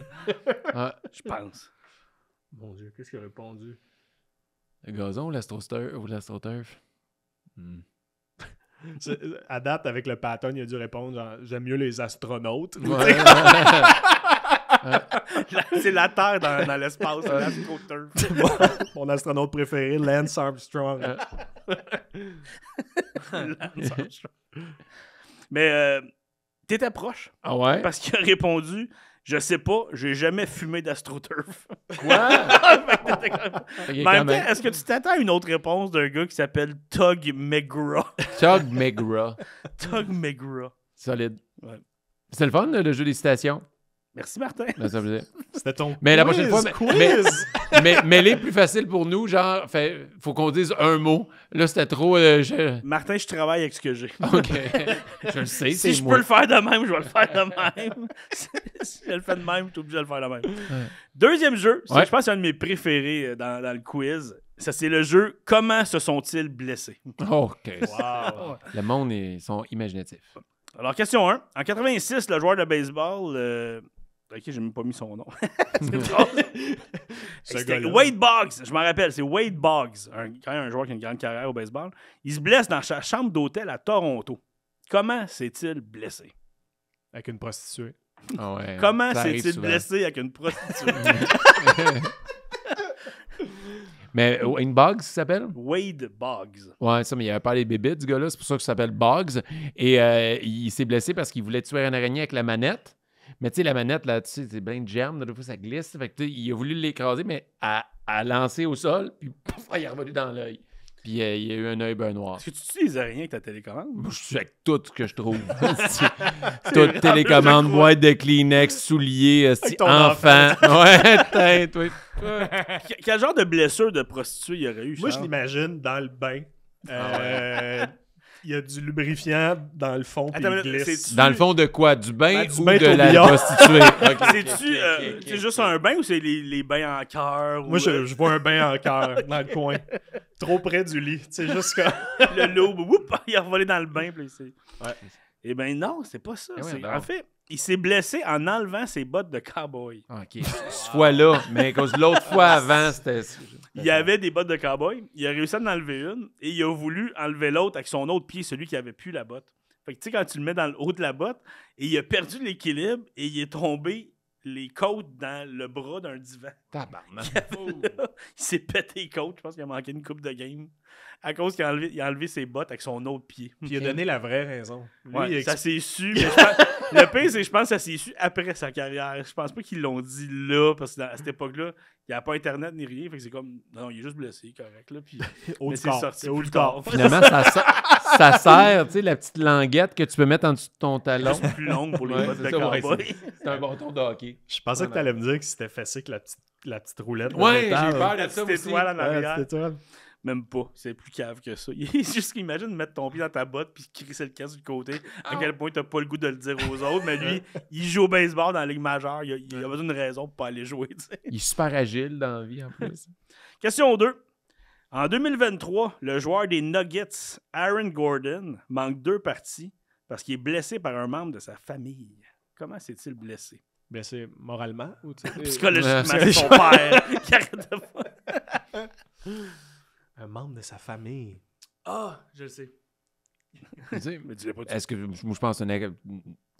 [SPEAKER 1] Ah,
[SPEAKER 2] Je pense.
[SPEAKER 3] Mon Dieu, qu'est-ce qu'il a répondu?
[SPEAKER 1] le gazon ou l'astroturf?
[SPEAKER 3] À date, avec le pattern, il a dû répondre genre, j'aime mieux les astronautes.
[SPEAKER 1] Ouais.
[SPEAKER 2] C'est la Terre dans l'espace, l'astroturf.
[SPEAKER 3] Mon astronaute préféré, Lance Armstrong.
[SPEAKER 2] Mais t'étais proche.
[SPEAKER 1] Ah ouais?
[SPEAKER 2] Parce qu'il a répondu je sais pas, j'ai jamais fumé d'astroturf.
[SPEAKER 1] Quoi?
[SPEAKER 2] T'étais comme-
[SPEAKER 1] Ok,
[SPEAKER 2] Mais en
[SPEAKER 1] quand
[SPEAKER 2] même
[SPEAKER 1] même.
[SPEAKER 2] temps, est-ce que tu t'attends à une autre réponse d'un gars qui s'appelle Tug McGraw?
[SPEAKER 1] Tug McGraw.
[SPEAKER 2] Tug McGraw.
[SPEAKER 1] Solide.
[SPEAKER 2] Ouais.
[SPEAKER 1] C'est le fun, le jeu des citations.
[SPEAKER 2] Merci, Martin.
[SPEAKER 1] Ben, ça veut dire.
[SPEAKER 3] C'était ton
[SPEAKER 1] Mais la
[SPEAKER 3] quiz,
[SPEAKER 1] prochaine fois,
[SPEAKER 3] quiz!
[SPEAKER 1] mais les plus faciles pour nous, genre, faut qu'on dise un mot. Là, c'était trop.
[SPEAKER 2] Martin, je travaille avec ce que j'ai.
[SPEAKER 1] OK. Je le sais,
[SPEAKER 2] Si
[SPEAKER 1] c'est
[SPEAKER 2] je
[SPEAKER 1] moi.
[SPEAKER 2] peux le faire de même, je vais le faire de même. Si je le fais de même, je suis obligé de le faire de même. Deuxième jeu,
[SPEAKER 1] Ouais.
[SPEAKER 2] je pense que c'est un de mes préférés dans le quiz. Ça, c'est le jeu Comment se sont-ils blessés?
[SPEAKER 1] OK.
[SPEAKER 3] Wow.
[SPEAKER 1] Le monde, ils sont imaginatifs.
[SPEAKER 2] Alors, question 1. En 86, le joueur de baseball... Ok, j'ai même pas mis son nom. C'est drôle. C'était
[SPEAKER 3] gars-là.
[SPEAKER 2] Wade Boggs, je m'en rappelle, c'est Wade Boggs, quand même un joueur qui a une grande carrière au baseball. Il se blesse dans sa chambre d'hôtel à Toronto. Comment s'est-il blessé?
[SPEAKER 3] Avec une prostituée.
[SPEAKER 1] Ah ouais,
[SPEAKER 2] Comment
[SPEAKER 1] ça arrive
[SPEAKER 2] s'est-il
[SPEAKER 1] souvent.
[SPEAKER 2] blessé avec une prostituée?
[SPEAKER 1] Mais Wayne Boggs, ça s'appelle?
[SPEAKER 2] Wade Boggs.
[SPEAKER 1] Ouais, ça, mais il avait pas les bébés, ce gars-là. C'est pour ça que ça s'appelle Boggs. Et il s'est blessé parce qu'il voulait tuer un araignée avec la manette. Mais tu sais, la manette, là, tu sais, c'est plein de germes. Des fois, ça glisse. Fait que, tu sais, il a voulu l'écraser, mais à lancer au sol. Puis, pouf, il est revenu dans l'œil. Puis, il a eu un œil ben noir.
[SPEAKER 2] Est-ce que tu tues les araignées avec ta télécommande?
[SPEAKER 1] Moi, je suis avec tout ce que je trouve. Toute télécommande, boîte de Kleenex, souliers,
[SPEAKER 3] ton
[SPEAKER 1] enfant. Ouais, tête, oui.
[SPEAKER 2] Quel genre de blessure de prostituée il y aurait eu,
[SPEAKER 3] Moi, je
[SPEAKER 2] Charles?
[SPEAKER 3] l'imagine dans le bain. Il y a du lubrifiant dans le fond, puis
[SPEAKER 2] Attends,
[SPEAKER 3] il
[SPEAKER 2] mais
[SPEAKER 3] glisse.
[SPEAKER 2] c'est-tu-
[SPEAKER 1] Dans le fond de quoi? Du bain
[SPEAKER 3] Ben, du
[SPEAKER 1] ou
[SPEAKER 3] bain
[SPEAKER 1] de la
[SPEAKER 3] tourbillon.
[SPEAKER 1] prostituée? Ok,
[SPEAKER 2] C'est-tu c'est juste un bain ou c'est les bains en cœur?
[SPEAKER 3] Moi,
[SPEAKER 2] ou,
[SPEAKER 3] je vois un bain en cœur dans le coin. Trop près du lit. Tu sais, juste comme...
[SPEAKER 2] le loup, whoop, il est revolé dans le bain. Puis c'est...
[SPEAKER 3] Ouais.
[SPEAKER 2] Eh bien non, c'est pas ça.
[SPEAKER 1] Eh ouais,
[SPEAKER 2] C'est-
[SPEAKER 1] non.
[SPEAKER 2] En fait, Il s'est blessé en enlevant ses bottes de cowboy.
[SPEAKER 1] OK, cette fois-là, mais à cause de l'autre fois avant, c'était...
[SPEAKER 2] Il y avait des bottes de cowboy. Il a réussi à en enlever une et il a voulu enlever l'autre avec son autre pied, celui qui avait plus la botte. Fait que tu sais, quand tu le mets dans le haut de la botte, et il a perdu l'équilibre et il est tombé les côtes dans le bras d'un divan.
[SPEAKER 1] Tabarnak.
[SPEAKER 2] Il s'est pété les côtes. Je pense qu'il a manqué une coupe de game à cause qu'il a enlevé ses bottes avec son autre pied.
[SPEAKER 3] Puis il a donné la vraie raison. Lui,
[SPEAKER 2] Ouais,
[SPEAKER 3] il
[SPEAKER 2] ça s'est su. Mais le pire, c'est que je pense que ça s'est su après sa carrière. Je pense pas qu'ils l'ont dit là, parce qu'à cette époque-là, il n'y a pas Internet ni rien. Fait que c'est comme, non, il est juste blessé, correct. Là, puis,
[SPEAKER 3] Haut
[SPEAKER 2] mais
[SPEAKER 3] du
[SPEAKER 2] c'est
[SPEAKER 3] corps.
[SPEAKER 2] sorti
[SPEAKER 3] Haut
[SPEAKER 2] plus
[SPEAKER 3] du
[SPEAKER 2] tard.
[SPEAKER 3] corps.
[SPEAKER 1] Finalement, ça sert, tu sais, la petite languette que tu peux mettre en dessous de ton talon.
[SPEAKER 2] C'est plus long pour les
[SPEAKER 1] Ouais,
[SPEAKER 2] bottes
[SPEAKER 1] c'est
[SPEAKER 2] de
[SPEAKER 1] ça, ouais,
[SPEAKER 2] cowboy.
[SPEAKER 1] c'est un bâton de hockey.
[SPEAKER 3] Je pensais que t'allais me dire que c'était fessé que la petite roulette. de
[SPEAKER 1] Ouais,
[SPEAKER 3] métal.
[SPEAKER 1] j'ai peur
[SPEAKER 2] La
[SPEAKER 1] de ça
[SPEAKER 2] petite
[SPEAKER 1] aussi.
[SPEAKER 2] étoile en
[SPEAKER 3] Ouais,
[SPEAKER 2] arrière.
[SPEAKER 3] c'était toi.
[SPEAKER 2] Même pas. C'est plus cave que ça. Juste qu'imagine mettre ton pied dans ta botte puis crisser le casque du côté. À quel point t'as pas le goût de le dire aux autres. Mais lui, il joue au baseball dans la Ligue majeure. Il a besoin d'une raison pour pas aller jouer. T'sais.
[SPEAKER 1] Il est super agile dans la vie, en plus.
[SPEAKER 2] Question 2. En 2023, le joueur des Nuggets, Aaron Gordon, manque 2 parties parce qu'il est blessé par un membre de sa famille. Comment s'est-il blessé?
[SPEAKER 3] Blessé moralement ou tu sais,
[SPEAKER 2] Psychologiquement,
[SPEAKER 1] Ouais,
[SPEAKER 2] c'est son père qui arrête de faire.
[SPEAKER 3] un membre de sa famille.
[SPEAKER 4] Ah, je le sais.
[SPEAKER 1] Tu sais,
[SPEAKER 2] Mais dis-le pas tout de
[SPEAKER 1] est-ce que, moi, je pense que c'est un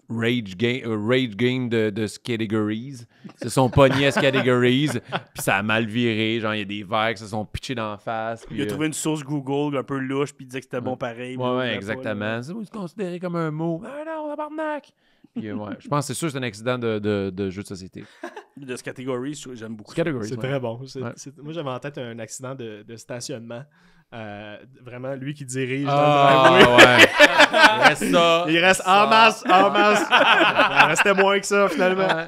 [SPEAKER 1] rage game de categories. Ils se sont pognés à ce categories, puis ça a mal viré. Genre, il y a des verres qui se sont pitchés d'en face. Puis,
[SPEAKER 2] Il a trouvé une source Google un peu louche, puis il disait que c'était bon pareil. mais il
[SPEAKER 1] Ouais,
[SPEAKER 2] voulait pas,
[SPEAKER 1] exactement.
[SPEAKER 2] là.
[SPEAKER 1] C'est considéré comme un mot. Ah non, tabarnak! Puis, ouais, je pense que c'est sûr que c'est un accident de jeu de société.
[SPEAKER 2] De ce catégorie, j'aime beaucoup.
[SPEAKER 1] Categories,
[SPEAKER 3] C'est
[SPEAKER 1] ouais.
[SPEAKER 3] très bon.
[SPEAKER 1] Ouais.
[SPEAKER 3] Moi, j'avais en tête un accident de stationnement. Vraiment, lui qui dirige dans le
[SPEAKER 1] Ah,
[SPEAKER 3] driveway.
[SPEAKER 1] ouais. Il reste ça.
[SPEAKER 3] Il reste en masse. Il restait moins que ça, finalement.
[SPEAKER 1] Ouais,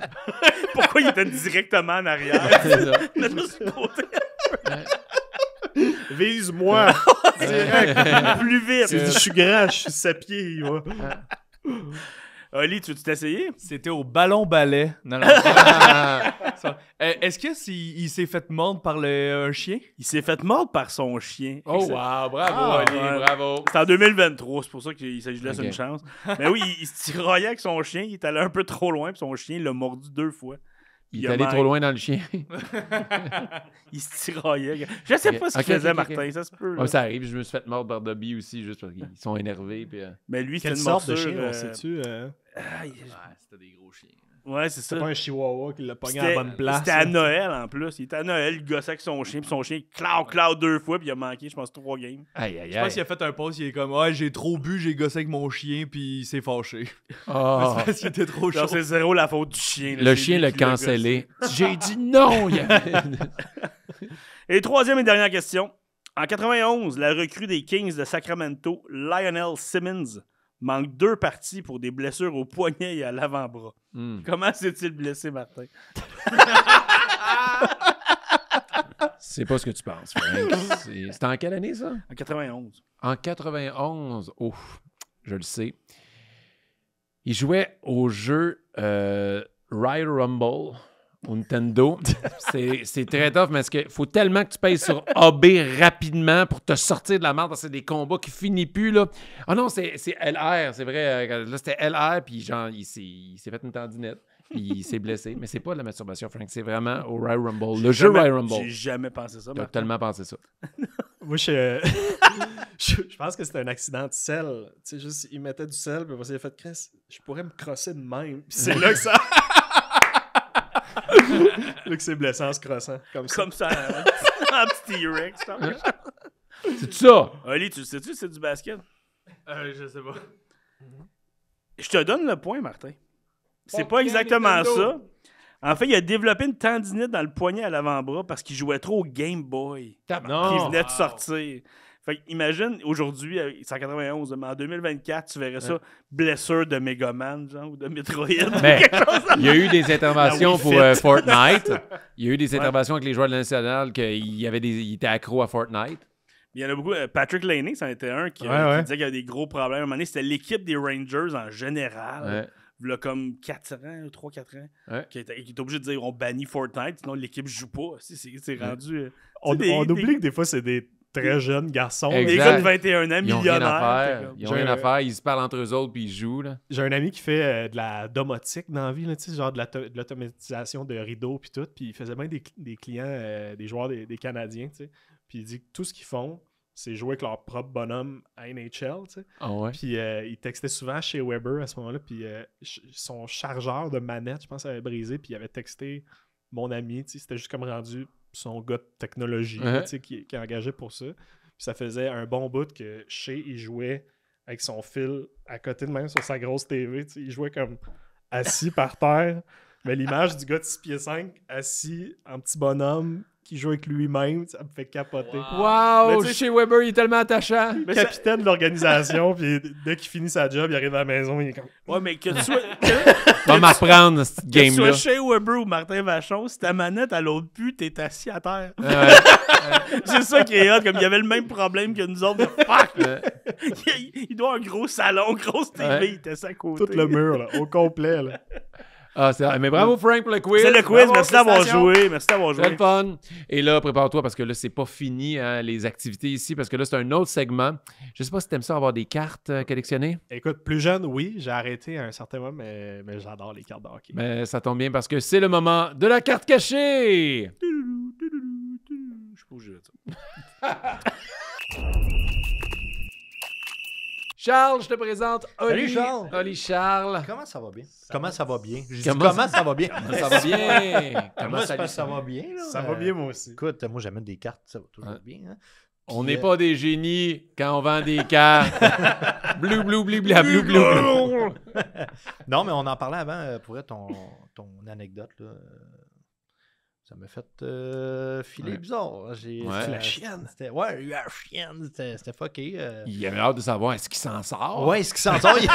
[SPEAKER 2] Pourquoi il était directement en arrière?
[SPEAKER 1] c'est ça.
[SPEAKER 2] Il était juste sur le côté.
[SPEAKER 3] Vise-moi.
[SPEAKER 2] Plus vite.
[SPEAKER 3] Tu dis, je suis grand, je suis 7 pieds. Il va.
[SPEAKER 2] Oli, tu veux t'essayer?
[SPEAKER 4] C'était au ballon-ballet. Non, non.
[SPEAKER 1] Ah,
[SPEAKER 4] Est-ce que il s'est fait mordre par un chien?
[SPEAKER 2] Il s'est fait mordre par son chien.
[SPEAKER 1] oh, wow, bravo,
[SPEAKER 2] Ah,
[SPEAKER 1] Oli,
[SPEAKER 2] ouais.
[SPEAKER 1] bravo.
[SPEAKER 2] C'est en 2023, c'est pour ça qu'il s'agit de laisser
[SPEAKER 1] Ok.
[SPEAKER 2] une chance. Mais oui, il se tiraillait avec son chien, il est allé un peu trop loin, puis son chien l'a mordu 2 fois.
[SPEAKER 1] Il
[SPEAKER 2] a
[SPEAKER 1] est allé
[SPEAKER 2] mal.
[SPEAKER 1] trop loin dans le chien.
[SPEAKER 2] Il se tiraillait. Je sais pas ce qu'il
[SPEAKER 1] Ok,
[SPEAKER 2] faisait,
[SPEAKER 1] ok,
[SPEAKER 2] Martin, ça se peut. là.
[SPEAKER 1] Ouais, ça arrive, je me suis fait mordre par Dobby aussi, juste parce qu'ils sont énervés. Puis,
[SPEAKER 2] Mais lui, c'était
[SPEAKER 3] Quelle
[SPEAKER 2] une
[SPEAKER 3] sorte de
[SPEAKER 2] morsure.
[SPEAKER 3] chien, on sait-tu?
[SPEAKER 4] C'était des gros chiens.
[SPEAKER 2] Ouais, c'est ça.
[SPEAKER 3] C'est pas un chihuahua qui l'a pogné à la
[SPEAKER 2] C'était
[SPEAKER 3] bonne place.
[SPEAKER 2] c'était à Noël en plus. Il était à Noël, il gossait avec son chien, puis son chien cloud 2 fois, puis il a manqué, je pense, 3 games.
[SPEAKER 1] aïe, aïe,
[SPEAKER 4] Je pense
[SPEAKER 1] aïe.
[SPEAKER 4] qu'il a fait un post, il est comme ouais, j'ai trop bu, j'ai gossé avec mon chien, puis il s'est fâché.
[SPEAKER 1] Ah.
[SPEAKER 4] C'est parce qu'il était trop chaud.
[SPEAKER 2] Genre, c'est zéro la faute du chien. là.
[SPEAKER 1] Le
[SPEAKER 2] C'est
[SPEAKER 1] chien
[SPEAKER 2] lui
[SPEAKER 1] l'a
[SPEAKER 2] qui l'a
[SPEAKER 1] cancellé. J'ai dit non! Il avait-
[SPEAKER 2] gossé. Et troisième et dernière question. En 91, la recrue des Kings de Sacramento, Lionel Simmons, manque 2 parties pour des blessures au poignet et à l'avant-bras.
[SPEAKER 1] Hmm.
[SPEAKER 2] Comment s'est-il blessé, Martin?
[SPEAKER 1] C'est pas ce que tu penses, Frank. C'était en quelle année, ça?
[SPEAKER 2] En 91.
[SPEAKER 1] En 91. Ouf, je le sais. Il jouait au jeu Royal Rumble au Nintendo. C'est très tough, mais il faut tellement que tu payes sur AB rapidement pour te sortir de la merde parce que c'est des combats qui finissent plus, là. Ah non, c'est LR, c'est vrai. Là, c'était LR, puis genre, il s'est fait une tendinette. Puis il s'est blessé. Mais c'est pas de la masturbation, Frank. C'est vraiment au Royal Rumble. Le jeu Royal Rumble.
[SPEAKER 2] J'ai jamais pensé ça,
[SPEAKER 1] T'as
[SPEAKER 2] Martin.
[SPEAKER 1] tellement pensé ça.
[SPEAKER 3] Moi, je pense que c'était un accident de sel. Tu sais, juste, il mettait du sel, puis après, il a fait Chris, je pourrais me crosser de même. Puis c'est là que ça. là que c'est blessé en se crossant. Comme ça.
[SPEAKER 2] Comme ça, en petit T-Rex.
[SPEAKER 1] C'est ça!
[SPEAKER 2] Oli, tu sais-tu c'est du basket?
[SPEAKER 4] Je sais pas.
[SPEAKER 2] Je te donne le point, Martin. C'est
[SPEAKER 1] Fuck
[SPEAKER 2] pas
[SPEAKER 1] yeah,
[SPEAKER 2] exactement
[SPEAKER 1] Nintendo.
[SPEAKER 2] ça. En fait, il a développé une tendinite dans le poignet à l'avant-bras parce qu'il jouait trop au Game Boy.
[SPEAKER 3] Non.
[SPEAKER 2] Qui venait de sortir. Fait que imagine, aujourd'hui, c'est en 91, mais en 2024, tu verrais ça, blessure de Megaman, genre, ou de Metroid.
[SPEAKER 1] Mais
[SPEAKER 2] quelque chose.
[SPEAKER 1] il y a eu des interventions
[SPEAKER 2] La Wii
[SPEAKER 1] pour
[SPEAKER 2] Fit.
[SPEAKER 1] Fortnite. Il y a eu des interventions avec les joueurs de la nationale qu'il étaient accros à Fortnite.
[SPEAKER 2] Il y en a beaucoup. Patrick Laney, c'en était un qui
[SPEAKER 3] Ouais.
[SPEAKER 2] disait qu'il y avait des gros problèmes. À un moment donné, c'était l'équipe des Rangers en général.
[SPEAKER 1] Ouais.
[SPEAKER 2] Il y a comme 4 ans, 3-4 ans,
[SPEAKER 1] Ouais.
[SPEAKER 2] qui est obligé de dire on bannit Fortnite, sinon l'équipe joue pas. C'est rendu.
[SPEAKER 3] On
[SPEAKER 2] tu sais,
[SPEAKER 3] oublie que des fois, c'est des très jeune garçon.
[SPEAKER 1] Exact.
[SPEAKER 2] Les gars de 21 ans,
[SPEAKER 1] Ils ont rien
[SPEAKER 2] millionnaires.
[SPEAKER 1] à
[SPEAKER 2] t'es
[SPEAKER 1] faire.
[SPEAKER 2] comme-
[SPEAKER 1] Ils ont rien à faire. Ils se parlent entre eux autres puis ils jouent. Là.
[SPEAKER 3] J'ai un ami qui fait de la domotique dans la vie, là, tu sais, genre de l'automatisation de rideaux puis tout. Puis il faisait bien des clients, des joueurs des Canadiens, tu sais. Puis il dit que tout ce qu'ils font, c'est jouer avec leur propre bonhomme à NHL, tu sais.
[SPEAKER 1] Ah ouais?
[SPEAKER 3] Puis il textait souvent chez Weber à ce moment-là. Puis son chargeur de manette, je pense, avait brisé. Puis il avait texté mon ami, tu sais. C'était juste comme rendu son gars de technologie, là, tu sais, qui est engagé pour ça. Puis ça faisait un bon bout que Shea, il jouait avec son fil à côté de même sur sa grosse TV. Tu sais, il jouait comme assis par terre. Mais l'image du gars de 6 pieds 5 assis en petit bonhomme qui joue avec lui-même, ça me fait capoter.
[SPEAKER 1] Wow!
[SPEAKER 3] Mais tu sais,
[SPEAKER 1] Chez Weber, il est tellement attachant.
[SPEAKER 3] Le capitaine de l'organisation, puis dès qu'il finit sa job, il arrive à la maison, il est comme...
[SPEAKER 2] Ouais, mais que tu sois,
[SPEAKER 1] Va m'apprendre cette
[SPEAKER 2] que tu sois
[SPEAKER 1] game-là.
[SPEAKER 2] chez Weber ou Martin Vachon, si ta manette à l'autre but, t'es assis à terre. C'est ça qui est hot, comme il y avait le même problème que nous autres. Mais fuck! Il doit avoir un gros salon, grosse TV,
[SPEAKER 1] Ouais.
[SPEAKER 2] il était ça à côté.
[SPEAKER 3] Tout le mur, là, au complet, là.
[SPEAKER 1] Ah, c'est... Mais bravo, Frank, pour le quiz.
[SPEAKER 2] C'est le quiz,
[SPEAKER 1] Bravo,
[SPEAKER 2] merci d'avoir
[SPEAKER 1] félicitations.
[SPEAKER 2] joué. Merci d'avoir
[SPEAKER 1] Très
[SPEAKER 2] joué.
[SPEAKER 1] fun. Et là, prépare-toi parce que là, c'est pas fini, hein, les activités ici, parce que là, c'est un autre segment. Je sais pas si t'aimes ça avoir des cartes collectionnées.
[SPEAKER 3] Écoute, plus jeune, oui, j'ai arrêté à un certain moment, mais j'adore les cartes de hockey.
[SPEAKER 1] Mais ça tombe bien parce que c'est le moment de la carte cachée.
[SPEAKER 2] Je sais pas où je vais ça.
[SPEAKER 1] Charles, je te présente Oli.
[SPEAKER 6] Salut, Charles.
[SPEAKER 1] Oli Charles.
[SPEAKER 6] Comment ça va bien? Comment ça va bien? J'ai dit
[SPEAKER 1] Comment
[SPEAKER 6] comment ça va bien?
[SPEAKER 1] Ça va bien. Comment
[SPEAKER 6] Moi, c'est
[SPEAKER 1] ça
[SPEAKER 6] parce que ça va bien. Là.
[SPEAKER 3] Ça va bien, moi aussi.
[SPEAKER 6] Écoute, moi, j'amène des cartes, ça va toujours
[SPEAKER 1] Ouais.
[SPEAKER 6] bien. Hein?
[SPEAKER 1] On
[SPEAKER 6] Puis,
[SPEAKER 1] n'est pas des génies quand on vend des cartes. Blou, blou, blou, bla, blou, blou, blou.
[SPEAKER 6] Non, mais on en parlait avant, pour être ton anecdote. Là. Ça m'a fait filer
[SPEAKER 1] Ouais.
[SPEAKER 6] bizarre.
[SPEAKER 1] Ouais.
[SPEAKER 3] La chienne.
[SPEAKER 6] Ouais, la chienne. C'était fucké.
[SPEAKER 1] Il avait hâte de savoir est-ce qu'il s'en sort.
[SPEAKER 6] Ouais, est-ce qu'il s'en sort? Il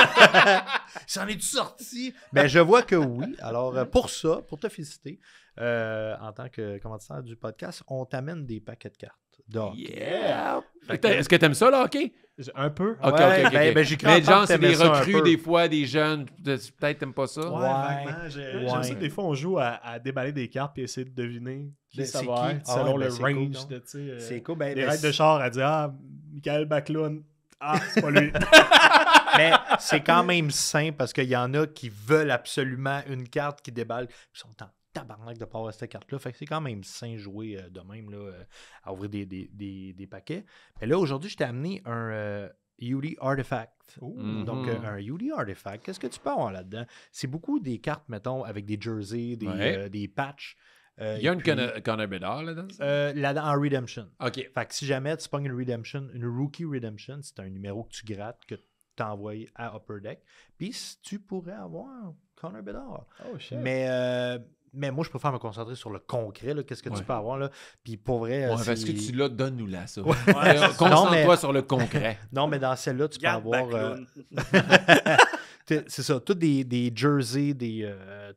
[SPEAKER 6] s'en est-tu sorti? Ben, je vois que oui. Alors, pour ça, pour te féliciter, en tant que commanditaire du podcast, on t'amène des paquets de cartes. Donc,
[SPEAKER 1] Yeah!
[SPEAKER 6] Fait que-
[SPEAKER 1] Est-ce que t'aimes ça, le hockey?
[SPEAKER 3] Un peu.
[SPEAKER 1] Ok,
[SPEAKER 6] Ouais,
[SPEAKER 1] ok.
[SPEAKER 6] ben, j'ai cru
[SPEAKER 1] Mais
[SPEAKER 6] entendre
[SPEAKER 1] genre, c'est
[SPEAKER 6] t'aimais
[SPEAKER 1] des
[SPEAKER 6] ça un
[SPEAKER 1] recrues,
[SPEAKER 6] peu.
[SPEAKER 1] des fois, des jeunes. Peut-être t'aimes pas ça.
[SPEAKER 3] Ouais,
[SPEAKER 6] Ouais.
[SPEAKER 3] vaguement. J'aime
[SPEAKER 6] Ouais.
[SPEAKER 3] ça, des fois, on joue à déballer des cartes et essayer de deviner qui
[SPEAKER 6] Ben,
[SPEAKER 3] ça
[SPEAKER 6] c'est
[SPEAKER 3] va
[SPEAKER 6] qui?
[SPEAKER 3] être,
[SPEAKER 6] Ah
[SPEAKER 3] selon
[SPEAKER 6] ouais, ben,
[SPEAKER 3] le
[SPEAKER 6] c'est cool,
[SPEAKER 3] range
[SPEAKER 6] donc.
[SPEAKER 3] de, tu sais...
[SPEAKER 6] c'est cool. Ben,
[SPEAKER 3] les
[SPEAKER 6] ben,
[SPEAKER 3] règles de char, elle dit « Ah, Michael Bacloun. Ah, c'est pas lui. »
[SPEAKER 6] Mais c'est quand même sain parce qu'il y en a qui veulent absolument une carte qui déballe. Ils sont en tabarnak de pas avoir cette carte-là. Fait que c'est quand même sain jouer de même là, à ouvrir des paquets. Mais là, aujourd'hui, je t'ai amené un Yuli Artifact.
[SPEAKER 1] Mhm.
[SPEAKER 6] Donc, un Yuli Artifact, qu'est-ce que tu peux avoir là-dedans? C'est beaucoup des cartes, mettons, avec des jerseys,
[SPEAKER 1] Ouais.
[SPEAKER 6] des patchs.
[SPEAKER 1] Il y a une Connor Bedard là-dedans.
[SPEAKER 6] Là-dedans, en Redemption.
[SPEAKER 1] OK.
[SPEAKER 6] Fait que si jamais tu pognes une Redemption, une Rookie Redemption, c'est un numéro que tu grattes, que tu envoies à Upper Deck. Puis tu pourrais avoir Connor Bedard.
[SPEAKER 3] Oh, shit.
[SPEAKER 6] Mais moi, je préfère me concentrer sur le concret. là. Qu'est-ce que
[SPEAKER 1] Ouais.
[SPEAKER 6] tu peux avoir là? Puis pour vrai.
[SPEAKER 1] Ouais,
[SPEAKER 6] c'est-
[SPEAKER 1] parce que tu l'as, donne-nous-la, ça.
[SPEAKER 2] Ouais,
[SPEAKER 1] Concentre-toi
[SPEAKER 6] mais-
[SPEAKER 1] sur le concret.
[SPEAKER 6] Non, mais dans celle-là, tu peux
[SPEAKER 2] Garde
[SPEAKER 6] avoir.
[SPEAKER 2] Bacloun.
[SPEAKER 6] C'est ça, tous des jerseys,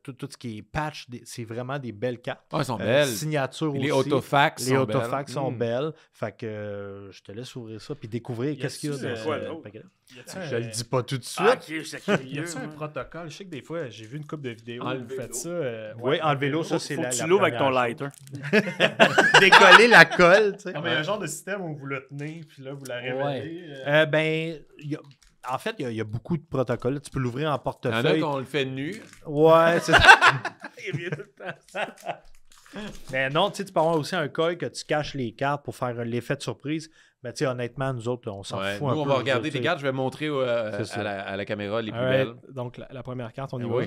[SPEAKER 6] tout ce qui est patch, c'est vraiment des belles cartes.
[SPEAKER 1] Ah, elles sont belles.
[SPEAKER 6] Signatures
[SPEAKER 1] Puis
[SPEAKER 6] aussi.
[SPEAKER 1] les autofacts
[SPEAKER 6] Les
[SPEAKER 1] sont
[SPEAKER 6] autofacts sont
[SPEAKER 1] belles.
[SPEAKER 6] belles. Fait que je te laisse ouvrir ça puis découvrir qu'est-ce qu'il y a
[SPEAKER 2] c'est
[SPEAKER 6] dans
[SPEAKER 2] quoi,
[SPEAKER 6] ce
[SPEAKER 2] l'autre?
[SPEAKER 6] paquet-là.
[SPEAKER 3] Y a-tu
[SPEAKER 6] Je le dis pas tout de suite.
[SPEAKER 2] Ah, ok, j'étais
[SPEAKER 3] Y
[SPEAKER 2] curieux.
[SPEAKER 3] a-tu un
[SPEAKER 2] moi.
[SPEAKER 3] protocole? Je sais que des fois, j'ai vu une couple de vidéos où vous
[SPEAKER 1] Enlevez-le.
[SPEAKER 3] faites ça.
[SPEAKER 6] Oui, enlevez-le, ça c'est
[SPEAKER 2] Faut
[SPEAKER 6] la
[SPEAKER 2] que tu
[SPEAKER 6] la
[SPEAKER 2] l'ouvres avec ton
[SPEAKER 6] première
[SPEAKER 2] lighter.
[SPEAKER 6] chose. Décoller la colle, tu sais.
[SPEAKER 3] Non, mais il y a un genre de système où vous le tenez, puis là, vous la révélez.
[SPEAKER 6] Ben, en fait, il y a beaucoup de protocoles. là. Tu peux l'ouvrir en
[SPEAKER 1] Il y en a
[SPEAKER 6] portefeuille.
[SPEAKER 1] qu'on le fait nu.
[SPEAKER 6] Ouais, c'est
[SPEAKER 2] Il revient tout le temps.
[SPEAKER 6] Mais non, tu sais, tu peux avoir aussi un coil que tu caches les cartes pour faire l'effet de surprise. Mais tu sais, honnêtement, nous autres, on s'en
[SPEAKER 1] Ouais,
[SPEAKER 6] fout
[SPEAKER 1] nous,
[SPEAKER 6] un peu.
[SPEAKER 1] on va regarder
[SPEAKER 6] tu sais.
[SPEAKER 1] tes cartes. Je vais montrer
[SPEAKER 6] C'est ça.
[SPEAKER 1] à la caméra les plus
[SPEAKER 3] Alright,
[SPEAKER 1] belles.
[SPEAKER 3] donc, la première carte, on y
[SPEAKER 1] Ah
[SPEAKER 3] va.
[SPEAKER 1] oui.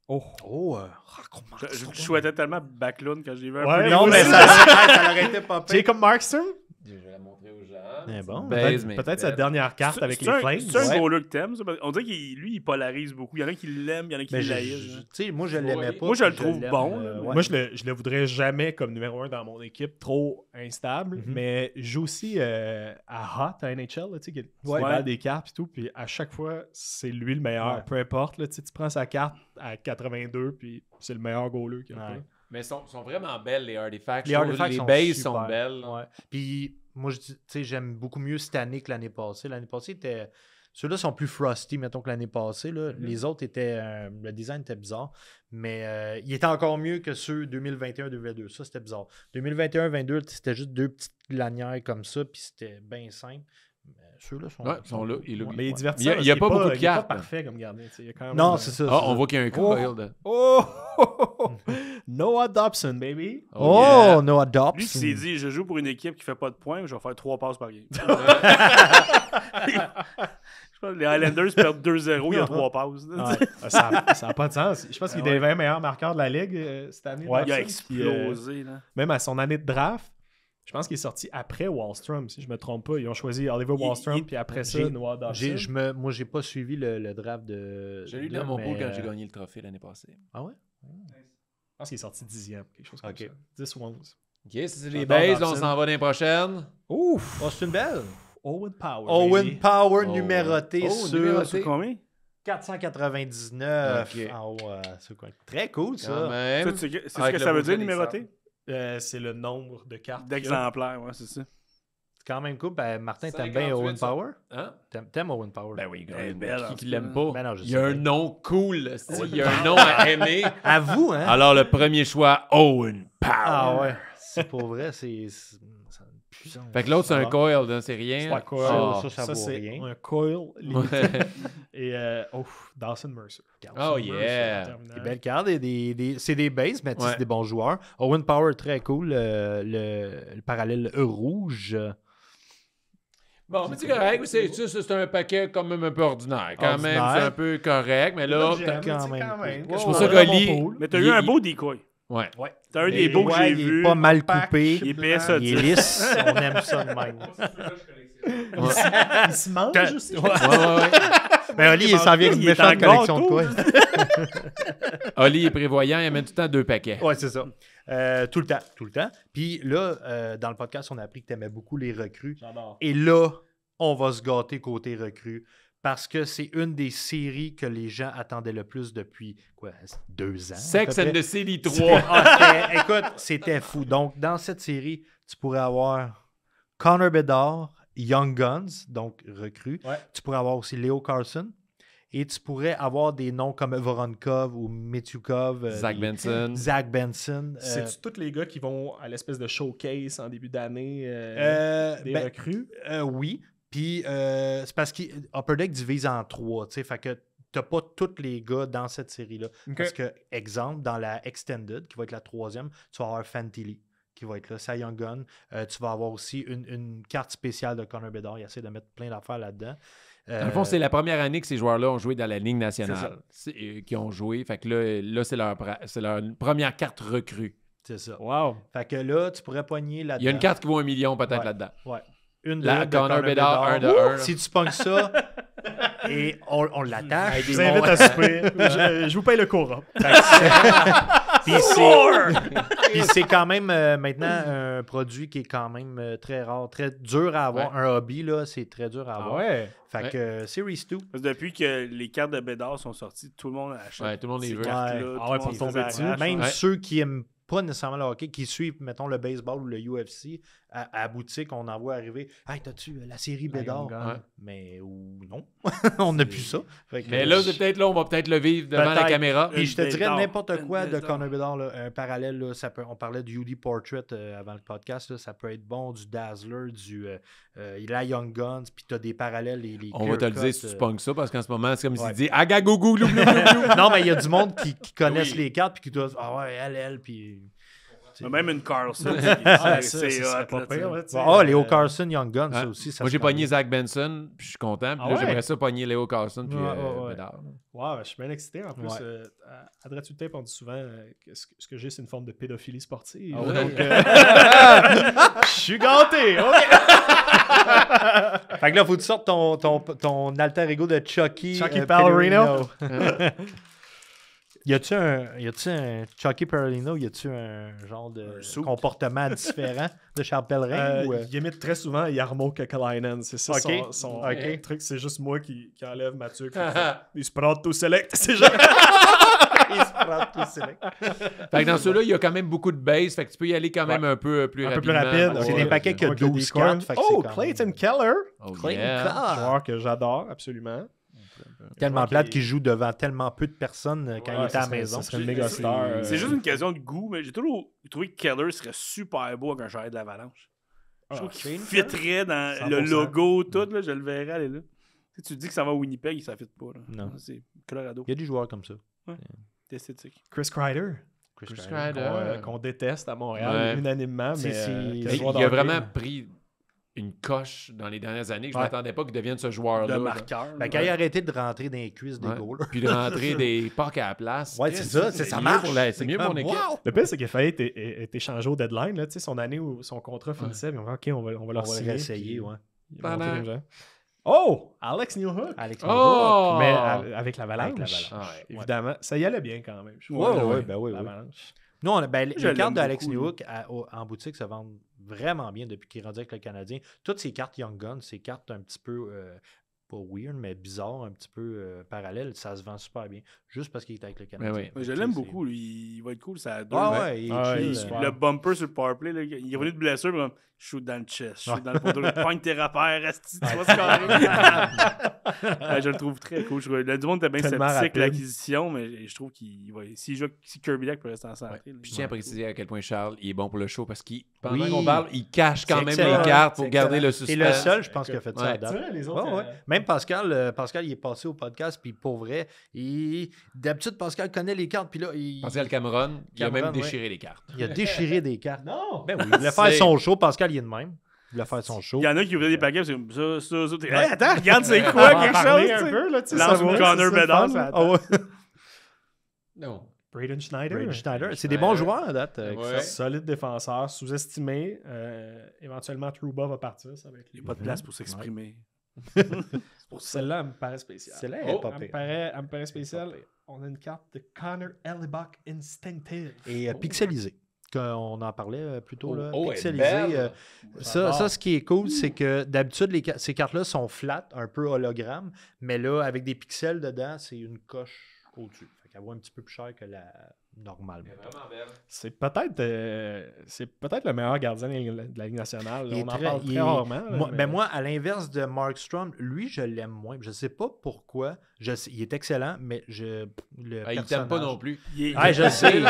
[SPEAKER 3] Oh.
[SPEAKER 6] Oh, raconte-moi.
[SPEAKER 2] Je souhaitais tellement Bacloun quand j'ai vu un
[SPEAKER 3] Ouais,
[SPEAKER 2] peu.
[SPEAKER 6] Non, mais
[SPEAKER 3] aussi.
[SPEAKER 6] ça l'aurait été pas pire.
[SPEAKER 3] Jacob Markstrom?
[SPEAKER 1] Je vais la montrer aux gens.
[SPEAKER 6] Eh bon.
[SPEAKER 1] Baise, mais
[SPEAKER 3] Peut-être sa
[SPEAKER 1] belle.
[SPEAKER 3] dernière carte avec les flames.
[SPEAKER 2] C'est un
[SPEAKER 6] Ouais.
[SPEAKER 2] goaler que t'aimes, ça? On dirait qu'il lui, il polarise beaucoup. Il y en a qui l'aiment, il y en a qui
[SPEAKER 6] Mais
[SPEAKER 2] l'aillent.
[SPEAKER 6] tu sais, moi, je l'aimais pas.
[SPEAKER 2] Moi, je le
[SPEAKER 6] puis
[SPEAKER 2] trouve
[SPEAKER 6] l'aime,
[SPEAKER 2] bon, là.
[SPEAKER 6] ouais.
[SPEAKER 3] Moi, je le voudrais jamais comme numéro 1 dans mon équipe, trop instable.
[SPEAKER 6] Mhm.
[SPEAKER 3] Mais je joue aussi à Hot, à NHL, là, tu sais, qui
[SPEAKER 2] Ouais.
[SPEAKER 3] déballe des cartes et tout. Puis à chaque fois, c'est lui le meilleur.
[SPEAKER 6] Ouais.
[SPEAKER 3] Peu importe, là, tu sais, tu prends sa carte à 82, puis c'est le meilleur goaler qu'il y a.
[SPEAKER 6] Ouais.
[SPEAKER 3] pas.
[SPEAKER 1] Mais elles sont vraiment belles, les artifacts.
[SPEAKER 6] Les
[SPEAKER 1] Je trouve
[SPEAKER 6] artifacts
[SPEAKER 1] les
[SPEAKER 6] sont
[SPEAKER 1] bases
[SPEAKER 6] super.
[SPEAKER 1] sont belles.
[SPEAKER 6] Ouais. Puis moi, tu sais, j'aime beaucoup mieux cette année que l'année passée. L'année passée, Ceux-là sont plus frosty, mettons, que l'année passée. Là. Les autres étaient... le design était bizarre, mais il était encore mieux que ceux 2021-2022. Ça, c'était bizarre. 2021-2022, c'était juste 2 petites lanières comme ça, puis c'était bien simple. Mais ceux-là sont...
[SPEAKER 1] Ouais, sont là.
[SPEAKER 3] Mais il est divertissant.
[SPEAKER 1] Il y a pas beaucoup de
[SPEAKER 3] Il est pas
[SPEAKER 1] cartes.
[SPEAKER 3] parfait comme gardien. Il y a quand même,
[SPEAKER 6] Non, c'est ça.
[SPEAKER 1] Ah,
[SPEAKER 6] c'est
[SPEAKER 1] on
[SPEAKER 6] ça.
[SPEAKER 1] voit qu'il y a un coil.
[SPEAKER 3] Oh! Noah Dobson, baby.
[SPEAKER 6] Oh, Noah
[SPEAKER 2] Lui qui
[SPEAKER 6] Dobson.
[SPEAKER 2] s'est dit, je joue pour une équipe qui fait pas de points, mais je vais faire 3 passes par game. Je pense que les Highlanders perdent 2-0, il y a 3 passes.
[SPEAKER 3] Ouais. Ça n'a pas de sens. Je pense qu'il est des 20 meilleurs marqueurs de la Ligue cette année.
[SPEAKER 6] Ouais.
[SPEAKER 2] Il a
[SPEAKER 3] Dobson. Puis,
[SPEAKER 2] explosé. Là.
[SPEAKER 3] même à son année de draft, je pense qu'il est sorti après Wallstrom, si je me trompe pas. Ils ont choisi Oliver Wallstrom, puis après ça, Noah Dobson.
[SPEAKER 6] Moi, j'ai pas suivi le draft de...
[SPEAKER 1] J'ai lu dans mon pool quand j'ai gagné le trophée l'année passée.
[SPEAKER 6] Ah ouais?
[SPEAKER 3] Je pense qu'il est sorti 10e, quelque chose comme
[SPEAKER 6] Ok.
[SPEAKER 3] ça. 10 ou 11.
[SPEAKER 1] OK, ça, c'est les
[SPEAKER 3] J'adore
[SPEAKER 1] bases. Là, on
[SPEAKER 3] Dobson.
[SPEAKER 1] s'en va dans les prochaines.
[SPEAKER 3] Ouf!
[SPEAKER 6] Oh, c'est une belle.
[SPEAKER 3] Owen Power.
[SPEAKER 6] Owen
[SPEAKER 3] baby.
[SPEAKER 6] Power
[SPEAKER 1] Oh,
[SPEAKER 6] numéroté
[SPEAKER 1] oh,
[SPEAKER 6] sur
[SPEAKER 1] numéroté.
[SPEAKER 2] C'est combien?
[SPEAKER 6] 499.
[SPEAKER 1] Ok.
[SPEAKER 6] En haut, c'est quoi? Très cool,
[SPEAKER 1] Quand
[SPEAKER 6] ça.
[SPEAKER 1] même.
[SPEAKER 2] C'est ce
[SPEAKER 1] Avec
[SPEAKER 2] que
[SPEAKER 1] le
[SPEAKER 2] ça veut
[SPEAKER 1] beau
[SPEAKER 2] dire,
[SPEAKER 1] des
[SPEAKER 2] numéroté?
[SPEAKER 3] C'est le nombre de cartes.
[SPEAKER 2] D'exemplaires, ouais, c'est ça.
[SPEAKER 6] C'est quand même cool. Ben, Martin, t'aimes
[SPEAKER 1] 58,
[SPEAKER 6] bien Owen
[SPEAKER 1] ça.
[SPEAKER 6] Power?
[SPEAKER 1] Hein?
[SPEAKER 6] T'aimes Owen Power?
[SPEAKER 1] Ben oui, quand
[SPEAKER 2] Elle est
[SPEAKER 1] même.
[SPEAKER 2] belle,
[SPEAKER 1] Qui
[SPEAKER 2] en
[SPEAKER 1] l'aime
[SPEAKER 2] tout
[SPEAKER 1] pas?
[SPEAKER 6] Ben non, je
[SPEAKER 1] Il y a
[SPEAKER 6] sais
[SPEAKER 1] un
[SPEAKER 6] bien.
[SPEAKER 1] nom cool. Il y a un nom à aimer.
[SPEAKER 6] À vous, hein?
[SPEAKER 1] Alors, le premier choix, Owen Power.
[SPEAKER 6] Ah ouais. C'est pour vrai, c'est puissant.
[SPEAKER 1] Fait que l'autre, c'est un coil, hein, c'est rien.
[SPEAKER 3] Ouais, coil.
[SPEAKER 1] Ah.
[SPEAKER 6] Ça vaut
[SPEAKER 3] c'est
[SPEAKER 6] rien.
[SPEAKER 3] un coil limité.
[SPEAKER 1] Ouais.
[SPEAKER 3] Et Dawson Mercer.
[SPEAKER 1] Oh yeah.
[SPEAKER 6] Des belles cartes, c'est des bases, mais tu sais,
[SPEAKER 1] Ouais.
[SPEAKER 6] c'est des bons joueurs. Owen Power, très cool. Le parallèle rouge.
[SPEAKER 1] Bon, mais c'est correct. C'est un paquet quand même un peu ordinaire. Quand même,
[SPEAKER 6] Ordinaire.
[SPEAKER 1] c'est un peu correct. Mais là,
[SPEAKER 6] quand même.
[SPEAKER 1] c'est pour ça que Oli...
[SPEAKER 2] Mais t'as eu un beau decoy.
[SPEAKER 1] Ouais.
[SPEAKER 2] T'as un des beaux que j'ai
[SPEAKER 6] Il
[SPEAKER 2] vu.
[SPEAKER 6] est pas mal coupé.
[SPEAKER 2] Il est épais,
[SPEAKER 6] Il est lisse. On aime ça de même.
[SPEAKER 3] Il se mange aussi.
[SPEAKER 1] Ouais.
[SPEAKER 6] Mais Oli, il s'en vient avec une
[SPEAKER 2] Il est
[SPEAKER 6] méchante
[SPEAKER 2] en
[SPEAKER 6] collection de
[SPEAKER 2] gâteau.
[SPEAKER 6] quoi.
[SPEAKER 1] Oli est prévoyant, il amène tout le temps 2 paquets.
[SPEAKER 6] Ouais, c'est ça. Tout le temps. Puis là, dans le podcast, on a appris que tu aimais beaucoup les recrues.
[SPEAKER 3] J'adore.
[SPEAKER 6] Et là, on va se gâter côté recrues parce que c'est une des séries que les gens attendaient le plus depuis, 2 ans?
[SPEAKER 1] Sex
[SPEAKER 6] à peu
[SPEAKER 1] and
[SPEAKER 6] près?
[SPEAKER 1] the City 3.
[SPEAKER 6] Écoute, c'était fou. Donc, dans cette série, tu pourrais avoir Connor Bedard, Young Guns, donc recrues.
[SPEAKER 3] Ouais.
[SPEAKER 6] Tu pourrais avoir aussi Leo Carlson. Et tu pourrais avoir des noms comme Voronkov ou Metukov.
[SPEAKER 1] Zach Benson.
[SPEAKER 6] Zach Benson.
[SPEAKER 3] C'est-tu tous les gars qui vont à l'espèce de showcase en début d'année des
[SPEAKER 6] ben,
[SPEAKER 3] recrues?
[SPEAKER 6] oui. Puis c'est parce qu'Upper Deck divise en 3. Tu sais, fait que t'as pas tous les gars dans cette série-là.
[SPEAKER 3] Ok.
[SPEAKER 6] Parce que, exemple, dans la Extended, qui va être la 3e, tu vas avoir Fantilli qui va être là, Cy Young Gun. Tu vas avoir aussi une carte spéciale de Connor Bedard. Il essaie de mettre plein d'affaires là-dedans.
[SPEAKER 1] Dans le fond, c'est la première année que ces joueurs-là ont joué dans la Ligue nationale. Qui ont joué. Fait que là c'est leur première carte recrue.
[SPEAKER 6] C'est ça.
[SPEAKER 3] Wow.
[SPEAKER 6] Fait que là, tu pourrais poigner là-dedans.
[SPEAKER 1] Il y a une carte qui vaut 1 million peut-être
[SPEAKER 6] Ouais.
[SPEAKER 1] là-dedans.
[SPEAKER 6] Ouais. Une
[SPEAKER 1] La
[SPEAKER 6] ligue de
[SPEAKER 1] Connor Bedard, 1 de 1.
[SPEAKER 6] Si tu pognes ça et on l'attache.
[SPEAKER 3] Je vous invite à souper. Je vous paye le Cora.
[SPEAKER 6] Puis c'est quand même maintenant un produit qui est quand même très rare, très dur à avoir.
[SPEAKER 1] Ouais.
[SPEAKER 6] Un hobby, là, c'est très dur à avoir.
[SPEAKER 3] ouais.
[SPEAKER 6] Fait que Series 2.
[SPEAKER 2] Parce que depuis que les cartes de Bédard sont sorties, tout le monde achète.
[SPEAKER 1] Ouais, tout le monde les
[SPEAKER 2] ces
[SPEAKER 1] veut.
[SPEAKER 2] cartes-là,
[SPEAKER 6] Ouais.
[SPEAKER 2] tout
[SPEAKER 3] Ah ouais,
[SPEAKER 2] le
[SPEAKER 3] pour
[SPEAKER 2] monde
[SPEAKER 3] tomber
[SPEAKER 2] les
[SPEAKER 3] dessus.
[SPEAKER 2] arrache.
[SPEAKER 6] Même
[SPEAKER 1] Ouais.
[SPEAKER 6] ceux qui aiment pas nécessairement le hockey, qui suivent, mettons, le baseball ou le UFC, à la boutique, on en voit arriver. Hey, t'as-tu la série Bédard?
[SPEAKER 3] Young Gun.
[SPEAKER 1] Ouais.
[SPEAKER 6] Mais ou non, on n'a plus ça. Fait que,
[SPEAKER 1] Mais là, c'est peut-être là, on va peut-être le vivre devant la
[SPEAKER 6] Peut-être.
[SPEAKER 1] caméra.
[SPEAKER 6] Puis je te dirais
[SPEAKER 2] Bédard.
[SPEAKER 6] n'importe quoi
[SPEAKER 2] Une
[SPEAKER 6] de
[SPEAKER 2] Bédard.
[SPEAKER 6] Connor Bedard, là, un parallèle, là, on parlait du UD Portrait avant le podcast, là, ça peut être bon, du Dazzler, la Young Guns, puis tu as des parallèles. Les
[SPEAKER 1] On va te le
[SPEAKER 6] clear
[SPEAKER 1] dire
[SPEAKER 6] cut,
[SPEAKER 1] si tu pognes ça, parce qu'en ce moment, c'est comme
[SPEAKER 6] Ouais.
[SPEAKER 1] s'il dit Agagougou, glou, glou, glou, glou.
[SPEAKER 6] Non, mais il y a du monde qui connaissent
[SPEAKER 1] Oui.
[SPEAKER 6] les cartes, puis qui doivent ah ouais, elle, puis.
[SPEAKER 2] Mais même une Carlson,
[SPEAKER 3] Ah,
[SPEAKER 2] c'est
[SPEAKER 3] ça serait
[SPEAKER 2] hot,
[SPEAKER 3] pas
[SPEAKER 2] là,
[SPEAKER 3] pire.
[SPEAKER 2] tu sais.
[SPEAKER 3] là, tu sais.
[SPEAKER 6] Ah, Léo Carlson, Young Guns,
[SPEAKER 1] Ouais.
[SPEAKER 6] ça aussi. Ça
[SPEAKER 1] Moi, j'ai
[SPEAKER 6] se prend
[SPEAKER 1] pogné
[SPEAKER 6] bien.
[SPEAKER 1] Zach Benson, puis je suis content. Puis
[SPEAKER 3] Ah
[SPEAKER 1] là,
[SPEAKER 3] ouais?
[SPEAKER 1] j'aimerais ça pogner Léo Carlson, puis
[SPEAKER 3] Ouais, ouais.
[SPEAKER 1] Bédard.
[SPEAKER 3] Wow, je suis bien excité. En plus,
[SPEAKER 6] Ouais.
[SPEAKER 3] à Dreadful Tape, on dit souvent que ce que j'ai, c'est une forme de pédophilie sportive.
[SPEAKER 1] Ah ouais?
[SPEAKER 3] Donc, je suis gâté. OK.
[SPEAKER 6] Fait que là, faut que tu sortes ton alter ego de Chucky.
[SPEAKER 3] Chucky Palorino.
[SPEAKER 6] Y a-tu un Chucky Peralino, y a-tu un genre de comportement différent de Charles Pellerin? Ou...
[SPEAKER 3] Il imite très souvent Jarmo Kekalainen. C'est ça son
[SPEAKER 6] Ok.
[SPEAKER 3] truc. C'est juste moi qui enlève Mathieu. Il se prend tout select. C'est genre...
[SPEAKER 6] Il se prend tout select.
[SPEAKER 1] Fait que dans ceux-là, il y a quand même beaucoup de base. Fait que tu peux y aller quand même un peu plus
[SPEAKER 3] Un peu
[SPEAKER 1] rapidement.
[SPEAKER 3] plus rapide.
[SPEAKER 6] C'est
[SPEAKER 3] Ouais.
[SPEAKER 6] des paquets que
[SPEAKER 3] Ouais,
[SPEAKER 6] 12
[SPEAKER 3] des cornes.
[SPEAKER 6] cartes. Fait que
[SPEAKER 3] Oh,
[SPEAKER 6] c'est quand
[SPEAKER 3] Clayton
[SPEAKER 6] même...
[SPEAKER 3] Keller.
[SPEAKER 1] Oh,
[SPEAKER 6] Clayton
[SPEAKER 1] yeah.
[SPEAKER 6] Keller.
[SPEAKER 3] Joueur que j'adore, absolument.
[SPEAKER 6] Tellement
[SPEAKER 3] Ok.
[SPEAKER 6] plate qu'il joue devant tellement peu de personnes quand il
[SPEAKER 3] Ouais,
[SPEAKER 6] était à la
[SPEAKER 3] ça serait-
[SPEAKER 6] maison.
[SPEAKER 3] ça serait une méga star.
[SPEAKER 2] C'est juste une question de goût, mais j'ai toujours trouvé que Keller serait super beau avec un chandail de l'Avalanche. Je trouve qu'il fitterait dans
[SPEAKER 3] 100%.
[SPEAKER 2] le logo, tout, là, je le verrais aller là. Tu sais, tu dis que ça va à Winnipeg, ça fit pas. Là.
[SPEAKER 6] Non.
[SPEAKER 2] C'est Colorado.
[SPEAKER 6] Il y a des joueurs comme ça.
[SPEAKER 2] C'est esthétique.
[SPEAKER 3] Chris Kreider.
[SPEAKER 1] Chris
[SPEAKER 3] Qu'on
[SPEAKER 1] Kreider.
[SPEAKER 3] qu'on déteste à Montréal
[SPEAKER 1] Ouais.
[SPEAKER 3] unanimement.
[SPEAKER 6] C'est-
[SPEAKER 3] Mais,
[SPEAKER 6] c'est-
[SPEAKER 3] quel
[SPEAKER 1] Il
[SPEAKER 3] joueur
[SPEAKER 1] a
[SPEAKER 3] de
[SPEAKER 1] vraiment
[SPEAKER 3] hockey.
[SPEAKER 1] pris une coche dans les dernières années. Je
[SPEAKER 3] Ouais.
[SPEAKER 1] m'attendais pas qu'il devienne ce joueur-là.
[SPEAKER 2] De
[SPEAKER 1] là.
[SPEAKER 2] marqueur.
[SPEAKER 6] Ben, quand il a arrêté de rentrer dans les cuisses des
[SPEAKER 1] Ouais.
[SPEAKER 6] goals.
[SPEAKER 1] Puis de rentrer des pucks à la place.
[SPEAKER 6] Ouais, c'est ça. Ça
[SPEAKER 1] mieux
[SPEAKER 6] marche.
[SPEAKER 1] pour c'est mieux pour mon équipe.
[SPEAKER 3] Le pire, c'est qu'il a failli être échangé au deadline. Là, tu sais, son année où son contrat finissait. Puis on va OK, on va
[SPEAKER 6] On
[SPEAKER 3] leur
[SPEAKER 6] va
[SPEAKER 3] signer.
[SPEAKER 6] le réessayer,
[SPEAKER 3] puis
[SPEAKER 6] ouais.
[SPEAKER 3] il a monté
[SPEAKER 1] Pendant-
[SPEAKER 3] les gens. Oh! Alex Newhook.
[SPEAKER 6] Alex
[SPEAKER 1] Oh!
[SPEAKER 3] Mais avec l'Avalanche.
[SPEAKER 1] Ah ouais.
[SPEAKER 3] Évidemment. Ça y allait bien quand même. Je
[SPEAKER 6] Ouais,
[SPEAKER 3] trouve.
[SPEAKER 6] ouais, ben oui, oui.
[SPEAKER 3] L'Avalanche.
[SPEAKER 6] Nous, les
[SPEAKER 2] Je l'aime
[SPEAKER 6] cartes d'Alex
[SPEAKER 2] beaucoup,
[SPEAKER 6] Newhook en boutique se vendent vraiment bien depuis qu'il est rendu avec le Canadien. Toutes ces cartes Young Guns, ces cartes un petit peu, pas weird, mais bizarres, un petit peu parallèles, ça se vend super bien. Juste parce qu'il est avec le Canadien.
[SPEAKER 1] oui.
[SPEAKER 2] Mais je l'aime beaucoup, lui. Il va être cool, ça a deux.
[SPEAKER 6] Ah ouais, il est
[SPEAKER 3] Ah,
[SPEAKER 6] chill,
[SPEAKER 3] il est
[SPEAKER 6] euh,
[SPEAKER 3] super.
[SPEAKER 2] Le bumper sur le powerplay, là, il est revenu de blessure, mais comme, shoot dans le chest, shoot dans le poteau, pogne tes repères, esti, tu vas se carrer. Je le trouve très cool. Le du monde était bien
[SPEAKER 3] Tellement
[SPEAKER 2] sceptique
[SPEAKER 3] rapide.
[SPEAKER 2] l'acquisition, mais je trouve qu'il va. Si Kirby Lac peut rester en santé. là,
[SPEAKER 1] Puis je
[SPEAKER 2] il
[SPEAKER 1] tiens à
[SPEAKER 2] va être
[SPEAKER 1] préciser à quel point Charles il est bon pour le show parce qu'il pendant
[SPEAKER 6] Oui.
[SPEAKER 1] qu'on parle, il cache quand
[SPEAKER 6] C'est
[SPEAKER 1] même
[SPEAKER 6] excellent.
[SPEAKER 1] les cartes pour
[SPEAKER 6] C'est
[SPEAKER 1] garder le
[SPEAKER 6] C'est
[SPEAKER 1] suspense.
[SPEAKER 6] le seul, je pense, qui a fait ça à
[SPEAKER 1] Ouais.
[SPEAKER 6] date.
[SPEAKER 3] C'est vrai, les autres.
[SPEAKER 6] Ouais, ouais. Même Pascal, il est passé au podcast, puis pour vrai, d'habitude, Pascal connaît les cartes, puis là,
[SPEAKER 1] Pascal Cameron, il a
[SPEAKER 6] Cameron,
[SPEAKER 1] même déchiré les cartes.
[SPEAKER 6] il a déchiré des cartes.
[SPEAKER 3] Non!
[SPEAKER 6] Ben oui, il voulait faire son show. Pascal, il est de même. Il voulait faire son show.
[SPEAKER 2] Il y en a qui ouvraient des paquets, c'est comme ça. T'es, hey, attends, regarde, c'est quoi, quelque chose,
[SPEAKER 3] un
[SPEAKER 2] tu sais.
[SPEAKER 3] peu, là, tu sais,
[SPEAKER 2] Lance
[SPEAKER 3] ça
[SPEAKER 2] une
[SPEAKER 3] va,
[SPEAKER 2] Connor
[SPEAKER 3] c'est ça,
[SPEAKER 2] Bedard,
[SPEAKER 3] le fun,
[SPEAKER 2] ça
[SPEAKER 3] là.
[SPEAKER 2] attend.
[SPEAKER 6] Ah ouais.
[SPEAKER 1] Non.
[SPEAKER 3] Braden Schneider.
[SPEAKER 6] Braden Schneider. C'est des
[SPEAKER 1] Schneider.
[SPEAKER 6] bons joueurs à date.
[SPEAKER 1] Ouais.
[SPEAKER 3] Solide défenseur, sous-estimé. Éventuellement, Trouba va partir. Ça va être
[SPEAKER 2] Il n'y a pas de place pour s'exprimer.
[SPEAKER 3] Celle-là, elle me paraît spéciale.
[SPEAKER 6] Celle-là,
[SPEAKER 1] Oh,
[SPEAKER 6] elle est pas
[SPEAKER 3] Elle me
[SPEAKER 6] pire.
[SPEAKER 3] paraît spéciale. On a une carte de Connor Hellebuck Instinctive.
[SPEAKER 6] Et pixelisé. On en parlait plus tôt. Là.
[SPEAKER 1] Oh, elle est
[SPEAKER 6] Pixelisé.
[SPEAKER 1] belle.
[SPEAKER 6] Ça, ce qui est cool, c'est que d'habitude, ces cartes-là sont flat, un peu hologramme, mais là, avec des pixels dedans, c'est une coche au-dessus. Fait qu'elle vaut un petit peu plus cher que la normale.
[SPEAKER 1] Vraiment belle.
[SPEAKER 3] C'est peut-être le meilleur gardien de la Ligue nationale.
[SPEAKER 6] Il est
[SPEAKER 3] On en
[SPEAKER 6] très-
[SPEAKER 3] parle
[SPEAKER 6] il
[SPEAKER 3] très
[SPEAKER 6] est-
[SPEAKER 3] rarement. là,
[SPEAKER 6] Moi,
[SPEAKER 3] mais-
[SPEAKER 6] ben moi, à l'inverse de Markstrom, lui, je l'aime moins. Je sais pas pourquoi. Il est excellent, mais le
[SPEAKER 1] Ah, il t'aime pas non plus.
[SPEAKER 6] Ah, je sais.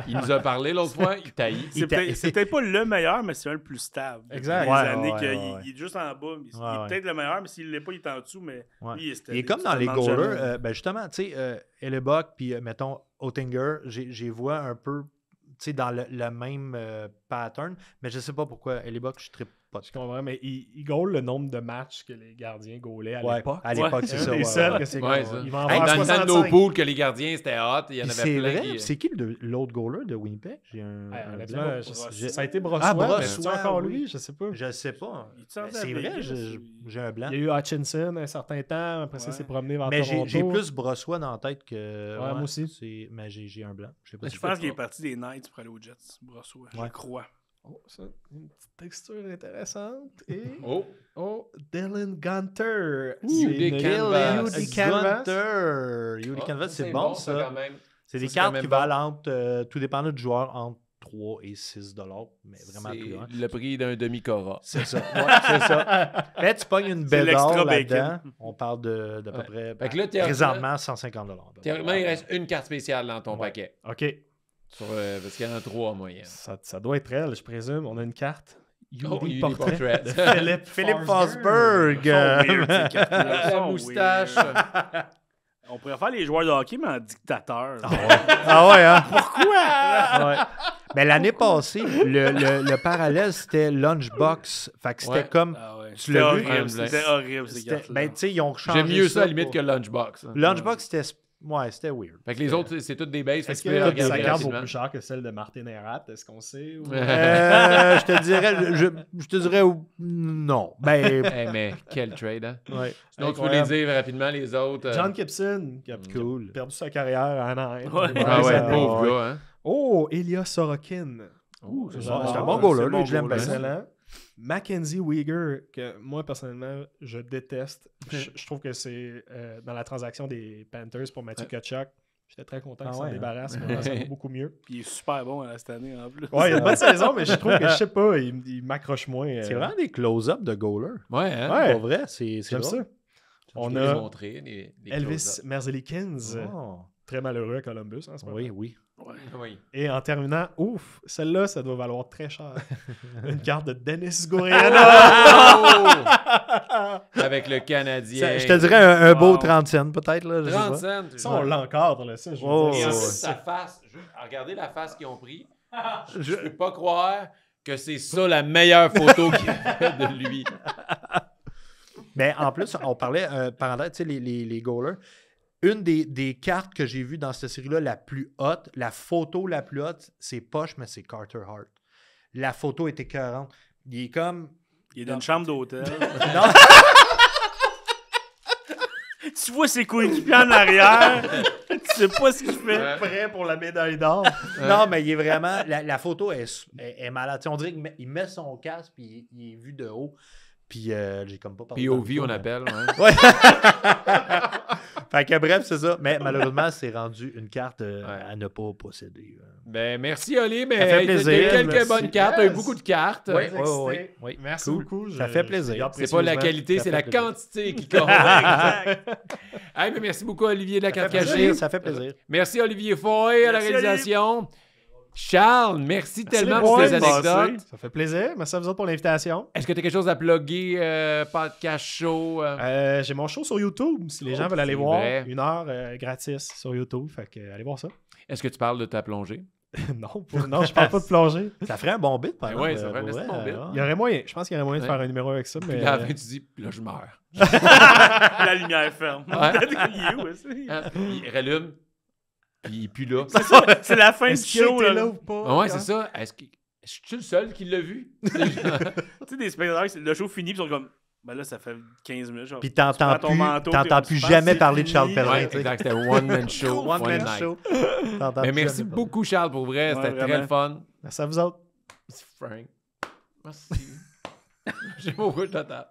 [SPEAKER 1] Il nous a parlé l'autre fois, il taillit.
[SPEAKER 2] C'est peut-être pas le meilleur, mais c'est un le plus stable.
[SPEAKER 3] Exact.
[SPEAKER 2] Depuis
[SPEAKER 6] Ouais,
[SPEAKER 2] les années
[SPEAKER 6] ouais,
[SPEAKER 2] qu'il
[SPEAKER 6] ouais.
[SPEAKER 2] il est juste en bas. Il
[SPEAKER 6] Ouais,
[SPEAKER 2] est peut-être le meilleur, mais s'il l'est pas, il est en dessous. Mais
[SPEAKER 6] Ouais.
[SPEAKER 2] lui,
[SPEAKER 6] Il est comme dans les
[SPEAKER 2] goalers.
[SPEAKER 6] goalers. Ben justement, tu sais, Hellebuck, puis mettons, Oettinger, j'ai vois un peu, tu sais, dans le même pattern, mais je sais pas pourquoi. Hellebuck, je trippe pas.
[SPEAKER 3] Je comprends, mais il goal le nombre de matchs que les gardiens goalaient à
[SPEAKER 6] Ouais,
[SPEAKER 3] l'époque.
[SPEAKER 6] à l'époque, c'est
[SPEAKER 3] C'est
[SPEAKER 6] ça.
[SPEAKER 3] un des
[SPEAKER 6] ouais,
[SPEAKER 3] seuls
[SPEAKER 6] ouais.
[SPEAKER 3] que c'est
[SPEAKER 1] Ouais,
[SPEAKER 3] comme,
[SPEAKER 1] ça.
[SPEAKER 3] il va en
[SPEAKER 1] Hey,
[SPEAKER 3] faire
[SPEAKER 1] dans le temps de nos
[SPEAKER 3] 65.
[SPEAKER 1] pools que les gardiens c'était hot, il y en
[SPEAKER 6] Puis
[SPEAKER 1] avait
[SPEAKER 6] c'est
[SPEAKER 1] plein.
[SPEAKER 6] vrai, c'est qui l'autre goaler de Winnipeg? J'ai un
[SPEAKER 3] Honnêtement,
[SPEAKER 6] blanc.
[SPEAKER 3] ça a été Brossois,
[SPEAKER 6] Ah,
[SPEAKER 3] mais
[SPEAKER 6] Brossois,
[SPEAKER 3] c'est encore
[SPEAKER 6] oui.
[SPEAKER 3] lui, je sais pas.
[SPEAKER 6] Je sais pas.
[SPEAKER 2] Il te semble
[SPEAKER 6] Ben, c'est
[SPEAKER 2] à
[SPEAKER 6] vrai,
[SPEAKER 2] Vegas,
[SPEAKER 6] j'ai un blanc.
[SPEAKER 3] Il y a eu Hutchinson un certain temps, après ça, il
[SPEAKER 2] Ouais.
[SPEAKER 3] s'est promené vers
[SPEAKER 6] Mais
[SPEAKER 3] Toronto.
[SPEAKER 6] j'ai plus Brossois dans la tête que.
[SPEAKER 3] Ouais, moi aussi.
[SPEAKER 6] Mais j'ai un blanc. Je sais pas
[SPEAKER 2] Je
[SPEAKER 6] si
[SPEAKER 2] pense qu'il est parti des Knights pour aller aux Jets, Brossois. Je
[SPEAKER 6] Ouais.
[SPEAKER 2] crois.
[SPEAKER 3] Oh, ça, une petite texture intéressante. Et
[SPEAKER 1] Oh,
[SPEAKER 3] Dylan Gunter.
[SPEAKER 1] Yudi Canvas.
[SPEAKER 3] Yudi Canvas.
[SPEAKER 6] Yudi Canvas, c'est bon ça.
[SPEAKER 1] quand même.
[SPEAKER 6] C'est des
[SPEAKER 1] Ça, c'est quand
[SPEAKER 6] cartes
[SPEAKER 1] même
[SPEAKER 6] qui
[SPEAKER 1] bon.
[SPEAKER 6] valent entre, tout dépendant du joueur, entre 3 et 6 $, mais vraiment
[SPEAKER 1] C'est
[SPEAKER 6] plus loin.
[SPEAKER 1] le prix d'un demi-cora.
[SPEAKER 6] C'est ça. Ouais, c'est ça. Mais tu pognes une
[SPEAKER 2] C'est
[SPEAKER 6] bédard
[SPEAKER 2] l'extra
[SPEAKER 6] là-dedans.
[SPEAKER 2] bacon.
[SPEAKER 6] On parle de peu
[SPEAKER 1] Ouais.
[SPEAKER 6] près.
[SPEAKER 1] Fait que là, théoriquement-
[SPEAKER 6] présentement, 150 $.
[SPEAKER 1] Théoriquement, il reste une carte spéciale dans ton
[SPEAKER 3] Ouais.
[SPEAKER 1] paquet.
[SPEAKER 3] OK.
[SPEAKER 1] Parce qu'il y en a 3 en moyenne.
[SPEAKER 3] Ça doit être elle, je présume. On a une carte.
[SPEAKER 1] Oh, il y a des
[SPEAKER 3] Portrait
[SPEAKER 1] portraits.
[SPEAKER 3] de
[SPEAKER 6] Philippe Forsberg.
[SPEAKER 2] Ils sont weird, ces cartes-là. Ils
[SPEAKER 1] La
[SPEAKER 2] sont
[SPEAKER 1] moustache.
[SPEAKER 2] weird. On pourrait faire les joueurs de hockey, mais en dictateur.
[SPEAKER 6] Ah ouais, hein? Pourquoi? Ouais. Mais l'année passée, le parallèle, c'était Lunchbox. Fait que c'était
[SPEAKER 1] Ouais.
[SPEAKER 6] comme.
[SPEAKER 2] Ah ouais.
[SPEAKER 6] Tu
[SPEAKER 2] C'était
[SPEAKER 6] l'as vu?
[SPEAKER 2] horrible,
[SPEAKER 1] Ouais,
[SPEAKER 2] c'était horrible, ces
[SPEAKER 6] c'était-
[SPEAKER 2] cartes-là.
[SPEAKER 6] Ben, tu sais, ils ont changé.
[SPEAKER 1] J'aime mieux ça à la limite
[SPEAKER 6] pour-
[SPEAKER 1] que Lunchbox. hein.
[SPEAKER 6] Lunchbox, c'était Ouais, c'était weird.
[SPEAKER 1] Fait que les autres, c'est toutes des bases. Fait
[SPEAKER 3] Est-ce
[SPEAKER 1] que tu peux les
[SPEAKER 3] que
[SPEAKER 1] regarder
[SPEAKER 3] sa carte vaut
[SPEAKER 1] rapidement.
[SPEAKER 3] plus cher que celle de Martin Erat? Est-ce qu'on sait? Ou...
[SPEAKER 6] Je te dirais, je te dirais non. Ben,
[SPEAKER 1] Mais quel trade, hein?
[SPEAKER 6] ouais.
[SPEAKER 1] Sinon, tu peux les dire rapidement, les autres.
[SPEAKER 3] John Gibson, qui a
[SPEAKER 6] Cool.
[SPEAKER 3] perdu sa carrière à Anaheim.
[SPEAKER 2] Ouais.
[SPEAKER 1] Ah ouais,
[SPEAKER 3] Ça-
[SPEAKER 1] pauvre gars, hein?
[SPEAKER 3] Oh, Elias Sorokin.
[SPEAKER 6] C'est
[SPEAKER 3] Ah,
[SPEAKER 6] un
[SPEAKER 3] ah,
[SPEAKER 6] bon goaler,
[SPEAKER 2] c'est
[SPEAKER 6] lui,
[SPEAKER 2] bon
[SPEAKER 6] je l'aime bien.
[SPEAKER 2] goaler.
[SPEAKER 3] Excellent. Mackenzie Weegar, que moi, personnellement, je déteste. Je trouve que c'est dans la transaction des Panthers pour Matthew Tkachuk. J'étais très content qu'il s'en débarrasse. Maintenant, ça va beaucoup mieux.
[SPEAKER 2] Puis il est super bon cette année en plus.
[SPEAKER 3] Ouais, il y a une bonne saison, mais je trouve que, je sais pas, il m'accroche moins.
[SPEAKER 6] C'est vraiment des close-up de goaler.
[SPEAKER 1] Ouais, hein?
[SPEAKER 3] Ouais.
[SPEAKER 6] Pour vrai, c'est
[SPEAKER 3] J'aime
[SPEAKER 6] drôle.
[SPEAKER 3] ça. On
[SPEAKER 1] Je peux les
[SPEAKER 3] a
[SPEAKER 1] montrer, les
[SPEAKER 3] Elvis
[SPEAKER 1] close-ups.
[SPEAKER 3] Merzlikins,
[SPEAKER 6] Oh.
[SPEAKER 3] très malheureux à Columbus en ce moment.
[SPEAKER 6] Oui, oui.
[SPEAKER 1] Oui.
[SPEAKER 3] Et en terminant, ouf, celle-là, ça doit valoir très cher. Une carte de Denis Gurianov.
[SPEAKER 1] Avec le Canadien.
[SPEAKER 6] Je te dirais un beau
[SPEAKER 2] Wow.
[SPEAKER 6] 30 cents, peut-être. Là, je sais
[SPEAKER 1] 30
[SPEAKER 6] pas.
[SPEAKER 1] cents.
[SPEAKER 3] Ça, on l'encadre, là, ça, je veux
[SPEAKER 6] Oh,
[SPEAKER 3] dire.
[SPEAKER 1] Et en
[SPEAKER 6] ouais.
[SPEAKER 1] plus, sa face, regardez la face qu'ils ont pris. Je peux pas croire que c'est ça la meilleure photo qu'il a faite de lui.
[SPEAKER 6] Mais en plus, on parlait, parenthèse, tu sais, les goalers. Une des cartes que j'ai vues dans cette série-là, la plus haute, la photo la plus haute, c'est poche, mais c'est Carter Hart. La photo est écœurante. Il est comme...
[SPEAKER 2] Il est dans une chambre d'hôtel.
[SPEAKER 6] Non,
[SPEAKER 2] Tu vois ses coéquipiers en arrière. Tu sais pas ce qu'il fait.
[SPEAKER 3] Prêt pour la médaille d'or.
[SPEAKER 6] non, mais il est vraiment... La photo est malade. Tu sais, on dirait qu'il met son casque puis il est vu de haut. Puis j'ai comme pas parlé.
[SPEAKER 1] POV, on appelle. Ouais.
[SPEAKER 6] Ouais. Fait que bref, c'est ça. Mais malheureusement, c'est rendu une carte à ne pas posséder.
[SPEAKER 1] Ben, merci, Oli. Mais
[SPEAKER 6] Ça fait
[SPEAKER 1] il y a
[SPEAKER 6] plaisir,
[SPEAKER 1] quelques
[SPEAKER 3] merci.
[SPEAKER 1] bonnes cartes. Il y a eu
[SPEAKER 3] Yes.
[SPEAKER 1] beaucoup de cartes.
[SPEAKER 6] Oui.
[SPEAKER 3] Merci
[SPEAKER 6] Cool.
[SPEAKER 3] beaucoup.
[SPEAKER 6] Ça fait plaisir.
[SPEAKER 1] C'est pas la qualité, c'est la quantité qui compte. Hey, mais merci beaucoup, Olivier de la carte cachée.
[SPEAKER 6] Ça fait plaisir.
[SPEAKER 1] Merci, Olivier Foy, à la
[SPEAKER 2] Merci,
[SPEAKER 1] réalisation. Charles, merci tellement
[SPEAKER 3] les
[SPEAKER 1] pour
[SPEAKER 3] boys.
[SPEAKER 1] tes anecdotes.
[SPEAKER 3] Ça fait plaisir. Merci à vous autres pour l'invitation.
[SPEAKER 1] Est-ce que tu as quelque chose à plugger, podcast show?
[SPEAKER 3] J'ai mon show sur YouTube. Si les gens veulent aller
[SPEAKER 1] c'est
[SPEAKER 3] voir,
[SPEAKER 1] vrai.
[SPEAKER 3] 1 heure gratis sur YouTube. Fait que allez voir ça.
[SPEAKER 1] Est-ce que tu parles de ta plongée?
[SPEAKER 3] non, je parle pas de plongée.
[SPEAKER 6] Ça ferait un bon bit, par exemple.
[SPEAKER 1] Ouais, ça ferait un
[SPEAKER 6] pour
[SPEAKER 1] esti
[SPEAKER 6] vrai,
[SPEAKER 1] bon bit.
[SPEAKER 3] Il y aurait moyen. Je pense qu'il y aurait moyen de
[SPEAKER 1] Ouais.
[SPEAKER 3] faire un numéro avec ça.
[SPEAKER 1] Puis
[SPEAKER 3] Mais
[SPEAKER 1] là, après, tu dis, puis là, je meurs.
[SPEAKER 2] La lumière ferme.
[SPEAKER 1] Ouais.
[SPEAKER 2] Il est où, aussi?
[SPEAKER 1] Hein? Puis il rallume, puis il est plus là.
[SPEAKER 2] C'est la fin du
[SPEAKER 3] est-ce qu'il
[SPEAKER 2] show.
[SPEAKER 3] était
[SPEAKER 2] Là.
[SPEAKER 3] là ou pas?
[SPEAKER 1] Ah ouais, c'est ça. Est-ce que je suis le seul qui l'a vu?
[SPEAKER 2] Tu sais, des spectateurs, le show finit, puis ils sont comme. Ben là, ça fait 15 minutes. Genre,
[SPEAKER 6] Puis
[SPEAKER 2] tu
[SPEAKER 6] t'entends
[SPEAKER 2] prends ton manteau,
[SPEAKER 6] t'entends
[SPEAKER 2] tu
[SPEAKER 6] plus
[SPEAKER 2] penses
[SPEAKER 6] jamais
[SPEAKER 2] c'est
[SPEAKER 6] parler de Charles
[SPEAKER 2] fini.
[SPEAKER 6] Pellerin.
[SPEAKER 1] Ouais,
[SPEAKER 6] tu sais.
[SPEAKER 1] exact. C'était one man show,
[SPEAKER 6] One man
[SPEAKER 1] night.
[SPEAKER 6] show. T'entends
[SPEAKER 1] Mais
[SPEAKER 6] plus
[SPEAKER 1] merci
[SPEAKER 6] jamais
[SPEAKER 1] beaucoup, Charles, pour vrai.
[SPEAKER 2] Ouais,
[SPEAKER 1] C'était très
[SPEAKER 2] vraiment.
[SPEAKER 1] le fun.
[SPEAKER 3] Merci à vous autres.
[SPEAKER 1] Merci, Frank. Merci. J'ai mon rouge total.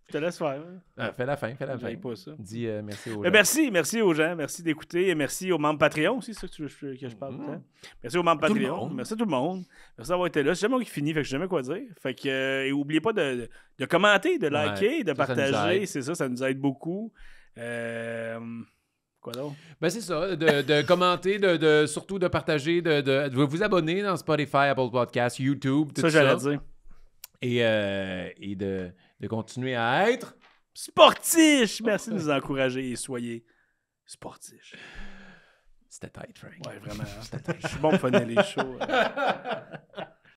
[SPEAKER 2] Je te laisse faire. Hein.
[SPEAKER 1] Fais la fin, fais la fin.
[SPEAKER 2] J'aime pas ça.
[SPEAKER 1] Dis merci aux
[SPEAKER 2] Mais
[SPEAKER 1] gens.
[SPEAKER 2] merci aux gens, merci d'écouter et merci aux membres Patreon aussi, c'est ça que tu veux que je parle. hein? Merci aux membres
[SPEAKER 1] Tout le
[SPEAKER 2] Patreon,
[SPEAKER 1] monde.
[SPEAKER 2] merci à tout le monde, merci d'avoir été là. C'est jamais moi qui finis, fait que je sais jamais quoi dire. Fait que et oubliez pas de commenter, de liker, de
[SPEAKER 1] ça nous
[SPEAKER 2] partager,
[SPEAKER 1] aide.
[SPEAKER 2] c'est ça nous aide beaucoup. Quoi d'autre?
[SPEAKER 1] Ben c'est ça, de commenter, surtout de partager, de vous abonner dans Spotify, Apple Podcasts, YouTube, tout ça.
[SPEAKER 2] Ça j'allais dire.
[SPEAKER 1] Et de continuer à être...
[SPEAKER 2] Sportiche! Merci de nous encourager et soyez sportiche.
[SPEAKER 1] C'était tight, Frank.
[SPEAKER 2] Ouais, vraiment. Je suis bon pour finir les shows.